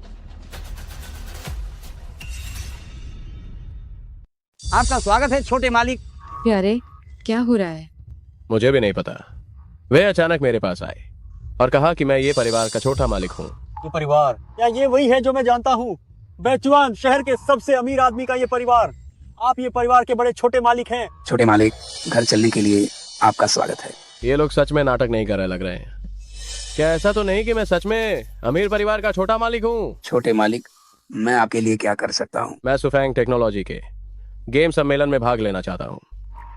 आपका स्वागत है छोटे मालिक। प्यारे, क्या हो रहा है? मुझे भी नहीं पता। वे अचानक मेरे पास आए और कहा कि मैं ये परिवार का छोटा मालिक हूँ। ये परिवार, क्या ये वही है जो मैं जानता हूँ? बेचुआन शहर के सबसे अमीर आदमी का ये परिवार। आप ये परिवार के बड़े छोटे मालिक हैं। छोटे मालिक, घर चलने के लिए आपका स्वागत है। ये लोग सच में नाटक नहीं कर रहे लग रहे हैं। क्या ऐसा तो नहीं कि मैं सच में अमीर परिवार का छोटा मालिक हूँ? छोटे मालिक, मैं आपके लिए क्या कर सकता हूँ? मैं सुफेंग टेक्नोलॉजी के गेम सम्मेलन में भाग लेना चाहता हूँ।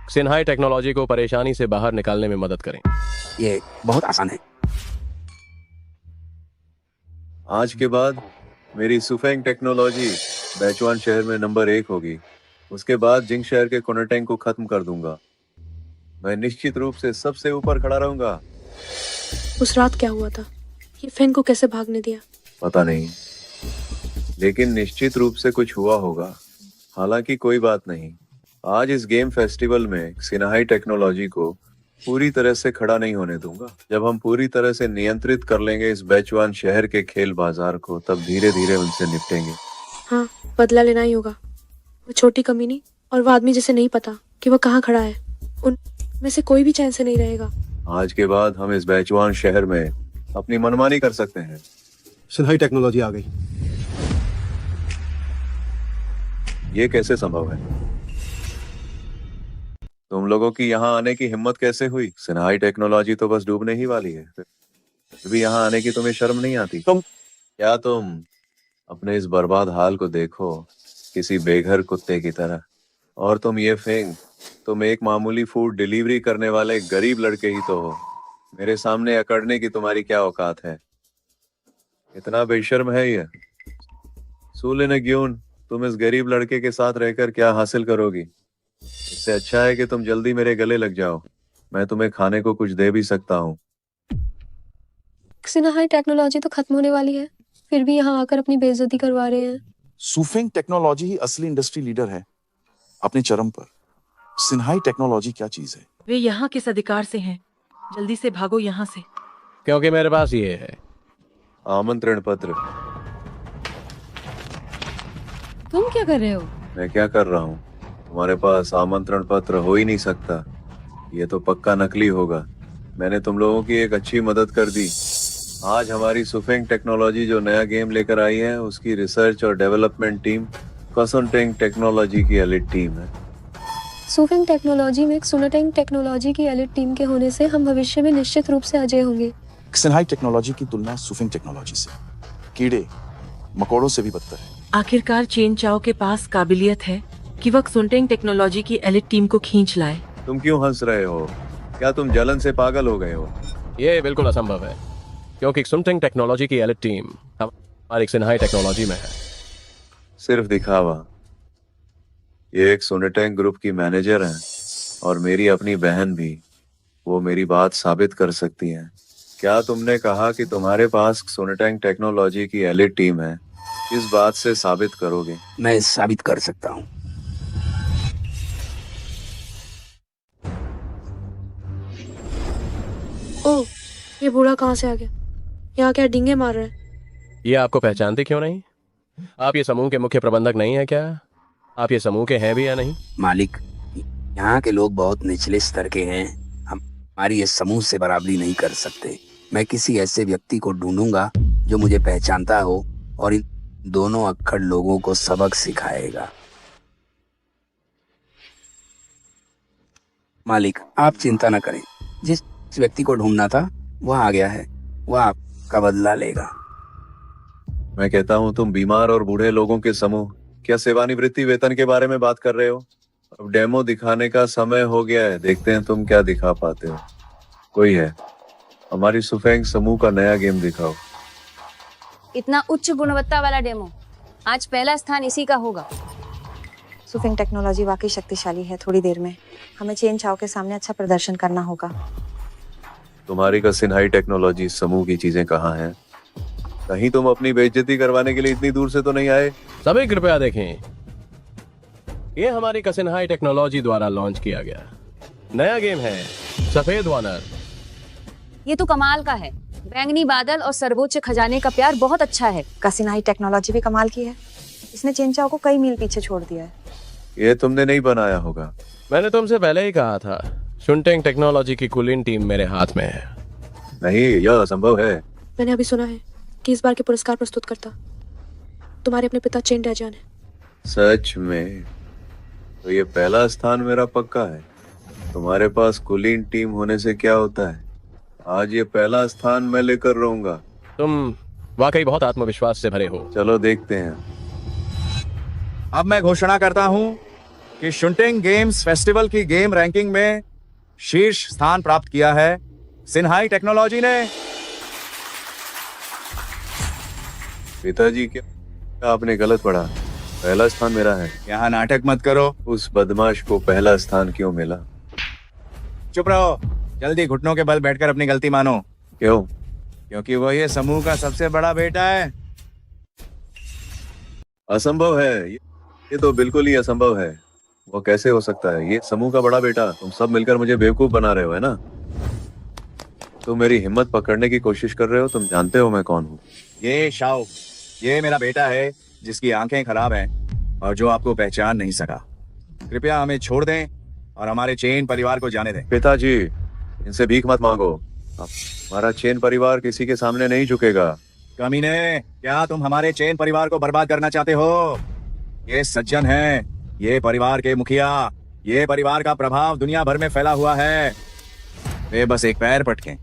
सिन्हाई टेक्नोलॉजी को परेशानी से बाहर निकालने में मदद करें। ये बहुत आसान है। आज के बाद मेरी सुफेंग टेक्नोलॉजी बैचुआन शहर में नंबर 1 होगी। उसके बाद जिंग शहर के कोनाटेंग को खत्म कर दूंगा। मैं निश्चित रूप से सबसे ऊपर खड़ा रहूंगा। उस रात क्या हुआ था? ये फेंग को कैसे भागने दिया? पता नहीं, लेकिन निश्चित रूप से कुछ हुआ होगा। हालांकि कोई बात नहीं, आज इस गेम फेस्टिवल में सिन्हाई टेक्नोलॉजी को पूरी तरह से खड़ा नहीं होने दूंगा। जब हम पूरी तरह से नियंत्रित कर लेंगे इस बैचुआन शहर के खेल बाजार को, तब धीरे धीरे उनसे निपटेंगे। हाँ, बदला लेना ही होगा। वो छोटी कमीनी और वो आदमी जिसे नहीं पता कि वो कहाँ खड़ा है, उन में से कोई भी चैन से नहीं रहेगा। आज के बाद हम इस बैचुआन शहर में अपनी मनमानी कर सकते हैं। सिन्हाई टेक्नोलॉजी आ गई। ये कैसे संभव है? तुम लोगों की यहाँ आने की हिम्मत कैसे हुई? सिन्हाई टेक्नोलॉजी तो बस डूबने ही वाली है, फिर भी यहाँ आने की तुम्हें शर्म नहीं आती? क्या तुम अपने इस बर्बाद हाल को देखो किसी बेघर कुत्ते की तरह? और तुम ये फेंग, तुम एक मामूली फूड डिलीवरी करने वाले गरीब लड़के ही तो हो। मेरे सामने अकड़ने की तुम्हारी क्या औकात है? इतना बेशर्म है ये? सूले ग्यून, तुम इस गरीब लड़के के साथ रहकर क्या हासिल करोगी? इससे अच्छा है कि तुम जल्दी मेरे गले लग जाओ। मैं तुम्हें खाने को कुछ दे भी सकता हूँ। सिन्हाई टेक्नोलॉजी तो खत्म होने वाली है, फिर भी यहाँ आकर अपनी बेइज्जती करवा रहे हैं। सुफेंग टेक्नोलॉजी ही असली इंडस्ट्री लीडर है, अपने चरम पर। सिन्हाई टेक्नोलॉजी क्या चीज है? वे यहाँ किस अधिकार से हैं? जल्दी से भागो यहाँ से। क्योंकि मेरे पास ये है आमंत्रण पत्र। तुम क्या कर रहे हो? मैं क्या कर रहा हूँ? तुम्हारे पास आमंत्रण पत्र हो ही नहीं सकता। ये तो पक्का नकली होगा। मैंने तुम लोगों की एक अच्छी मदद कर दी। आज हमारी सुफेंग टेक्नोलॉजी जो नया गेम लेकर आई है, उसकी रिसर्च और डेवलपमेंट टीम कोनाटेंग टेक्नोलॉजी की एलिट टीम है। सुफेंग टेक्नोलॉजी में कोनाटेंग टेक्नोलॉजी की एलिट टीम के होने से हम भविष्य में निश्चित रूप से अजय होंगे। सिन्हाई टेक्नोलॉजी की तुलना सुफेंग टेक्नोलॉजी से कीड़े मकोड़ों से भी बदतर है। आखिरकार चेन चाओ के पास काबिलियत है कि वह सुनटेंग टेक्नोलॉजी की एलिट टीम को खींच लाए। तुम क्यों हंस रहे हो? क्या तुम जलन से पागल हो गए हो? ये बिल्कुल असंभव है, क्योंकि सुनटेंग टेक्नोलॉजी की एलिट टीम हमारी सिन्हाई टेक्नोलॉजी में है। सिर्फ दिखावा। ये एक सुनटेंग ग्रुप की मैनेजर हैं और मेरी अपनी बहन भी। वो मेरी बात साबित कर सकती हैं। क्या तुमने कहा कि तुम्हारे पास सुनटेंग टेक्नोलॉजी की एलिट टीम है? इस बात से साबित करोगे? मैं साबित कर सकता हूँ। ओह, ये बूढ़ा कहाँ से आ गया? यहाँ क्या डींगे मार रहा है? ये आपको पहचानते क्यों नहीं? आप ये समूह के मुख्य प्रबंधक नहीं है क्या? आप ये समूह के हैं भी या नहीं? मालिक, यहाँ के लोग बहुत निचले स्तर के हैं। हम हमारी इस समूह से बराबरी नहीं कर सकते। मैं किसी ऐसे व्यक्ति को ढूंढूंगा जो मुझे पहचानता हो और इन दोनों अक्खड़ लोगों को सबक सिखाएगा। मालिक, आप चिंता न करें। जिस व्यक्ति को ढूंढना था वह आ गया है। वह आपका बदला लेगा। मैं कहता हूँ तुम बीमार और बूढ़े लोगों के समूह क्या सेवानिवृत्ति वेतन के बारे में बात कर रहे हो? अब डेमो दिखाने का समय हो गया है। देखते हैं तुम क्या दिखा पाते हो। कोई है? हमारी सुफेंग समूह का नया गेम दिखाओ। इतना उच्च गुणवत्ता वाला डेमो, आज पहला स्थान इसी का होगा। सुफिंग टेक्नोलॉजी वाकई शक्तिशाली है। थोड़ी देर में हमें चेन चाओ के सामने अच्छा प्रदर्शन करना होगा। तुम्हारी का सिन्हाई टेक्नोलॉजी समूह की चीजें कहाँ हैं? कहीं तुम अपनी बेइज्जती करवाने के लिए इतनी दूर से तो नहीं आए? सभी कृपया देखें, ये हमारी कसिन्हाई टेक्नोलॉजी द्वारा लॉन्च किया गया नया गेम है सफेद वानर। ये तो कमाल का है। बैंगनी बादल और सर्वोच्च खजाने का प्यार बहुत अच्छा है। कसिन्हाई टेक्नोलॉजी भी कमाल की है। इसने चेन चाओ को कई मील पीछे छोड़ दिया है। ये तुमने नहीं बनाया होगा। मैंने तुमसे पहले ही कहा था, सुनटेंग टेक्नोलॉजी की कुलीन टीम मेरे हाथ में है। नहीं, यह असंभव है। मैंने अभी सुना है कि इस बार के पुरस्कार प्रस्तुत करता तुम्हारे अपने पिता चेन डैजान है। सच में? तो ये पहला स्थान मेरा पक्का है। तुम्हारे पास कुलीन टीम होने से क्या होता है? आज ये पहला स्थान मैं लेकर रहूंगा। तुम वाकई बहुत आत्मविश्वास से भरे हो। चलो देखते हैं। अब मैं घोषणा करता हूं कि शुंटिंग गेम्स फेस्टिवल की गेम रैंकिंग में शीर्ष स्थान प्राप्त किया है सिन्हाई टेक्नोलॉजी ने। पिताजी, क्या आपने गलत पढ़ा? पहला स्थान मेरा है। यहाँ नाटक मत करो। उस बदमाश को पहला स्थान क्यों मिला? चुप रहो। जल्दी घुटनों के बल बैठकर अपनी गलती मानो। क्यों? क्योंकि वो ये समूह का सबसे बड़ा बेटा है। असंभव है। ये तो बिल्कुल ही असंभव है। वो कैसे हो सकता है? ये समूह का बड़ा बेटा। तुम सब मिलकर मुझे बेवकूफ बना रहे हो, है ना? तुम मेरी हिम्मत पकड़ने की कोशिश कर रहे हो। तुम जानते हो मैं कौन हूँ। ये शाओ, ये मेरा बेटा है जिसकी आंखें खराब हैं और जो आपको पहचान नहीं सका। कृपया हमें छोड़ दें और हमारे चेन परिवार को जाने दें। पिताजी, इनसे भीख मत मांगो। हमारा चेन परिवार किसी के सामने नहीं झुकेगा। कमीने, क्या तुम हमारे चेन परिवार को बर्बाद करना चाहते हो? ये सज्जन हैं, ये परिवार के मुखिया। ये परिवार का प्रभाव दुनिया भर में फैला हुआ है। वे बस एक पैर पटकें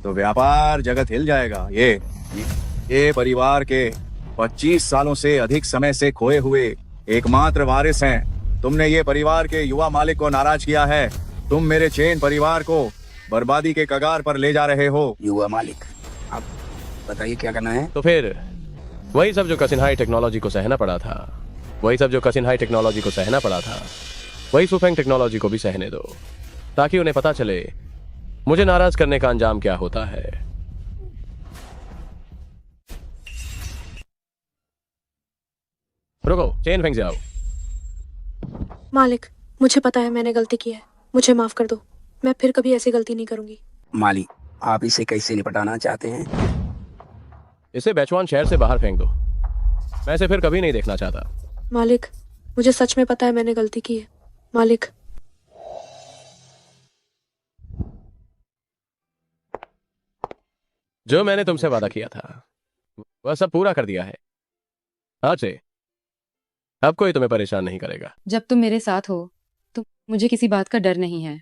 तो व्यापार जगत हिल जाएगा। ये परिवार के 25 सालों से अधिक समय से खोए हुए एकमात्र वारिस हैं। तुमने ये परिवार के युवा मालिक को नाराज किया है। तुम मेरे चेन परिवार को बर्बादी के कगार पर ले जा रहे हो। युवा मालिक, आप बताइए क्या करना है? तो फिर वही सब जो कसिन्हाई टेक्नोलॉजी को सहना पड़ा था, वही सब जो कसिन्हाई टेक्नोलॉजी को सहना पड़ा था, वही सुफेंग टेक्नोलॉजी को भी सहने दो, ताकि उन्हें पता चले मुझे नाराज करने का अंजाम क्या होता है। रुको, चेन फेंक जाओ। मालिक, मुझे पता है मैंने गलती की है। मुझे माफ कर दो। मैं फिर कभी ऐसी गलती नहीं करूंगी। मालिक, आप इसे कैसे निपटाना चाहते हैं? इसे बेचवान शहर से बाहर फेंक दो। मैं इसे फिर कभी नहीं देखना चाहता। मालिक, मुझे सच में पता है मैंने गलती की है। मालिक, जो मैंने तुमसे वादा किया था वह सब पूरा कर दिया है। आज से अब कोई तुम्हें परेशान नहीं करेगा। जब तुम मेरे साथ हो तो मुझे किसी बात का डर नहीं है।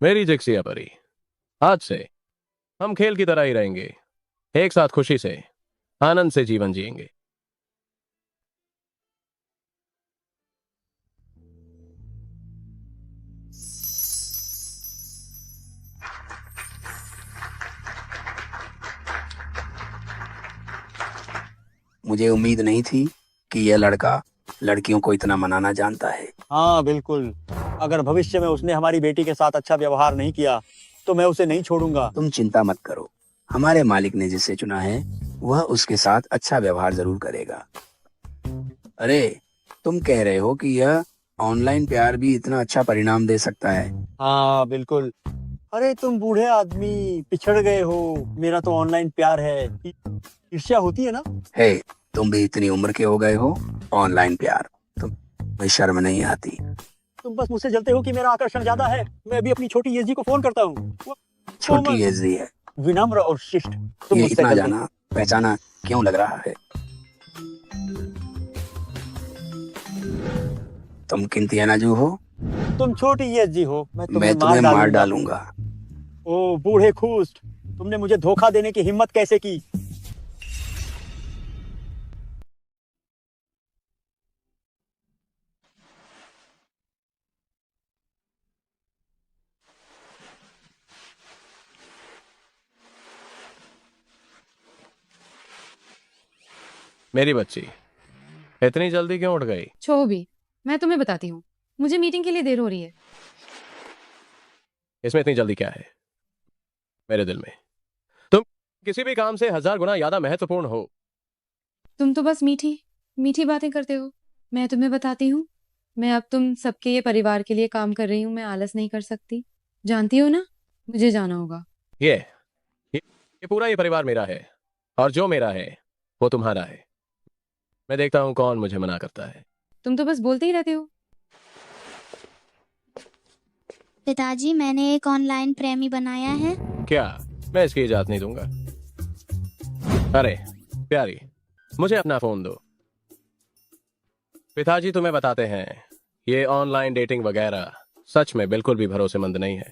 मेरी जिक्सिया परी, आज से हम खेल की तरह ही रहेंगे। एक साथ खुशी से, आनंद से जीवन जिएंगे। मुझे उम्मीद नहीं थी कि यह लड़का लड़कियों को इतना मनाना जानता है। हाँ बिल्कुल, अगर भविष्य में उसने हमारी बेटी के साथ अच्छा व्यवहार नहीं किया तो मैं उसे नहीं छोड़ूंगा। तुम चिंता मत करो, हमारे मालिक ने जिसे चुना है वह उसके साथ अच्छा व्यवहार जरूर करेगा। अरे तुम कह रहे हो कि यह ऑनलाइन प्यार भी इतना अच्छा परिणाम दे सकता है? हाँ बिल्कुल। अरे तुम बूढ़े आदमी पिछड़ गए हो, मेरा तो ऑनलाइन प्यार है। ईर्ष्या होती है ना? हे, तुम भी इतनी उम्र के हो गए हो, ऑनलाइन प्यार, तुम्हें शर्म नहीं आती? तुम बस मुझसे जलते हो कि मेरा आकर्षण ज्यादा है। मैं अभी अपनी छोटी येजी को फोन करता हूँ। छोटी एजी है, विनम्र और शिष्ट। तुम ये मुझसे इतना जलते जाना पहचाना क्यों लग रहा है? तुम किंतियानाजू हो? तुम छोटी येजी हो, मैं मैं तुम्हें मार डालूंगा। ओ बूढ़े खूस्ट, तुमने मुझे धोखा देने की हिम्मत कैसे की? मेरी बच्ची इतनी जल्दी क्यों उठ गई? छो भी, मैं तुम्हें बताती हूँ, मुझे मीटिंग के लिए देर हो रही है। इसमें इतनी जल्दी क्या है? मेरे दिल में तुम किसी भी काम से 1000 गुना ज्यादा महत्वपूर्ण हो। तुम तो बस मीठी मीठी बातें करते हो। मैं तुम्हें बताती हूँ, मैं अब तुम सबके ये परिवार के लिए काम कर रही हूँ। मैं आलस नहीं कर सकती, जानती हो ना? मुझे जाना होगा। ये पूरा ये परिवार मेरा है, और जो मेरा है वो तुम्हारा है। मैं देखता हूँ कौन मुझे मना करता है। तुम तो बस बोलते ही रहते हो। पिताजी, मैंने एक ऑनलाइन प्रेमी बनाया है। क्या? मैं इसकी इजाजत नहीं दूंगा। अरे प्यारी, मुझे अपना फोन दो। पिताजी तुम्हें बताते हैं, ये ऑनलाइन डेटिंग वगैरह सच में बिल्कुल भी भरोसेमंद नहीं है।